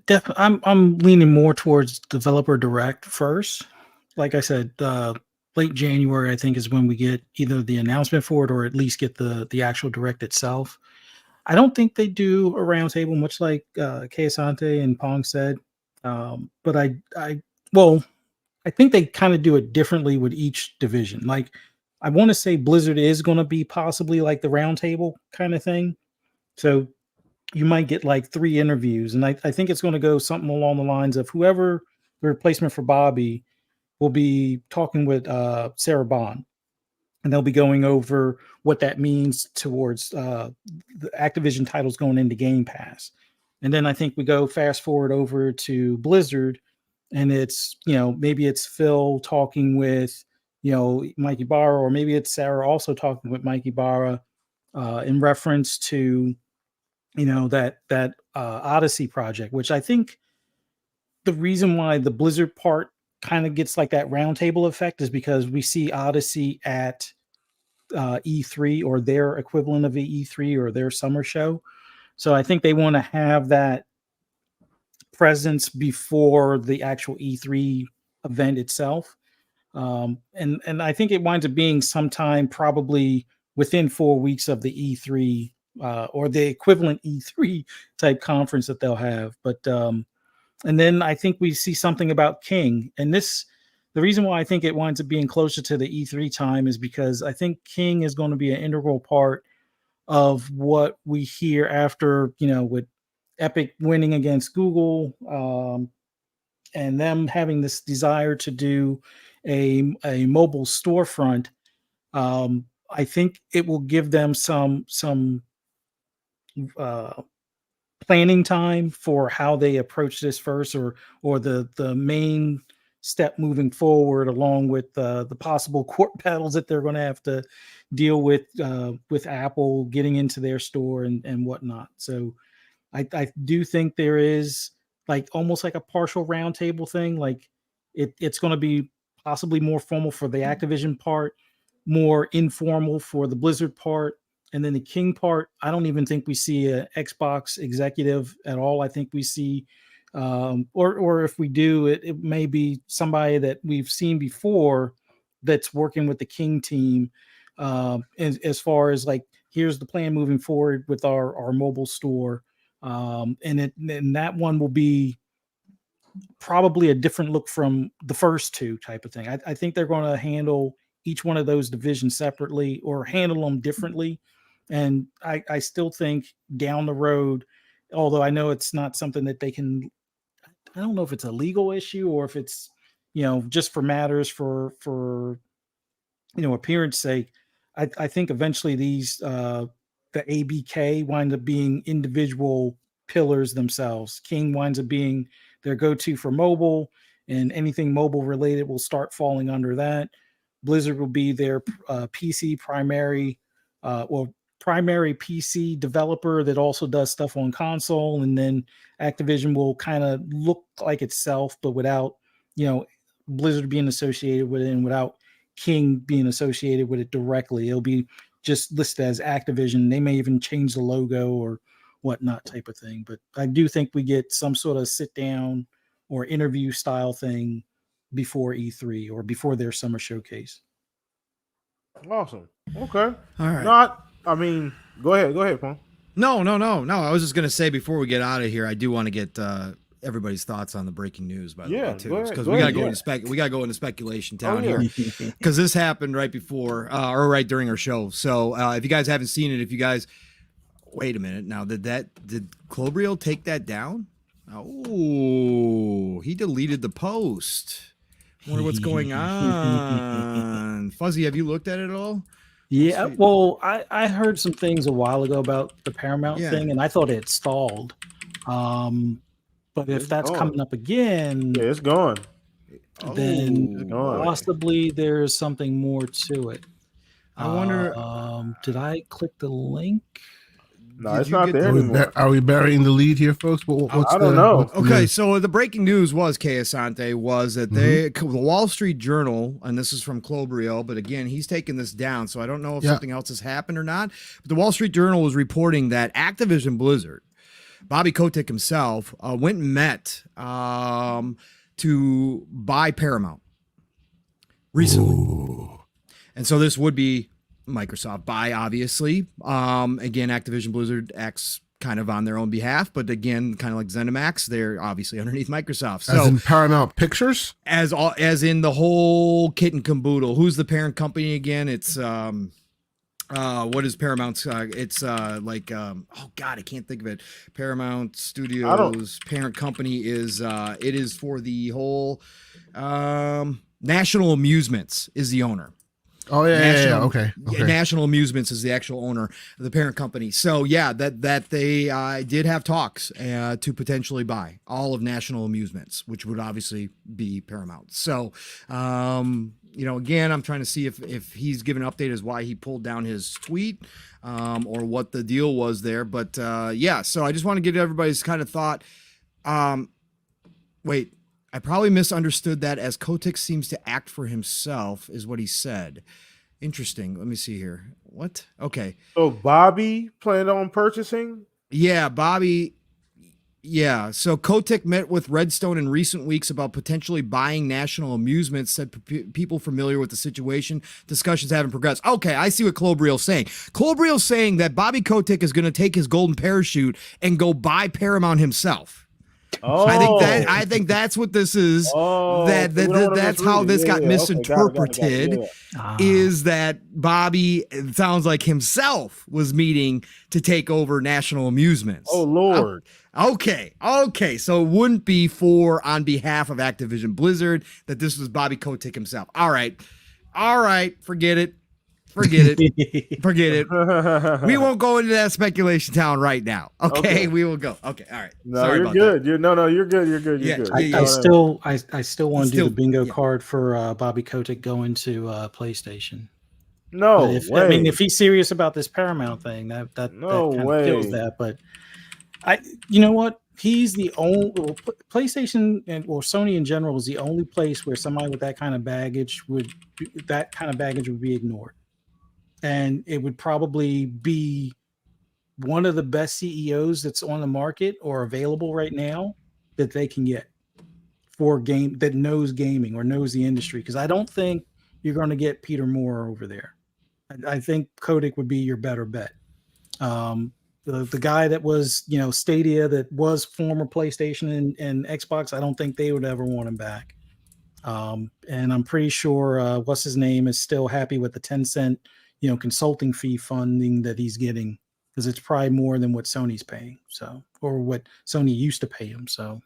I'm leaning more towards developer direct first. Like I said, late January, I think, is when we get either the announcement for it or at least get the actual direct itself. I don't think they do a roundtable, much like Kayasante and Pong said. But I think they kind of do it differently with each division. Like, I want to say Blizzard is going to be possibly like the roundtable kind of thing. So you might get like 3 interviews, and I think it's going to go something along the lines of whoever the replacement for Bobby will be talking with Sarah Bond, and they'll be going over what that means towards the Activision titles going into Game Pass. And then I think we go fast forward over to Blizzard, and it's, maybe it's Phil talking with, Mike Ibarra, or maybe it's Sarah also talking with Mike Ibarra in reference to, that Odyssey project, which I think the reason why the Blizzard part kind of gets like that roundtable effect is because we see Odyssey at E3 or their equivalent of the E3 or their summer show. So I think they want to have that presence before the actual E3 event itself. And I think it winds up being sometime probably within 4 weeks of the E3 or the equivalent E3 type conference that they'll have. But and then I think we see something about King. And the reason why I think it winds up being closer to the E3 time is because I think King is going to be an integral part of what we hear after, with Epic winning against Google and them having this desire to do a mobile storefront. I think it will give them some planning time for how they approach this first, or the main step moving forward, along with the possible court battles that they're going to have to deal with Apple getting into their store and whatnot. So I do think there is like almost like a partial roundtable thing. Like it's going to be possibly more formal for the Activision part, more informal for the Blizzard part. And then the King part, I don't even think we see an Xbox executive at all. I think we see, or if we do, it may be somebody that we've seen before that's working with the King team. As far as like, here's the plan moving forward with our mobile store. And that one will be probably a different look from the first two type of thing. I think they're going to handle each one of those divisions separately or handle them differently. And I still think down the road, although I know it's not something that they can, I don't know if it's a legal issue or if it's, just for matters for appearance sake. I think eventually these, the ABK wind up being individual pillars themselves. King winds up being their go-to for mobile, and anything mobile related will start falling under that. Blizzard will be their PC primary, primary PC developer that also does stuff on console, and then Activision will kind of look like itself, but without, Blizzard being associated with it and without King being associated with it directly. It'll be just listed as Activision. They may even change the logo or whatnot type of thing. But I do think we get some sort of sit down or interview style thing before E3 or before their summer showcase. Awesome. Okay. All right. Go ahead, Paul. No. I was just gonna say before we get out of here, I do want to get everybody's thoughts on the breaking news, by the way, too, because we gotta go into speculation town here, because this happened right before or right during our show. So if you guys haven't seen it, wait a minute now, did Clobriel take that down? Oh, he deleted the post. I wonder what's going on. Fuzzy, have you looked at it at all? Yeah, well, I heard some things a while ago about the Paramount thing, and I thought it had stalled. But if that's coming up again, it's gone. Then possibly there's something more to it. I wonder. Did I click the link? No, it's not there anymore. Are we burying the lead here, folks? I don't know. Okay, so the breaking news was, Asante, was that the Wall Street Journal, and this is from Clobriel, but again, he's taken this down, so I don't know if something else has happened or not. But the Wall Street Journal was reporting that Activision Blizzard, Bobby Kotick himself, went and met to buy Paramount recently. Ooh. And so this would be Microsoft buy, obviously. Again, Activision Blizzard acts kind of on their own behalf, but again, kind of like ZeniMax, they're obviously underneath Microsoft. So, as in Paramount Pictures? As in the whole kit and caboodle. Who's the parent company again? It's what is Paramount's? It's I can't think of it. Paramount Studios parent company is it is for the whole National Amusements is the owner. Oh yeah, okay. National Amusements is the actual owner of the parent company. So yeah, that they did have talks to potentially buy all of National Amusements, which would obviously be Paramount. So again, I'm trying to see if he's given an update as why he pulled down his tweet or what the deal was there. But so I just want to get everybody's kind of thought. Wait. I probably misunderstood that as Kotick seems to act for himself, is what he said. Interesting. Let me see here. What? Okay. So Bobby planned on purchasing? Yeah, Bobby. Yeah. So Kotick met with Redstone in recent weeks about potentially buying National Amusements, said people familiar with the situation. Discussions haven't progressed. Okay, I see what Clobriel's saying. Clobriel's saying that Bobby Kotick is going to take his golden parachute and go buy Paramount himself. Oh, I think that's what this is. Oh, that's how this got misinterpreted. Is that Bobby, it sounds like himself was meeting to take over National Amusements. Oh Lord. Okay. So it wouldn't be on behalf of Activision Blizzard, that this was Bobby Kotick himself. All right. Forget it. We won't go into that speculation town right now. Okay. We will go. Okay. All right. No, sorry about good. That. You're good. You're good. I still want to do the bingo card for Bobby Kotick going to PlayStation. No way. If he's serious about this Paramount thing, that kind of kills that. But you know what? He's the only PlayStation or Sony in general is the only place where somebody with that kind of baggage would be ignored. And it would probably be one of the best CEOs that's on the market or available right now that they can get for game that knows gaming or knows the industry. Because I don't think you're going to get Peter Moore over there. I think Kotick would be your better bet. The guy that was, Stadia, that was former PlayStation and Xbox, I don't think they would ever want him back. And I'm pretty sure what's his name is still happy with the 10-cent consulting fee funding that he's getting, because it's probably more than what Sony's paying, or what Sony used to pay him. So,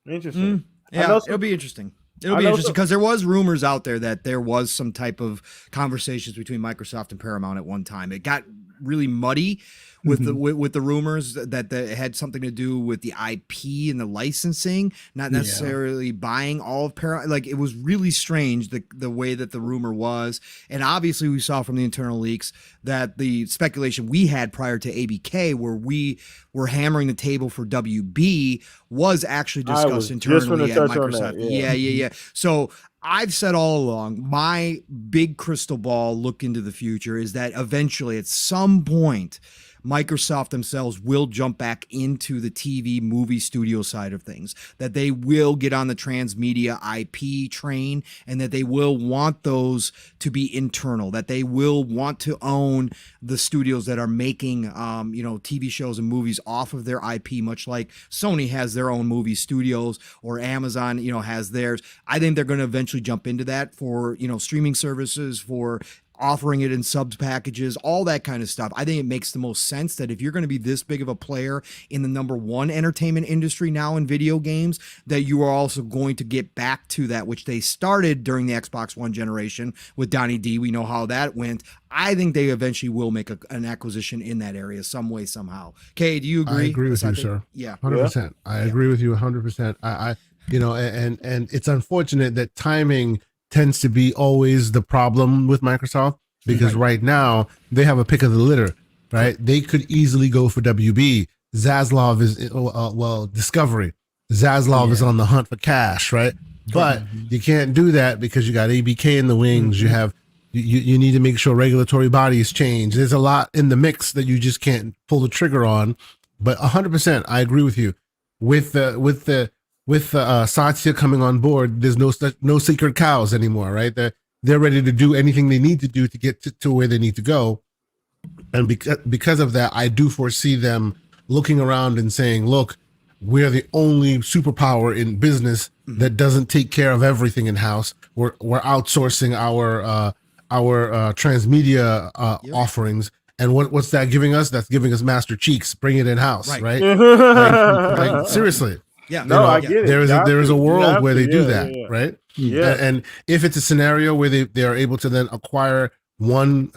interesting. Yeah, it'll be interesting. It'll be interesting because there was rumors out there that there was some type of conversations between Microsoft and Paramount at one time. It got really muddy with the rumors that it had something to do with the IP and the licensing, not necessarily buying all of Paramount. Like, it was really strange the way that the rumor was. And obviously we saw from the internal leaks that the speculation we had prior to ABK, where we were hammering the table for WB, was actually discussed internally at Microsoft. Yeah. So I've said all along, my big crystal ball look into the future is that eventually at some point, Microsoft themselves will jump back into the TV movie studio side of things, that they will get on the transmedia IP train, and that they will want those to be internal, that they will want to own the studios that are making, TV shows and movies off of their IP, much like Sony has their own movie studios or Amazon, has theirs. I think they're going to eventually jump into that for, streaming services, for offering it in subs packages, all that kind of stuff. I think it makes the most sense that if you're going to be this big of a player in the number one entertainment industry now in video games, that you are also going to get back to that, which they started during the Xbox One generation with Donnie D. We know how that went. I think they eventually will make an acquisition in that area some way, somehow. Kay, do you agree? I agree with you, sir. Yeah. 100%. I agree with you 100%. And it's unfortunate that timing tends to be always the problem with Microsoft, because right now they have a pick of the litter, right? They could easily go for WB. Zaslav is, Discovery. Zaslav is on the hunt for cash, right? But you can't do that because you got ABK in the wings. You have, you need to make sure regulatory bodies change. There's a lot in the mix that you just can't pull the trigger on. But 100%, I agree with you. With Satya coming on board, there's no secret cows anymore, right? They're ready to do anything they need to do to get to where they need to go. And because of that, I do foresee them looking around and saying, look, we're the only superpower in business that doesn't take care of everything in house. We're outsourcing our transmedia offerings. And what's that giving us? That's giving us Master Cheeks. Bring it in house, right? like seriously. Yeah, I get it. There is a world where they do that, right? Yeah. And if it's a scenario where they are able to then acquire one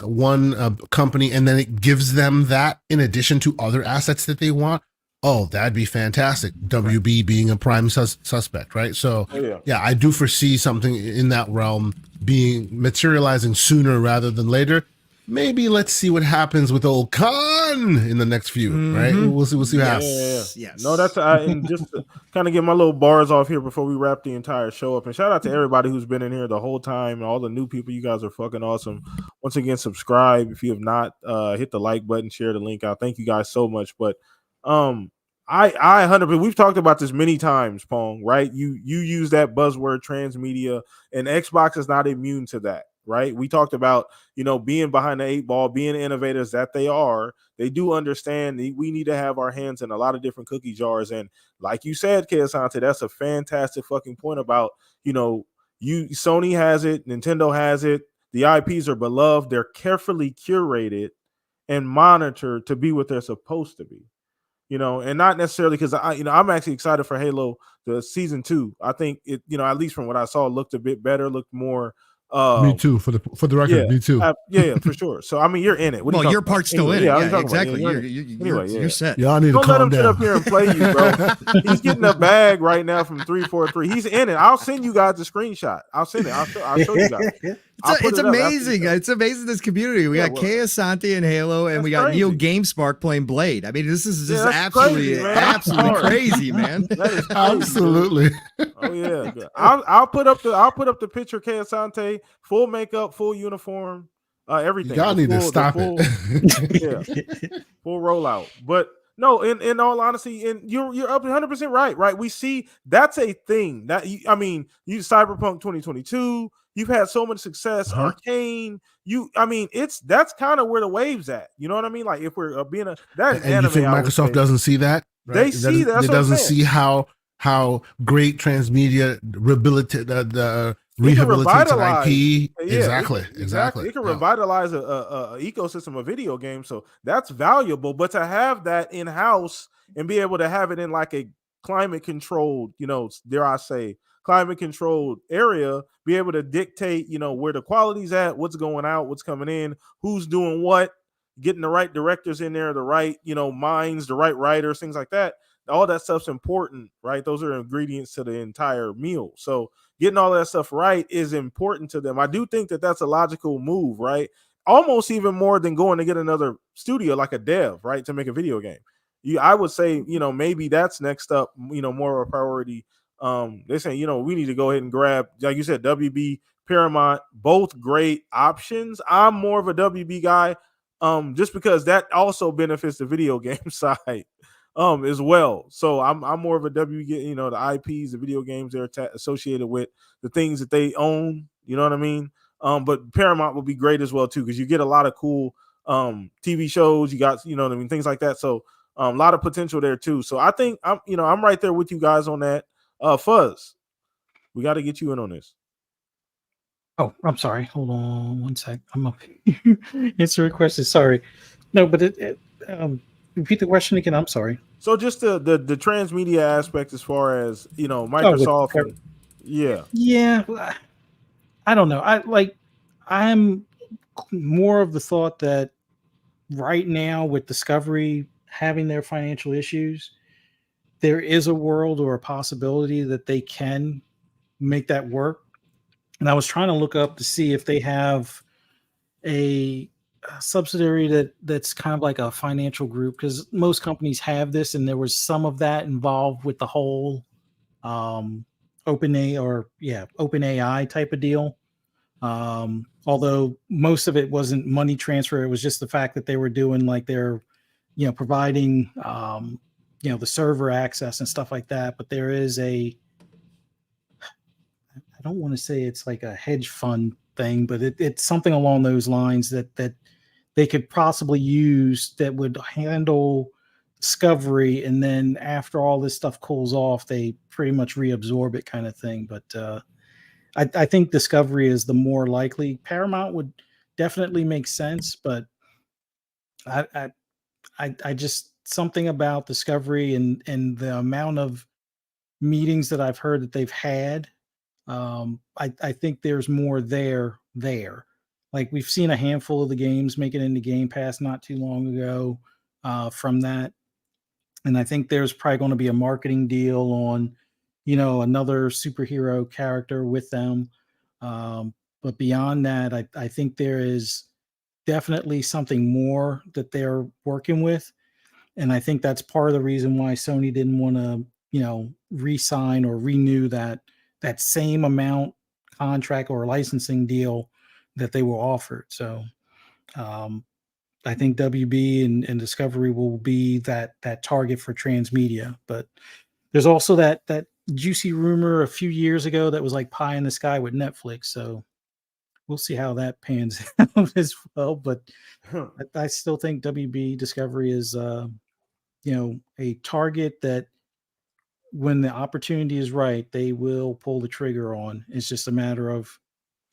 company, and then it gives them that in addition to other assets that they want, that'd be fantastic. WB being a prime suspect, right? So I do foresee something in that realm materializing sooner rather than later. Maybe let's see what happens with old Khan in the next few, right? We'll see what happens. Yes. No, that's and just to kind of get my little bars off here before we wrap the entire show up. And shout out to everybody who's been in here the whole time, and all the new people. You guys are fucking awesome. Once again, subscribe if you have not. Hit the like button, share the link out. Thank you guys so much. But I 100%. We've talked about this many times, Pong. Right? You use that buzzword transmedia, and Xbox is not immune to that. Right. We talked about, being behind the eight ball, being innovators that they are. They do understand we need to have our hands in a lot of different cookie jars. And like you said, Kayasante, that's a fantastic fucking point about, Sony has it, Nintendo has it. The IPs are beloved. They're carefully curated and monitored to be what they're supposed to be. And not necessarily because I'm actually excited for Halo, the season 2. I think it, at least from what I saw, looked a bit better, looked more. Me too. For the record, me too. For sure. So I mean, you're in it. Your part's still in it. Yeah, exactly. You're set. Y'all need Don't to calm let him sit up here and play you, bro. He's getting a bag right now from 343. He's in it. I'll send you guys the screenshot. I'll send it. I'll show you guys. It's amazing. It's amazing, this community. We got Kay Asante and Halo, and we got Neil GameSpark playing Blade. I mean, this is just absolutely crazy, man. That is crazy, absolutely. Oh yeah. I'll put up the picture, Kay Asante, full makeup, full uniform, everything. Y'all need to stop it. Full rollout. But no, in all honesty, and you're up 100% right. We see that's a thing that you Cyberpunk 2022. You've had so much success, Arcane. That's kind of where the wave's at. You know what I mean? Like if we're being and you think Microsoft doesn't see that? Right? They see that. It doesn't see how great transmedia rehabilitates an IP. Exactly. It can revitalize a ecosystem of video games. So that's valuable. But to have that in house and be able to have it in like a climate controlled, dare I say, climate controlled area, be able to dictate, where the quality's at, what's going out, what's coming in, who's doing what, getting the right directors in there, the right, minds, the right writers, things like that. All that stuff's important, right? Those are ingredients to the entire meal. So getting all that stuff right is important to them. I do think that that's a logical move, right? Almost even more than going to get another studio like a dev, right, to make a video game. I would say, maybe that's next up, more of a priority. They're saying, we need to go ahead and grab, like you said, WB, Paramount, both great options. I'm more of a WB guy, just because that also benefits the video game side, as well. So I'm more of a WB, the IPs, the video games they're associated with, the things that they own. You know what I mean? But Paramount would be great as well too, because you get a lot of cool TV shows. You got, what I mean, things like that. So a lot of potential there too. So I think I'm right there with you guys on that. Fuzz, we got to get you in on this. Oh, I'm sorry. Hold on one sec. I'm up. Answer a question. Sorry. No, but repeat the question again. I'm sorry. So just the transmedia aspect, as far as Microsoft. Yeah. I don't know. I'm more of the thought that right now, with Discovery having their financial issues, there is a world or a possibility that they can make that work. And I was trying to look up to see if they have a subsidiary that's kind of like a financial group, because most companies have this, and there was some of that involved with the whole OpenAI type of deal. Although most of it wasn't money transfer, it was just the fact that they were doing like they're providing the server access and stuff like that. But there is I don't want to say it's like a hedge fund thing, but it's something along those lines that they could possibly use that would handle Discovery, and then after all this stuff cools off, they pretty much reabsorb it, kind of thing. But I think Discovery is the more likely. Paramount would definitely make sense, but I just, something about Discovery and the amount of meetings that I've heard that they've had. I think there's more there. Like, we've seen a handful of the games make it into Game Pass not too long ago from that. And I think there's probably going to be a marketing deal on, another superhero character with them. But beyond that, I think there is definitely something more that they're working with. And I think that's part of the reason why Sony didn't want to, re-sign or renew that same amount contract or licensing deal that they were offered. So I think WB and Discovery will be that target for transmedia. But there's also that juicy rumor a few years ago that was like pie in the sky with Netflix. So we'll see how that pans out as well. But I still think WB Discovery is a target that, when the opportunity is right, they will pull the trigger on. It's just a matter of,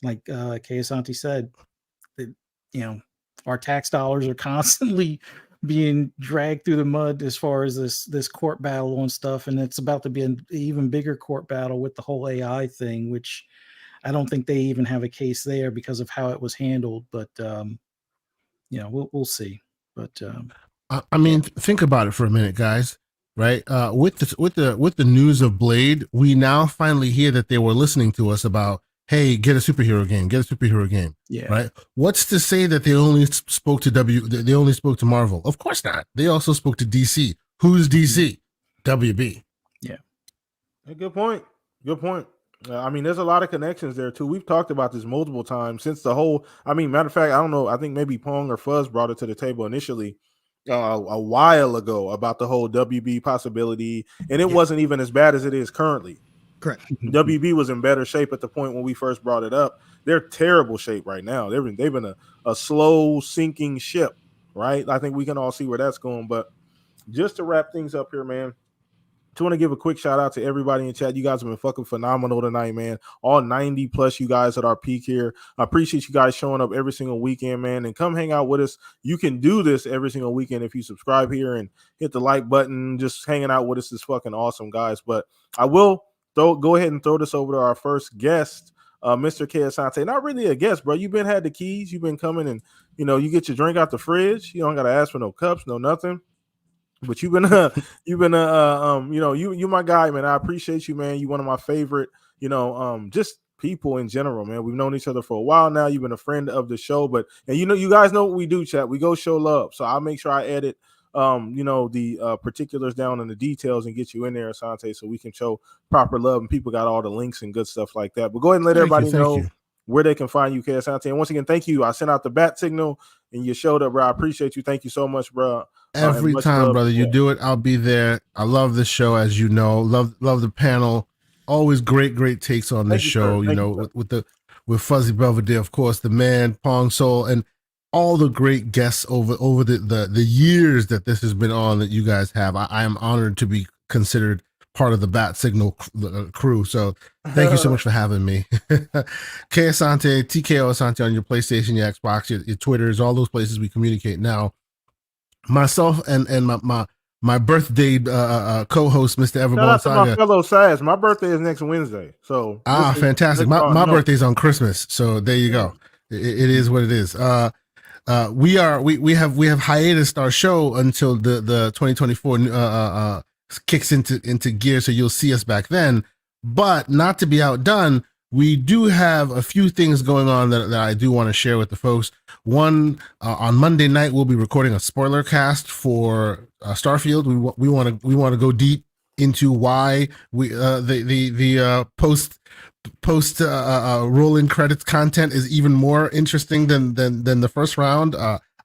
like Keosanti said, that our tax dollars are constantly being dragged through the mud as far as this court battle on stuff, and it's about to be an even bigger court battle with the whole AI thing, which I don't think they even have a case there because of how it was handled. But we'll see. But I mean, think about it for a minute, guys. Right? With the news of Blade, we now finally hear that they were listening to us about, hey, get a superhero game. Yeah. Right? What's to say that they only spoke to they only spoke to Marvel? Of course not. They also spoke to DC. Who's DC? WB. Yeah. Good point. I mean, there's a lot of connections there too. We've talked about this multiple times since the whole. I mean, matter of fact, I don't know. I think maybe Pong or Fuzz brought it to the table initially a while ago about the whole WB possibility, and it wasn't even as bad as it is currently. Correct. WB was in better shape at the point when we first brought it up. They're terrible shape right now. They've been a slow sinking ship, right? I think we can all see where that's going. But just to wrap things up here, man, just want to give a quick shout out to everybody in chat. You guys have been fucking phenomenal tonight, man. All 90 plus you guys at our peak here. I appreciate you guys showing up every single weekend, man. And come hang out with us. You can do this every single weekend if you subscribe here and hit the like button. Just hanging out with us is fucking awesome, guys. But I will go ahead and throw this over to our first guest Mr. K Asante. Not really a guest, bro. You've been had the keys. You've been coming and you get your drink out the fridge. You don't gotta ask for no cups, no nothing. But you've been you my guy, man. I appreciate you, man. You one of my favorite, just people in general, man. We've known each other for a while now. You've been a friend of the show, and you guys know what we do, chat. We go show love. So I'll make sure I edit the particulars down and the details and get you in there, Asante, so we can show proper love and people got all the links and good stuff like that. But go ahead and let everybody know where they can find you, K Asante. And once again, thank you. I sent out the bat signal and you showed up, bro. I appreciate you. Thank you so much, bro. Every time, brother, you do it, I'll be there. I love the show, as you know. Love the panel. Always great takes on this show. With Fuzzy Belvedere, of course, the man Pong Soul, and all the great guests over the years that this has been on that you guys have. I am honored to be considered part of the Bat Signal crew. So thank you so much for having me. K Asante, TKO Asante on your PlayStation, your Xbox, your Twitters, all those places we communicate now. Myself and my birthday co-host, Mr. Everborn Shout out to Saga. my fellow Saz. My birthday is next Wednesday. So fantastic. My birthday's on Christmas. So there you go. It is what it is. We have hiatused our show until the 2024 kicks into gear, so you'll see us back then. But not to be outdone, we do have a few things going on that I do want to share with the folks. One, on Monday night, we'll be recording a spoiler cast for Starfield. We want to go deep into why the post rolling credits content is even more interesting than the first round.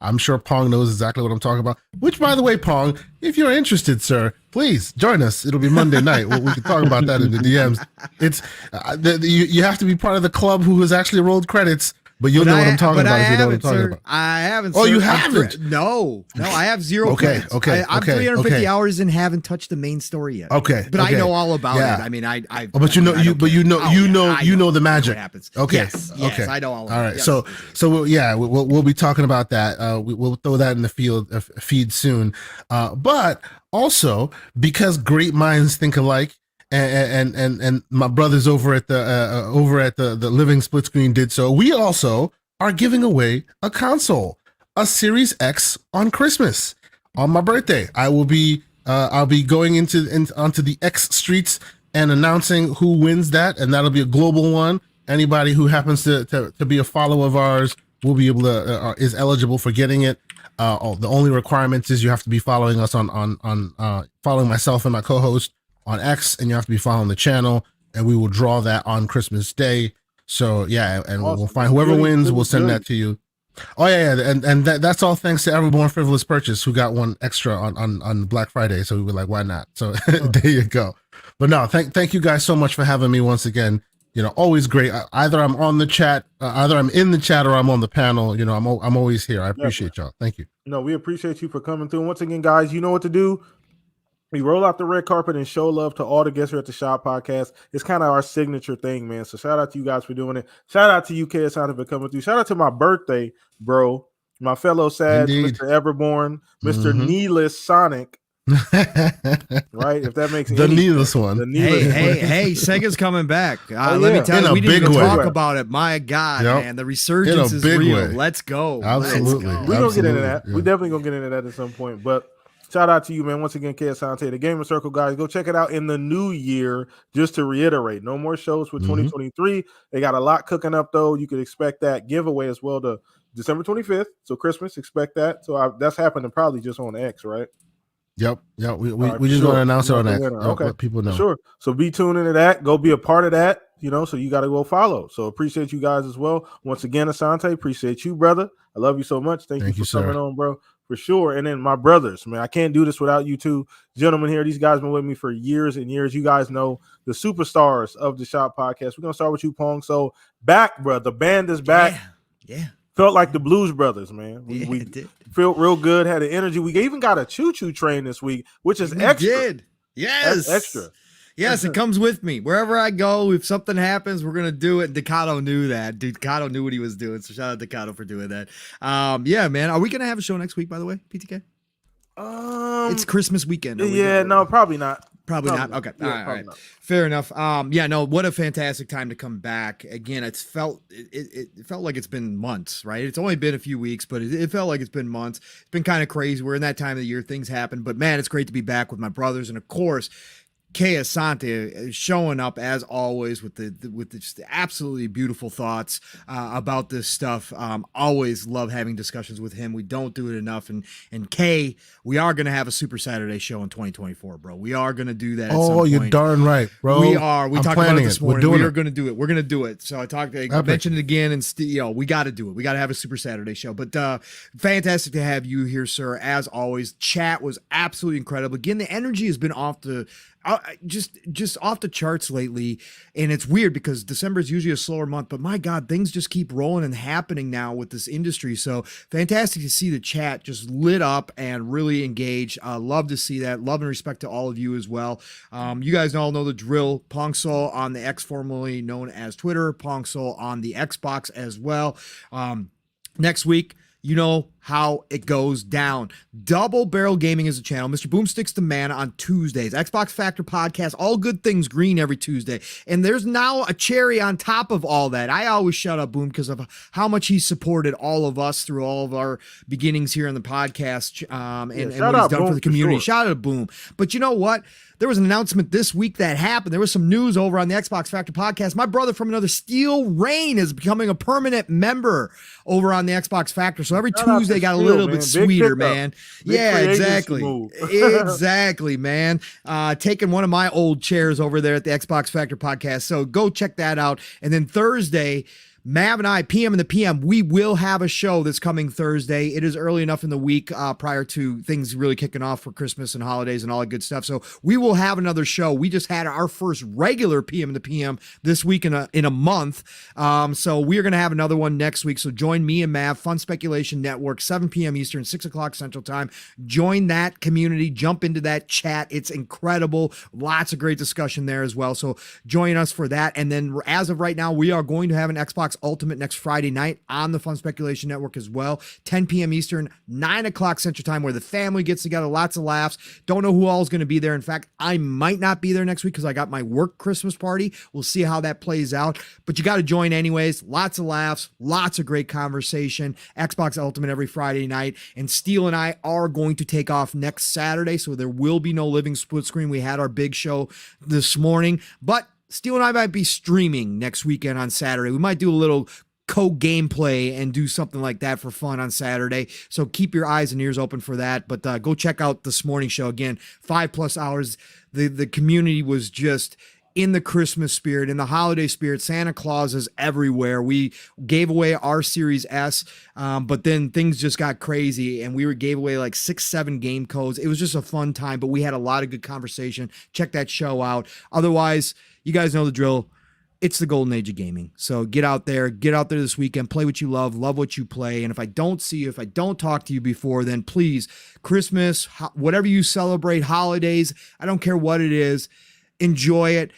I'm sure Pong knows exactly what I'm talking about. Which, by the way, Pong, if you're interested, sir, please join us. It'll be Monday night. We can talk about that in the DMs. It's you have to be part of the club who has actually rolled credits. But you'll know what I'm talking about if you know what I'm talking about. I haven't. Oh, you haven't? No, I have zero. Okay. I'm 350 hours and haven't touched the main story yet. Okay, but I know all about it. I mean, But you know the magic. What happens? Okay. Yes, okay. I know all about it. All right. Yes. So we'll be talking about that. We'll throw that in the feed soon. But also, because great minds think alike. And my brothers over at the Living Split Screen did so. We also are giving away a console, a Series X on Christmas, on my birthday. I'll be going onto the X streets and announcing who wins that, and that'll be a global one. Anybody who happens to be a follower of ours will be able to is eligible for getting it. The only requirements is you have to be following us on following myself and my co-host on X, and you have to be following the channel, and we will draw that on Christmas Day. So yeah, and awesome. We'll find whoever wins, we'll send that to you. Oh yeah, and that's all thanks to Everborn Frivolous Purchase, who got one extra on Black Friday. So we were like, why not? So there you go. But no, thank you guys so much for having me once again. Always great. Either I'm on the chat, either I'm in the chat, or I'm on the panel. I'm always here. I appreciate y'all. Thank you. No, we appreciate you for coming through. And once again, guys, you know what to do. We roll out the red carpet and show love to all the guests here at the Shop Podcast. It's kind of our signature thing, man. So shout out to you guys for doing it. Shout out to you, KSI, for coming through. Shout out to my birthday, bro. My fellow Sad, Mr. Everborn, Mr. Needless Sonic. Right? If that makes the needless one. Hey, Sega's coming back. Let me tell you, we didn't even talk about it. My God, man, the resurgence is real. Way. Let's go. Absolutely. We're going to get into that. Yeah. We're definitely going to get into that at some point. But shout out to you, man. Once again, KSante, the Gamer Circle, guys. Go check it out in the new year. Just to reiterate, no more shows for 2023. They got a lot cooking up, though. You could expect that giveaway as well to December 25th. So Christmas, expect that. So that's happening probably just on X, right? Yep. We just want to announce it on X. Okay. Let people know. Sure. So be tuned into that. Go be a part of that. So you got to go follow. So appreciate you guys as well. Once again, Asante, appreciate you, brother. I love you so much. Thank you for coming on, bro. For sure. And then my brothers, man, I can't do this without you two gentlemen here. These guys been with me for years and years. You guys know the superstars of the Shop Podcast. We're going to start with you, Pong. So back, bro. The band is back. Yeah. Felt like the Blues Brothers, man. We felt real good, had the energy. We even got a choo-choo train this week, which is extra. Did. Yes. That's extra. Yes, it comes with me. Wherever I go, if something happens, we're going to do it. Decado knew that. Decado knew what he was doing, so shout out to Decado for doing that. Yeah, man. Are we going to have a show next week, by the way, PTK? It's Christmas weekend. No, probably not. Probably not. Okay. Yeah, all right. not. Fair enough. Yeah, no, what a fantastic time to come back. Again, it felt like it's been months, right? It's only been a few weeks, but it felt like it's been months. It's been kind of crazy. We're in that time of the year, things happen, but man, it's great to be back with my brothers. And of course, Kay Asante showing up as always with just absolutely beautiful thoughts about this stuff. Always love having discussions with him. We don't do it enough. And Kay, we are going to have a Super Saturday show in 2024, bro. We are going to do that. Oh, you're darn right, bro. We are. We talked about it this morning. We are going to do it. We're going to do it. So I mentioned it again, and we got to do it. We got to have a Super Saturday show. But fantastic to have you here, sir. As always, chat was absolutely incredible. Again, the energy has been off the. Just off the charts lately, and it's weird because December is usually a slower month, but my God, things just keep rolling and happening now with this industry. So fantastic to see the chat just lit up and really engaged. Love to see that. Love and respect to all of you as well. You guys all know the drill. Pong Soul on the X, formerly known as Twitter. Pong Soul on the Xbox as well. Next week, you know how it goes down. Double Barrel Gaming is a channel. Mr. Boomstick's the man on Tuesdays. Xbox Factor Podcast, all good things green every Tuesday. And there's now a cherry on top of all that. I always shout out Boom because of how much he supported all of us through all of our beginnings here in the podcast and what he's done Boom for the community. For sure. Shout out to Boom. But you know what? There was an announcement this week that happened. There was some news over on the Xbox Factor Podcast. My brother from another Steel Rain is becoming a permanent member over on the Xbox Factor. So every Tuesday got a little bit sweeter, man. Yeah, exactly. Exactly, man. Taking one of my old chairs over there at the Xbox Factor Podcast. So go check that out. And then Thursday, Mav and I, PM and the PM, we will have a show this coming Thursday. It is early enough in the week prior to things really kicking off for Christmas and holidays and all that good stuff. So we will have another show. We just had our first regular PM and the PM this week in a month. So we are going to have another one next week. So join me and Mav, Fun Speculation Network, 7 p.m. Eastern, 6 o'clock Central Time. Join that community. Jump into that chat. It's incredible. Lots of great discussion there as well. So join us for that. And then as of right now, we are going to have an Xbox Ultimate next Friday night on the Fun Speculation Network as well. 10 p.m. Eastern, 9 o'clock Central Time, where the family gets together, lots of laughs. Don't know who all is going to be there. In fact, I might not be there next week because I got my work Christmas party. We'll see how that plays out. But you got to join anyways. Lots of laughs, lots of great conversation. Xbox Ultimate every Friday night. And Steele and I are going to take off next Saturday, so there will be no living split screen. We had our big show this morning, but Steele and I might be streaming next weekend on Saturday. We might do a little co-gameplay and do something like that for fun on Saturday. So keep your eyes and ears open for that. But go check out this morning show. Again, 5+ hours. The community was just in the Christmas spirit, in the holiday spirit. Santa Claus is everywhere. We gave away our Series S, but then things just got crazy and we gave away like 6-7 game codes. It was just a fun time, but we had a lot of good conversation. Check that show out. Otherwise, you guys know the drill. It's the golden age of gaming. So get out there this weekend, play what you love what you play. And if I don't see you, if I don't talk to you before, then please, Christmas, whatever you celebrate, holidays, I don't care what it is, enjoy it.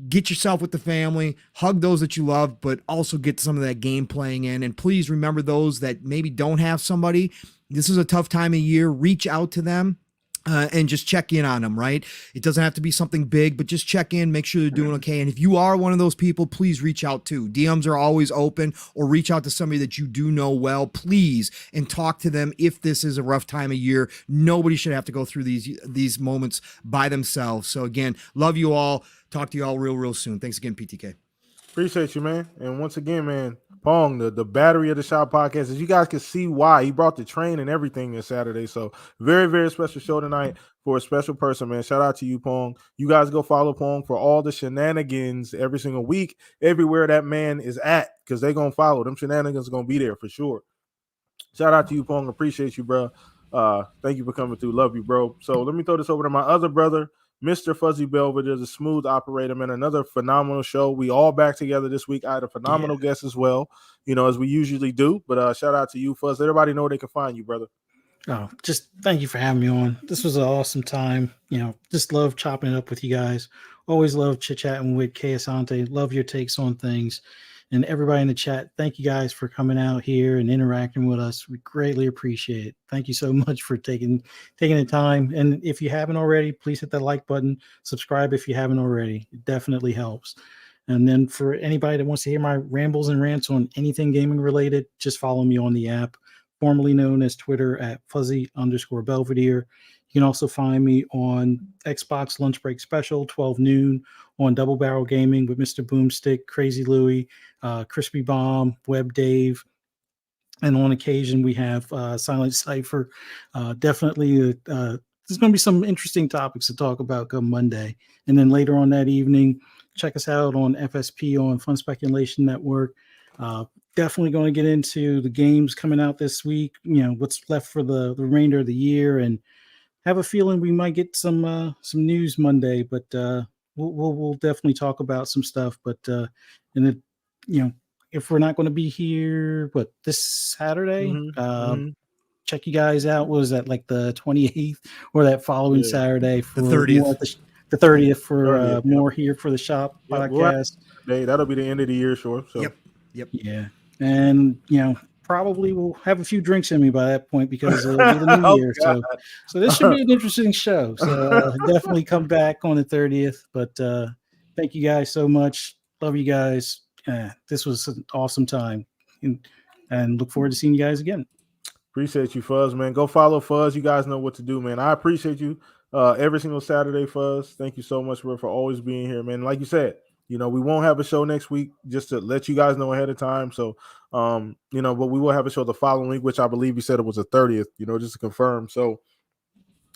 Get yourself with the family, hug those that you love, but also get some of that game playing in. And please remember those that maybe don't have somebody. This is a tough time of year. Reach out to them. And just check in on them, right? It doesn't have to be something big, but just check in, make sure they're doing okay. And if you are one of those people, please reach out too. DMs are always open, or reach out to somebody that you do know well, please, and talk to them if this is a rough time of year. Nobody should have to go through these moments by themselves. So again, love you all. Talk to you all real soon. Thanks again, PTK. Appreciate you, man. And once again, man, Pong, the battery of the shop podcast, as you guys can see why he brought the train and everything this Saturday. So very, very special show tonight for a special person, man. Shout out to you, Pong. You guys go follow Pong for all the shenanigans every single week, everywhere that man is at, because they're going to follow. Them shenanigans are going to be there for sure. Shout out to you, Pong. Appreciate you, bro. Thank you for coming through. Love you, bro. So let me throw this over to my other brother, Mr. Fuzzy Belvedere, the smooth operator, man. Another phenomenal show. We all back together this week. I had a phenomenal guest as well, as we usually do. But shout out to you, Fuzz. Let everybody know where they can find you, brother. Oh, just thank you for having me on. This was an awesome time. Just love chopping it up with you guys. Always love chit-chatting with Kay Asante. Love your takes on things. And everybody in the chat, thank you guys for coming out here and interacting with us. We greatly appreciate it. Thank you so much for taking the time. And if you haven't already, please hit that like button. Subscribe if you haven't already. It definitely helps. And then for anybody that wants to hear my rambles and rants on anything gaming related, just follow me on the app, formerly known as Twitter at fuzzy_Belvedere. You can also find me on Xbox Lunch Break Special, 12 noon, on Double Barrel Gaming with Mr. Boomstick, Crazy Louie, Crispy Bomb, Web Dave. And on occasion, we have Silent Cypher. Definitely, there's going to be some interesting topics to talk about come Monday. And then later on that evening, check us out on FSP on Fun Speculation Network. Definitely going to get into the games coming out this week, what's left for the remainder of the year, and have a feeling we might get some news Monday, but we'll definitely talk about some stuff. But and it, if we're not going to be here, this Saturday, check you guys out. What was that, like the 28th or that following Saturday for the 30th? The 30th for more here for the shop podcast. That'll be the end of the year, sure. So. Yep. Yeah, and probably we'll have a few drinks in me by that point because it'll be the new year. So this should be an interesting show. So definitely come back on the 30th. But thank you guys so much. Love you guys. This was an awesome time, and look forward to seeing you guys again. Appreciate you, Fuzz, man. Go follow Fuzz. You guys know what to do, man. I appreciate you every single Saturday, Fuzz. Thank you so much, bro, for always being here, man. Like you said, we won't have a show next week, just to let you guys know ahead of time. So, but we will have a show the following week, which I believe you said it was the 30th, just to confirm. So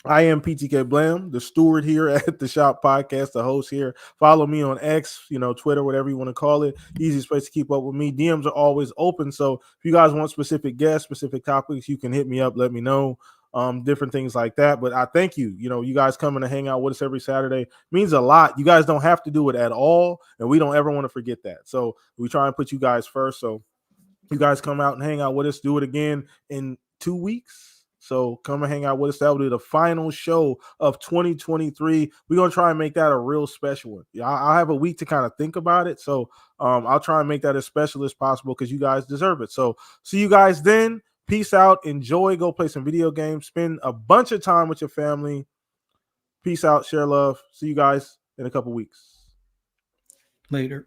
I am PTK Blam, the steward here at the Shop Podcast, the host here. Follow me on X, Twitter, whatever you want to call it. Easiest place to keep up with me. DMs are always open. So if you guys want specific guests, specific topics, you can hit me up, let me know. Different things like that. But I thank you. You guys coming to hang out with us every Saturday means a lot. You guys don't have to do it at all, and we don't ever want to forget that. So we try and put you guys first. So you guys come out and hang out with us. Do it again in 2 weeks. So come and hang out with us. That will be the final show of 2023. We're going to try and make that a real special one. I'll have a week to kind of think about it. So I'll try and make that as special as possible because you guys deserve it. So see you guys then. Peace out. Enjoy. Go play some video games. Spend a bunch of time with your family. Peace out. Share love. See you guys in a couple weeks. Later.